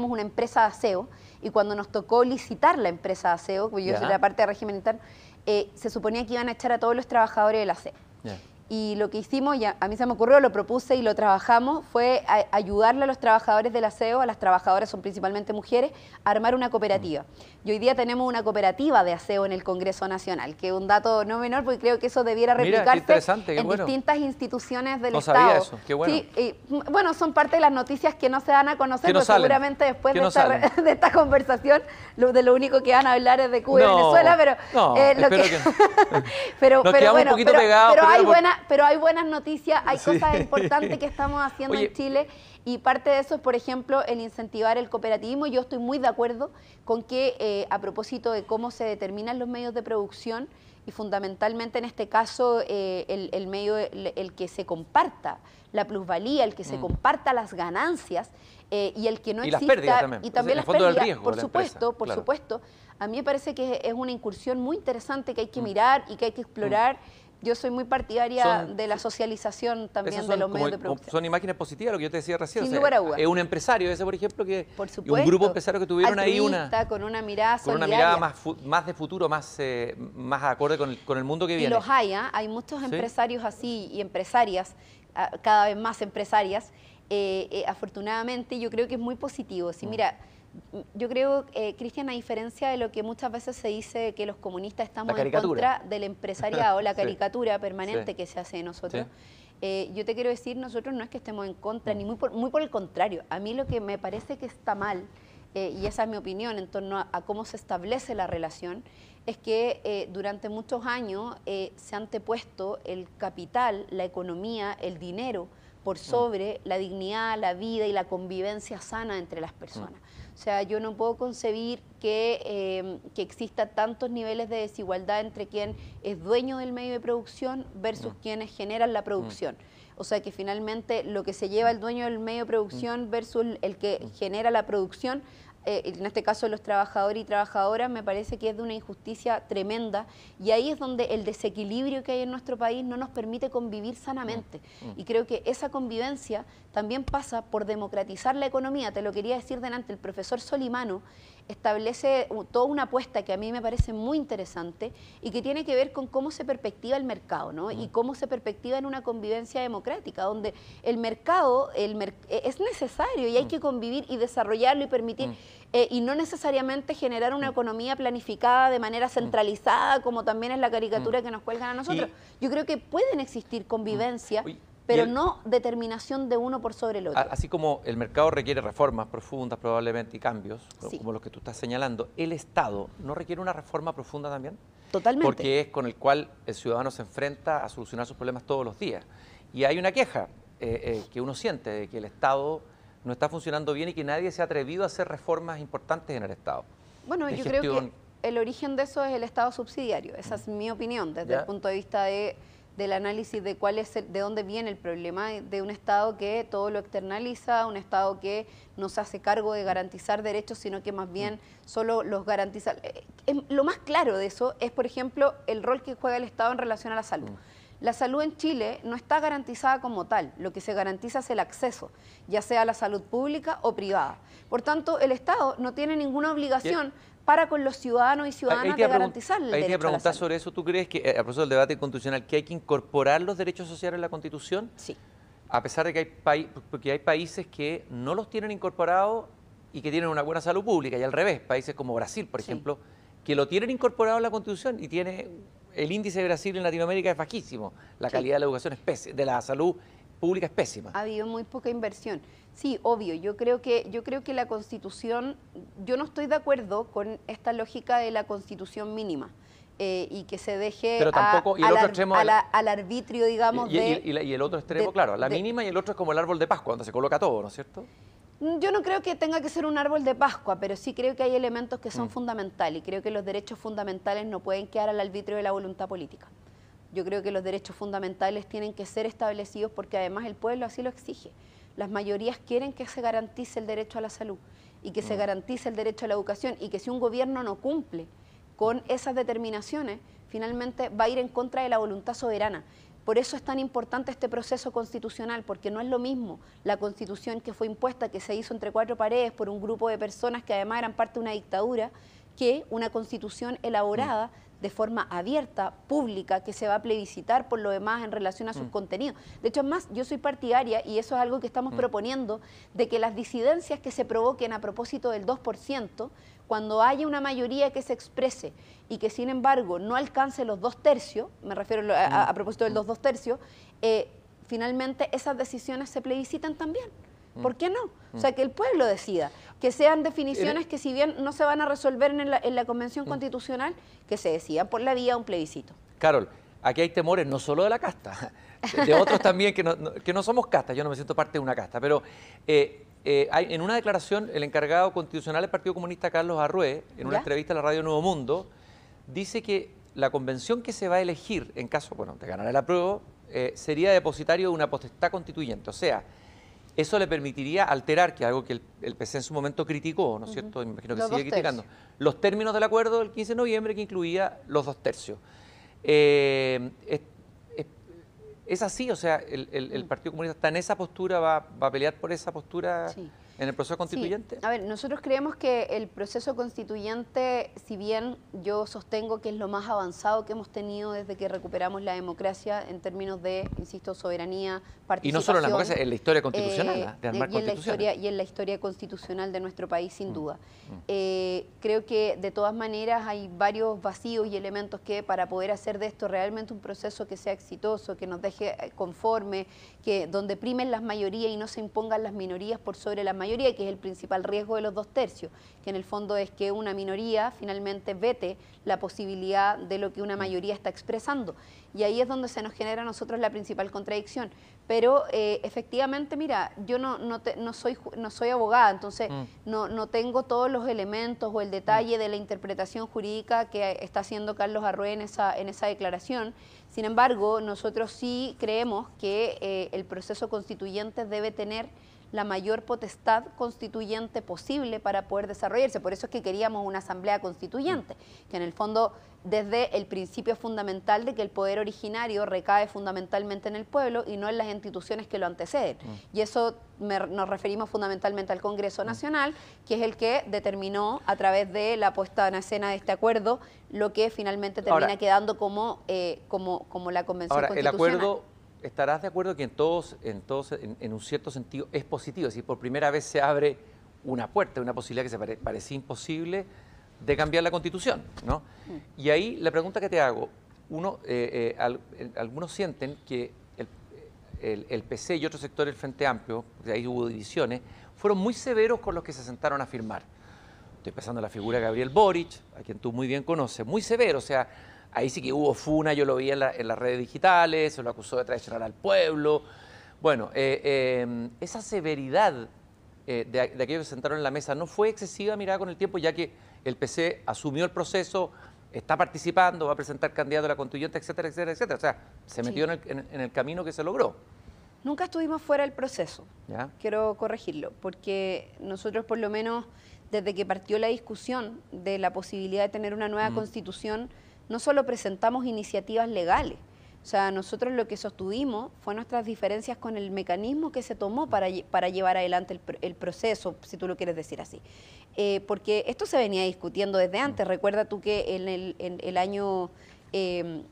Speaker 2: una empresa de aseo. Y cuando nos tocó licitar la empresa de aseo, porque yo soy la parte de régimen interno, se suponía que iban a echar a todos los trabajadores del aseo. Y lo que hicimos, ya a mí se me ocurrió, lo propuse y lo trabajamos, fue ayudarle a los trabajadores del aseo, a las trabajadoras son principalmente mujeres, a armar una cooperativa. Y hoy día tenemos una cooperativa de aseo en el Congreso Nacional, que es un dato no menor, porque creo que eso debiera replicarse en distintas instituciones del Estado.
Speaker 1: No sabía eso, qué bueno.
Speaker 2: Sí, bueno, son parte de las noticias que no se dan a conocer, pero seguramente después de esta conversación, de lo único que van a hablar es de Cuba y Venezuela, pero... pero hay buenas noticias, hay cosas importantes que estamos haciendo en Chile y parte de eso es, por ejemplo, el incentivar el cooperativismo. Yo estoy muy de acuerdo con que a propósito de cómo se determinan los medios de producción y fundamentalmente en este caso el medio, el que se comparta la plusvalía, el que se comparta las ganancias y el que no exista...
Speaker 1: Y las pérdidas también.
Speaker 2: Y también las pérdidas, riesgo, por supuesto, supuesto. A mí me parece que es una incursión muy interesante que hay que mirar y que hay que explorar. Yo soy muy partidaria de la socialización también de los medios de producción.
Speaker 1: Son imágenes positivas, lo que yo te decía recién.
Speaker 2: Sin lugar a dudas.
Speaker 1: Es un empresario ese, por ejemplo, que
Speaker 2: por supuesto,
Speaker 1: un grupo de empresarios que tuvieron ahí
Speaker 2: con una mirada solidaria.
Speaker 1: Con una mirada más de futuro, más acorde con el mundo que viene.
Speaker 2: Y los hay muchos empresarios así y empresarias, cada vez más empresarias. Afortunadamente, yo creo que es muy positivo. Sí, mira, yo creo, Cristian, a diferencia de lo que muchas veces se dice que los comunistas estamos en contra del empresariado, la caricatura permanente que se hace de nosotros, yo te quiero decir, nosotros no es que estemos en contra, ni muy por el contrario. A mí lo que me parece que está mal, y esa es mi opinión en torno a cómo se establece la relación, es que durante muchos años se ha antepuesto el capital, la economía, el dinero, por sobre la dignidad, la vida y la convivencia sana entre las personas. O sea, yo no puedo concebir que exista tantos niveles de desigualdad entre quien es dueño del medio de producción versus quienes generan la producción. O sea, que finalmente lo que se lleva el dueño del medio de producción versus el que genera la producción, en este caso los trabajadores y trabajadoras, me parece que es de una injusticia tremenda, y ahí es donde el desequilibrio que hay en nuestro país no nos permite convivir sanamente. Y creo que esa convivencia también pasa por democratizar la economía. Te lo quería decir delante, el profesor Solimano establece toda una apuesta que a mí me parece muy interesante y que tiene que ver con cómo se perspectiva el mercado, ¿no? Y cómo se perspectiva en una convivencia democrática, donde el mercado es necesario y hay que convivir y desarrollarlo y permitir, y no necesariamente generar una economía planificada de manera centralizada, como también es la caricatura que nos cuelgan a nosotros. Yo creo que pueden existir convivencia, pero no determinación de uno por sobre el otro.
Speaker 1: Así como el mercado requiere reformas profundas probablemente y cambios,
Speaker 2: Sí.
Speaker 1: como los que tú estás señalando, ¿el Estado no requiere una reforma profunda también?
Speaker 2: Totalmente.
Speaker 1: Porque es con el cual el ciudadano se enfrenta a solucionar sus problemas todos los días. Y hay una queja que uno siente de que el Estado no está funcionando bien y que nadie se ha atrevido a hacer reformas importantes en el Estado.
Speaker 2: Bueno, yo creo que el origen de eso es el Estado subsidiario. Esa es mi opinión, desde el punto de vista del análisis de de dónde viene el problema de un Estado que todo lo externaliza, un Estado que no se hace cargo de garantizar derechos, sino que más bien solo los garantiza. Lo más claro de eso es, por ejemplo, el rol que juega el Estado en relación a la salud. La salud en Chile no está garantizada como tal, lo que se garantiza es el acceso, ya sea a la salud pública o privada. Por tanto, el Estado no tiene ninguna obligación para con los ciudadanos y ciudadanas de garantizarle el derecho a la salud. Ahí te iba a preguntar
Speaker 1: sobre eso. ¿Tú crees que, a propósito del debate constitucional, que hay que incorporar los derechos sociales en la Constitución?
Speaker 2: Sí.
Speaker 1: A pesar de que hay países que no los tienen incorporados y que tienen una buena salud pública, y al revés, países como Brasil, por ejemplo, que lo tienen incorporado en la Constitución y tiene el índice de Brasil en Latinoamérica es bajísimo. La calidad de la educación de la salud pública es pésima.
Speaker 2: Ha habido muy poca inversión. Sí, obvio. Yo creo que la Constitución, yo no estoy de acuerdo con esta lógica de la Constitución mínima. Y que se deje al arbitrio, digamos,
Speaker 1: y el otro extremo, claro, la mínima, y el otro es como el árbol de Pascua, donde se coloca todo, ¿no es cierto?
Speaker 2: Yo no creo que tenga que ser un árbol de Pascua, pero sí creo que hay elementos que son fundamentales, y creo que los derechos fundamentales no pueden quedar al arbitrio de la voluntad política. Yo creo que los derechos fundamentales tienen que ser establecidos porque además el pueblo así lo exige. Las mayorías quieren que se garantice el derecho a la salud y que se garantice el derecho a la educación, y que si un gobierno no cumple con esas determinaciones, finalmente va a ir en contra de la voluntad soberana. Por eso es tan importante este proceso constitucional, porque no es lo mismo la Constitución que fue impuesta, que se hizo entre cuatro paredes por un grupo de personas que además eran parte de una dictadura, que una Constitución elaborada de forma abierta, pública, que se va a plebiscitar por lo demás en relación a sus contenidos. De hecho, es más, yo soy partidaria, y eso es algo que estamos proponiendo, de que las disidencias que se provoquen a propósito del 2%, cuando haya una mayoría que se exprese y que sin embargo no alcance los 2/3, me refiero a propósito de los 2/3, finalmente esas decisiones se plebiscitan también. ¿Por qué no? O sea, que el pueblo decida, que sean definiciones que si bien no se van a resolver en la Convención Constitucional, que se decidan por la vía de un plebiscito.
Speaker 1: Carol, aquí hay temores no solo de la casta, de otros también que no somos castas. Yo no me siento parte de una casta, pero en una declaración el encargado constitucional del Partido Comunista, Carlos Arrué, en una entrevista a la radio Nuevo Mundo, dice que la convención que se va a elegir en caso de ganar el apruebo sería depositario de una potestad constituyente. O sea, eso le permitiría alterar, que es algo que el PC en su momento criticó, ¿no es cierto? Me imagino que sigue criticando, los términos del acuerdo del 15 de noviembre, que incluía los 2/3. ¿Es así? O sea, el Partido Comunista está en esa postura, va a pelear por esa postura en el proceso constituyente.
Speaker 2: Sí. A ver, nosotros creemos que el proceso constituyente, si bien yo sostengo que es lo más avanzado que hemos tenido desde que recuperamos la democracia en términos de, insisto, soberanía, participación.
Speaker 1: Y no solo en la democracia, en la historia constitucional, de armar constituciones.
Speaker 2: Y en la historia constitucional de nuestro país, sin duda. Creo que de todas maneras hay varios vacíos y elementos que para poder hacer de esto realmente un proceso que sea exitoso, que nos deje conforme, donde primen las mayorías y no se impongan las minorías por sobre las mayorías, mayoría, que es el principal riesgo de los 2/3, que en el fondo es que una minoría finalmente vete la posibilidad de lo que una mayoría está expresando. Y ahí es donde se nos genera a nosotros la principal contradicción. Pero efectivamente, mira, yo no soy abogada, entonces no tengo todos los elementos o el detalle de la interpretación jurídica que está haciendo Carlos Arrué en esa declaración. Sin embargo, nosotros sí creemos que el proceso constituyente debe tener la mayor potestad constituyente posible para poder desarrollarse. Por eso es que queríamos una asamblea constituyente, que en el fondo, desde el principio fundamental de que el poder originario recae fundamentalmente en el pueblo y no en las instituciones que lo anteceden. Y eso nos referimos fundamentalmente al Congreso Nacional, que es el que determinó a través de la puesta en escena de este acuerdo lo que finalmente termina quedando como la Convención Constitucional.
Speaker 1: El acuerdo, ¿estarás de acuerdo que en un cierto sentido es positivo? Es decir, por primera vez se abre una puerta, una posibilidad que se parecía imposible de cambiar la Constitución, ¿no? Y ahí la pregunta que te hago, algunos sienten que el PC y otros sectores del Frente Amplio, de ahí hubo divisiones, fueron muy severos con los que se sentaron a firmar. Estoy pensando en la figura de Gabriel Boric, a quien tú muy bien conoces, muy severo, o sea, ahí sí que hubo funa, yo lo vi en las redes digitales, se lo acusó de traicionar al pueblo. Bueno, esa severidad de aquellos que se sentaron en la mesa no fue excesiva, mirada con el tiempo, ya que el PC asumió el proceso, está participando, va a presentar candidato a la constituyente, etcétera, etcétera, etcétera. O sea, se metió en el camino que se logró.
Speaker 2: Nunca estuvimos fuera del proceso.
Speaker 1: ¿Ya?
Speaker 2: Quiero corregirlo, porque nosotros por lo menos desde que partió la discusión de la posibilidad de tener una nueva constitución, no solo presentamos iniciativas legales, o sea, nosotros lo que sostuvimos fue nuestras diferencias con el mecanismo que se tomó para llevar adelante el proceso, si tú lo quieres decir así. Porque esto se venía discutiendo desde antes. Recuerda tú que en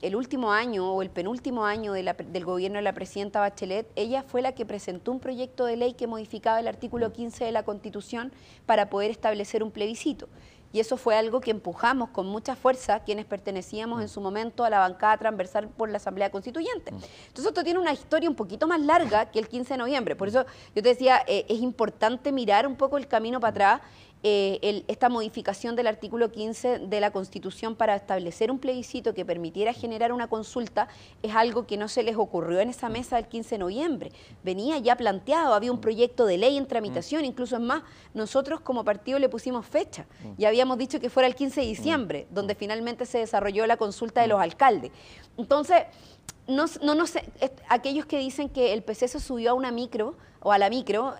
Speaker 2: el último año o el penúltimo año del gobierno de la presidenta Bachelet, ella fue la que presentó un proyecto de ley que modificaba el artículo 15 de la Constitución para poder establecer un plebiscito. Y eso fue algo que empujamos con mucha fuerza quienes pertenecíamos en su momento a la bancada transversal por la Asamblea Constituyente. Entonces esto tiene una historia un poquito más larga que el 15 de noviembre. Por eso yo te decía, es importante mirar un poco el camino para atrás. Esta modificación del artículo 15 de la Constitución para establecer un plebiscito que permitiera generar una consulta es algo que no se les ocurrió en esa mesa del 15 de noviembre. Venía ya planteado, había un proyecto de ley en tramitación, incluso es más, nosotros como partido le pusimos fecha y habíamos dicho que fuera el 15 de diciembre, donde finalmente se desarrolló la consulta de los alcaldes. Entonces, no sé, aquellos que dicen que el PC se subió a una micro o a la micro,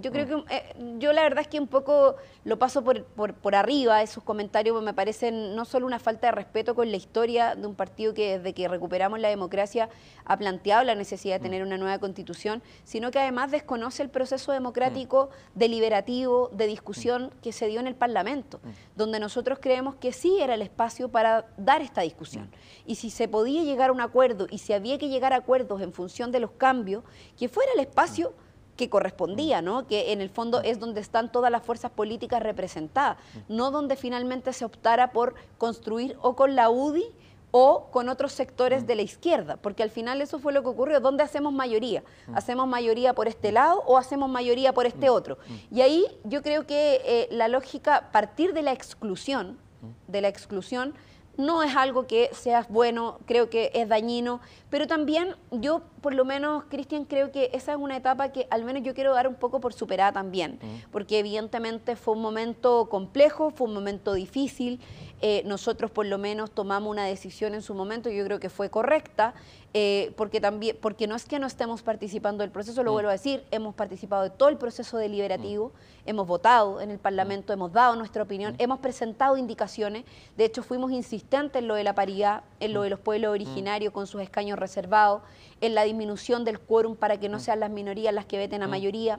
Speaker 2: yo creo que yo la verdad es que un poco lo paso por arriba de sus comentarios, me parecen no solo una falta de respeto con la historia de un partido que desde que recuperamos la democracia ha planteado la necesidad de tener una nueva constitución, sino que además desconoce el proceso democrático deliberativo de discusión que se dio en el Parlamento, donde nosotros creemos que sí era el espacio para dar esta discusión. Y si se podía llegar a un acuerdo y si había que llegar a acuerdos en función de los cambios, que fuera el espacio que correspondía, ¿no? Que en el fondo es donde están todas las fuerzas políticas representadas, no donde finalmente se optara por construir o con la UDI o con otros sectores de la izquierda, porque al final eso fue lo que ocurrió. ¿Dónde hacemos mayoría? ¿Hacemos mayoría por este lado o hacemos mayoría por este otro? Y ahí yo creo que la lógica, partir de la exclusión, no es algo que sea bueno, creo que es dañino, pero también yo, por lo menos, Cristian, creo que esa es una etapa que al menos yo quiero dar un poco por superada también, porque evidentemente fue un momento complejo, fue un momento difícil, nosotros por lo menos tomamos una decisión en su momento, yo creo que fue correcta, porque no es que no estemos participando del proceso, lo vuelvo a decir, hemos participado de todo el proceso deliberativo, hemos votado en el Parlamento, hemos dado nuestra opinión, hemos presentado indicaciones, de hecho fuimos insistentes en lo de la paridad, en lo de los pueblos originarios con sus escaños reservados, en la disminución del quórum para que no sean las minorías las que veten a mayoría,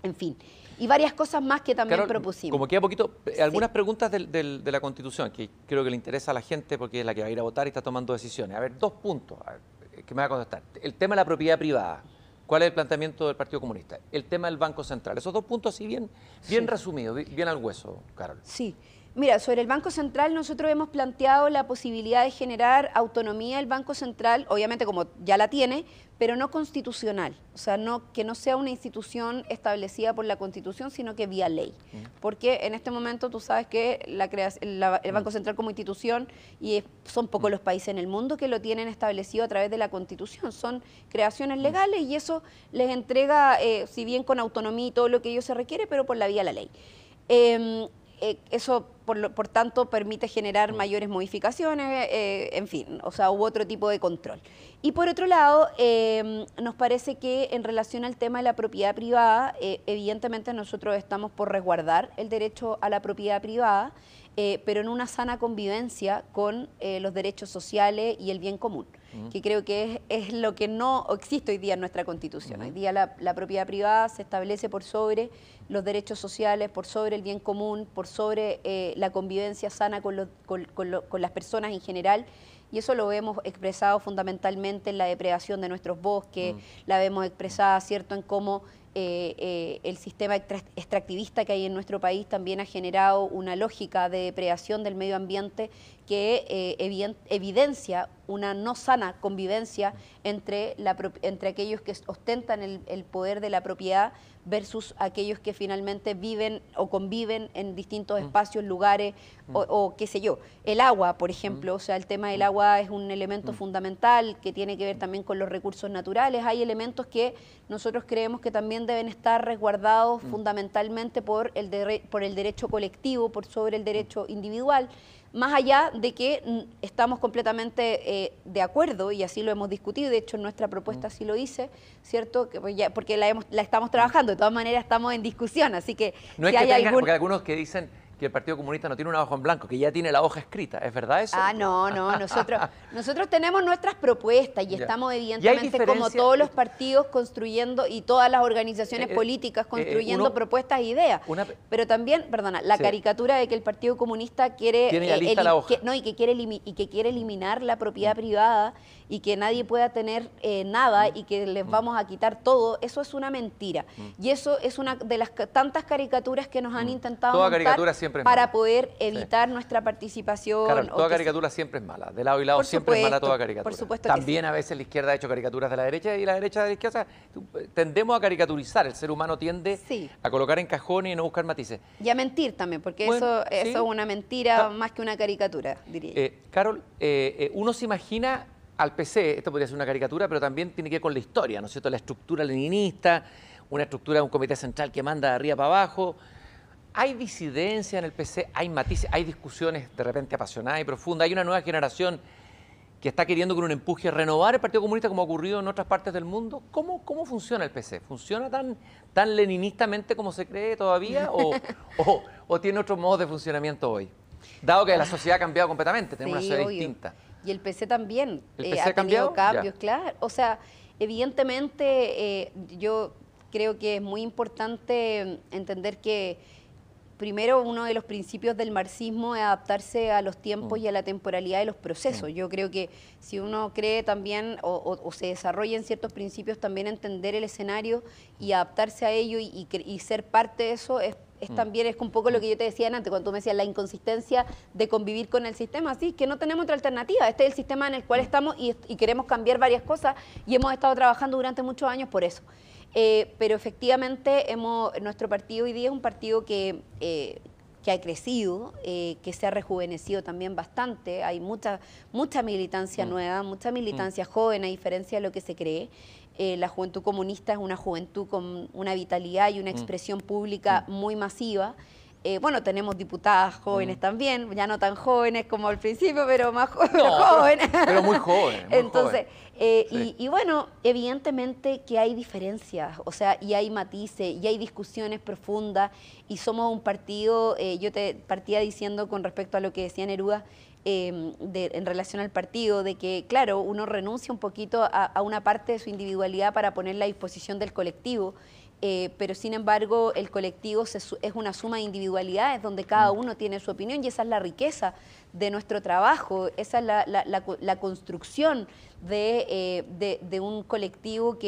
Speaker 2: en fin. Y varias cosas más que también propusimos.
Speaker 1: Como queda poquito, algunas preguntas de la Constitución que creo que le interesa a la gente porque es la que va a ir a votar y está tomando decisiones. A ver, 2 puntos que me va a contestar. El tema de la propiedad privada. ¿Cuál es el planteamiento del Partido Comunista? El tema del Banco Central. Esos 2 puntos así bien resumidos, bien al hueso, Carol.
Speaker 2: Sí. Mira, sobre el Banco Central nosotros hemos planteado la posibilidad de generar autonomía del Banco Central, obviamente como ya la tiene, pero no constitucional, o sea, que no sea una institución establecida por la Constitución, sino que vía ley. Porque en este momento tú sabes que el Banco Central como institución, y son pocos los países en el mundo que lo tienen establecido a través de la Constitución, son creaciones legales y eso les entrega, si bien con autonomía y todo lo que ello se requiere, pero por la vía de la ley. Eso, por tanto, permite generar mayores modificaciones, en fin, o sea, hubo otro tipo de control. Y por otro lado, nos parece que en relación al tema de la propiedad privada, evidentemente nosotros estamos por resguardar el derecho a la propiedad privada, pero en una sana convivencia con los derechos sociales y el bien común, que creo que es lo que no existe hoy día en nuestra Constitución. Hoy día la propiedad privada se establece por sobre los derechos sociales, por sobre el bien común, por sobre la convivencia sana con las personas en general, y eso lo vemos expresado fundamentalmente en la depredación de nuestros bosques, la vemos expresada, ¿cierto?, en cómo el sistema extractivista que hay en nuestro país también ha generado una lógica de depredación del medio ambiente que evidencia una no sana convivencia entre aquellos que ostentan el poder de la propiedad versus aquellos que finalmente viven o conviven en distintos espacios, lugares o qué sé yo. El agua, por ejemplo, o sea, el tema del agua es un elemento fundamental que tiene que ver también con los recursos naturales. Hay elementos que nosotros creemos que también deben estar resguardados fundamentalmente por el derecho colectivo, por sobre el derecho individual. Más allá de que estamos completamente de acuerdo, y así lo hemos discutido, de hecho en nuestra propuesta así lo hice, ¿cierto? Porque la estamos trabajando, de todas maneras estamos en discusión, así que
Speaker 1: no si es que hay porque hay algunos que dicen que el Partido Comunista no tiene una hoja en blanco, que ya tiene la hoja escrita, ¿es verdad eso?
Speaker 2: Ah, no, nosotros tenemos nuestras propuestas y estamos evidentemente como todos los partidos construyendo y todas las organizaciones políticas construyendo propuestas e ideas. Pero también, perdona, la caricatura de que el Partido Comunista quiere quiere eliminar la propiedad privada y que nadie pueda tener nada y que les vamos a quitar todo, eso es una mentira. Y eso es una de las tantas caricaturas que nos han intentado montar para poder evitar nuestra participación.
Speaker 1: Claro, toda caricatura siempre es mala, de lado y lado siempre es mala toda caricatura.
Speaker 2: Por supuesto
Speaker 1: también a veces la izquierda ha hecho caricaturas de la derecha y la derecha de la izquierda. O sea, tendemos a caricaturizar, el ser humano tiende a colocar en cajones y no buscar matices.
Speaker 2: Y a mentir también, porque eso es una mentira más que una caricatura, diría.
Speaker 1: Carol, uno se imagina al PC, esto podría ser una caricatura, pero también tiene que ver con la historia, ¿no es cierto? La estructura leninista, una estructura de un comité central que manda de arriba para abajo. ¿Hay disidencia en el PC? ¿Hay matices? ¿Hay discusiones de repente apasionadas y profundas? ¿Hay una nueva generación que está queriendo con un empuje renovar el Partido Comunista como ha ocurrido en otras partes del mundo? ¿Cómo funciona el PC? ¿Funciona tan leninistamente como se cree todavía o tiene otro modo de funcionamiento hoy? Dado que la sociedad ha cambiado completamente, tenemos una sociedad distinta.
Speaker 2: Y el PC también
Speaker 1: ha
Speaker 2: tenido cambios, claro. O sea, evidentemente yo creo que es muy importante entender que primero, uno de los principios del marxismo es adaptarse a los tiempos y a la temporalidad de los procesos. Yo creo que si uno cree también o se desarrolla en ciertos principios, también entender el escenario y adaptarse a ello y ser parte de eso también es un poco lo que yo te decía antes, cuando tú me decías la inconsistencia de convivir con el sistema, así que no tenemos otra alternativa. Este es el sistema en el cual estamos y queremos cambiar varias cosas y hemos estado trabajando durante muchos años por eso. Pero efectivamente nuestro partido hoy día es un partido que ha crecido, que se ha rejuvenecido también bastante. Hay mucha militancia nueva, mucha militancia joven, a diferencia de lo que se cree. La juventud comunista es una juventud con una vitalidad y una expresión pública muy masiva. Bueno, tenemos diputadas jóvenes también, ya no tan jóvenes como al principio, pero más jóvenes.
Speaker 1: Pero muy jóvenes.
Speaker 2: Entonces, y bueno, evidentemente que hay diferencias, o sea, y hay matices, y hay discusiones profundas, y somos un partido, yo te partía diciendo con respecto a lo que decía Neruda, en relación al partido, de que, claro, uno renuncia un poquito a una parte de su individualidad para ponerla a disposición del colectivo, pero sin embargo el colectivo es una suma de individualidades donde cada uno tiene su opinión y esa es la riqueza de nuestro trabajo, esa es la construcción de un colectivo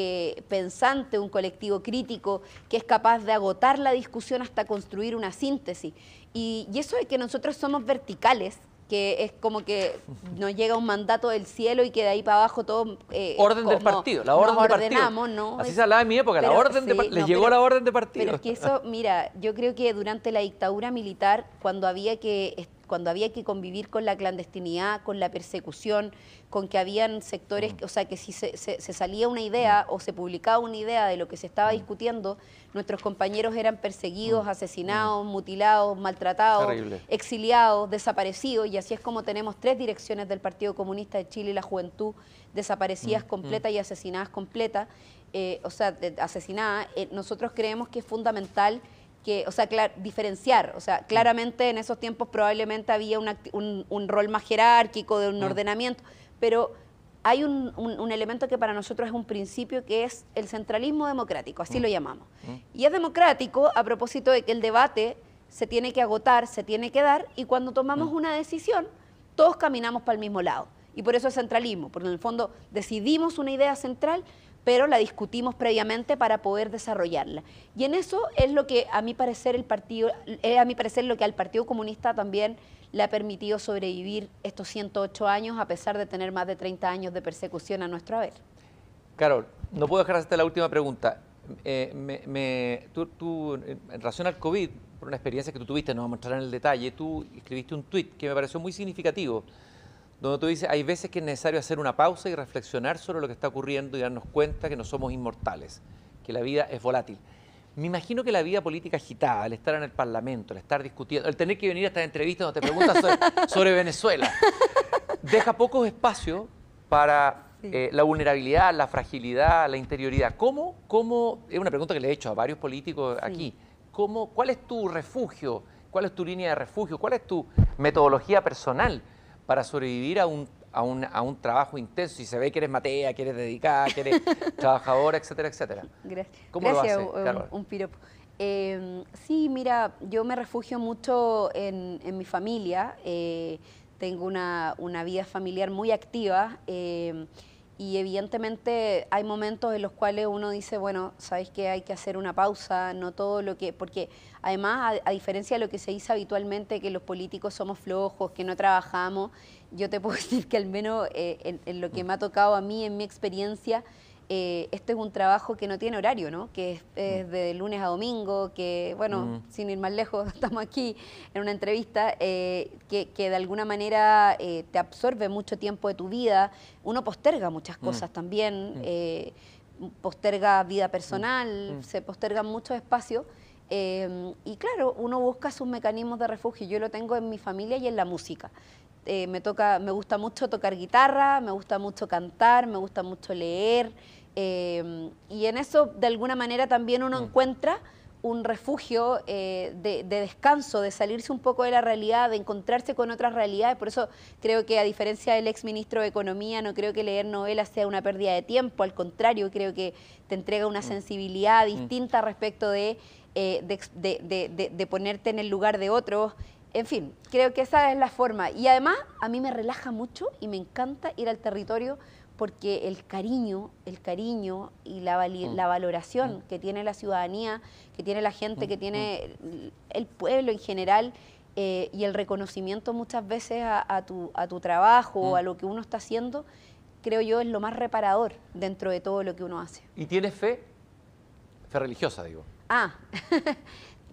Speaker 2: pensante, un colectivo crítico, que es capaz de agotar la discusión hasta construir una síntesis. Y eso de que nosotros somos verticales, que es como que nos llega un mandato del cielo y que de ahí para abajo todo...
Speaker 1: orden del partido, la orden
Speaker 2: nos
Speaker 1: de partido.
Speaker 2: ordenamos, ¿no?
Speaker 1: Así se hablaba en mi época,
Speaker 2: pero,
Speaker 1: la orden de les llegó la orden de partido.
Speaker 2: Pero es que eso, mira, yo creo que durante la dictadura militar, cuando había que convivir con la clandestinidad, con la persecución, con que habían sectores, o sea, que si se salía una idea o se publicaba una idea de lo que se estaba discutiendo, nuestros compañeros eran perseguidos, asesinados, mutilados, maltratados,
Speaker 1: Terrible.
Speaker 2: exiliados, desaparecidos, y así es como tenemos 3 direcciones del Partido Comunista de Chile y la Juventud desaparecidas completas y asesinadas completas, asesinadas. Nosotros creemos que es fundamental que, o sea, diferenciar, o sea, claramente en esos tiempos probablemente había un rol más jerárquico de un ordenamiento, pero hay un elemento que para nosotros es un principio que es el centralismo democrático, así lo llamamos. Y es democrático a propósito de que el debate se tiene que agotar, se tiene que dar, y cuando tomamos una decisión, todos caminamos para el mismo lado. Y por eso es centralismo, porque en el fondo decidimos una idea central, pero la discutimos previamente para poder desarrollarla. Y en eso es lo que a mi parecer lo que al Partido Comunista también le ha permitido sobrevivir estos 108 años, a pesar de tener más de 30 años de persecución a nuestro haber.
Speaker 1: Carol, no puedo dejar de hacerte la última pregunta. Tú, en relación al COVID, por una experiencia que tú tuviste, no vamos a entrar en el detalle, tú escribiste un tuit que me pareció muy significativo, donde tú dices, hay veces que es necesario hacer una pausa y reflexionar sobre lo que está ocurriendo y darnos cuenta que no somos inmortales, que la vida es volátil. Me imagino que la vida política agitada, el estar en el Parlamento, el estar discutiendo, el tener que venir a estas entrevistas donde te preguntas sobre Venezuela, deja pocos espacios para la vulnerabilidad, la fragilidad, la interioridad. ¿Cómo? Es una pregunta que le he hecho a varios políticos aquí. ¿Cuál es tu refugio? ¿Cuál es tu línea de refugio? ¿Cuál es tu metodología personal para sobrevivir a un trabajo intenso? Si se ve que eres matea, que eres dedicada, que eres trabajadora, etcétera, etcétera.
Speaker 2: Gracias.
Speaker 1: ¿Cómo lo haces, Carol?
Speaker 2: Un piropo. Sí, mira, yo me refugio mucho en mi familia. Tengo una vida familiar muy activa y evidentemente hay momentos en los cuales uno dice, bueno, sabes que hay que hacer una pausa, no todo lo que... Porque además, a diferencia de lo que se dice habitualmente, que los políticos somos flojos, que no trabajamos, yo te puedo decir que al menos en lo que me ha tocado a mí, en mi experiencia, este es un trabajo que no tiene horario, ¿no? Que es de lunes a domingo, que, bueno, sin ir más lejos, estamos aquí en una entrevista, que de alguna manera te absorbe mucho tiempo de tu vida. Uno posterga muchas cosas también, posterga vida personal, se postergan muchos espacios. Y claro, uno busca sus mecanismos de refugio. Yo lo tengo en mi familia y en la música. Me gusta mucho tocar guitarra, me gusta mucho cantar, me gusta mucho leer, y en eso de alguna manera también uno encuentra un refugio de descanso, de salirse un poco de la realidad, de encontrarse con otras realidades. Por eso creo que, a diferencia del exministro de Economía, no creo que leer novelas sea una pérdida de tiempo, al contrario, creo que te entrega una sensibilidad distinta respecto de ponerte en el lugar de otros. En fin, creo que esa es la forma. Y además, a mí me relaja mucho y me encanta ir al territorio porque el cariño y la valoración que tiene la ciudadanía, que tiene la gente, que tiene el pueblo en general, y el reconocimiento muchas veces a tu trabajo o a lo que uno está haciendo, creo yo es lo más reparador dentro de todo lo que uno hace.
Speaker 1: ¿Y tienes fe? Fe religiosa, digo.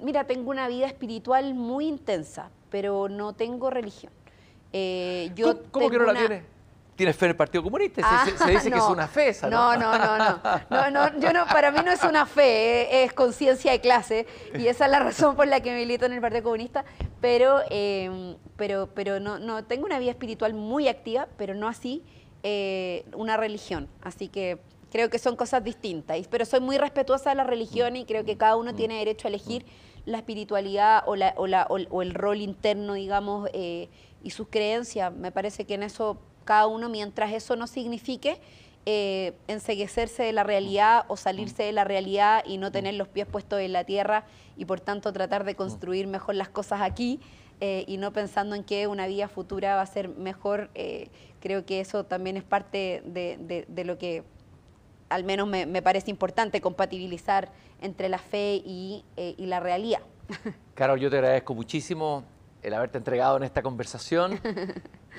Speaker 2: Mira, tengo una vida espiritual muy intensa, pero no tengo religión.
Speaker 1: ¿Cómo que no la tienes? ¿Tienes fe en el Partido Comunista? Se dice que es una fe esa, ¿no?
Speaker 2: No, para mí no es una fe, es conciencia de clase, y esa es la razón por la que milito en el Partido Comunista, pero no, tengo una vida espiritual muy activa, pero no así una religión, así que creo que son cosas distintas, pero soy muy respetuosa de la religión y creo que cada uno tiene derecho a elegir la espiritualidad o el rol interno, digamos, y sus creencias. Me parece que en eso cada uno, mientras eso no signifique enceguecerse de la realidad o salirse de la realidad y no tener los pies puestos en la tierra y por tanto tratar de construir mejor las cosas aquí y no pensando en que una vida futura va a ser mejor. Creo que eso también es parte de lo que al menos me parece importante, compatibilizar entre la fe y la realidad.
Speaker 1: Carol, yo te agradezco muchísimo el haberte entregado en esta conversación,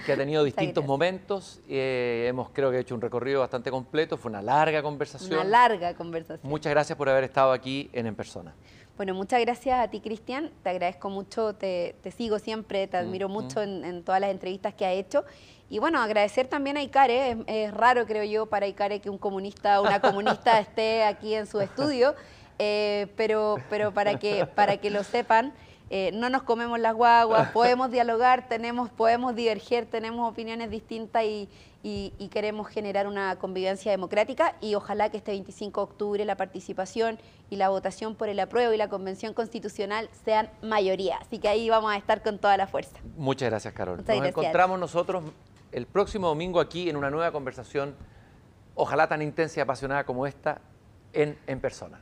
Speaker 1: que ha tenido distintos momentos. Hemos, creo que, hecho un recorrido bastante completo. Fue una larga conversación.
Speaker 2: Una larga conversación.
Speaker 1: Muchas gracias por haber estado aquí en Persona.
Speaker 2: Bueno, muchas gracias a ti, Cristian. Te agradezco mucho, te sigo siempre, te admiro mucho en todas las entrevistas que has hecho. Y bueno, agradecer también a Icare. Es raro, creo yo, para Icare que un comunista o una comunista esté aquí en su estudio, pero para que lo sepan, no nos comemos las guaguas, podemos dialogar, podemos diverger, tenemos opiniones distintas y queremos generar una convivencia democrática y ojalá que este 25 de octubre la participación y la votación por el apruebo y la convención constitucional sean mayoría. Así que ahí vamos a estar con toda la fuerza.
Speaker 1: Muchas gracias, Carol.
Speaker 2: Muchas gracias.
Speaker 1: Encontramos nosotros el próximo domingo aquí en una nueva conversación, ojalá tan intensa y apasionada como esta, en Persona.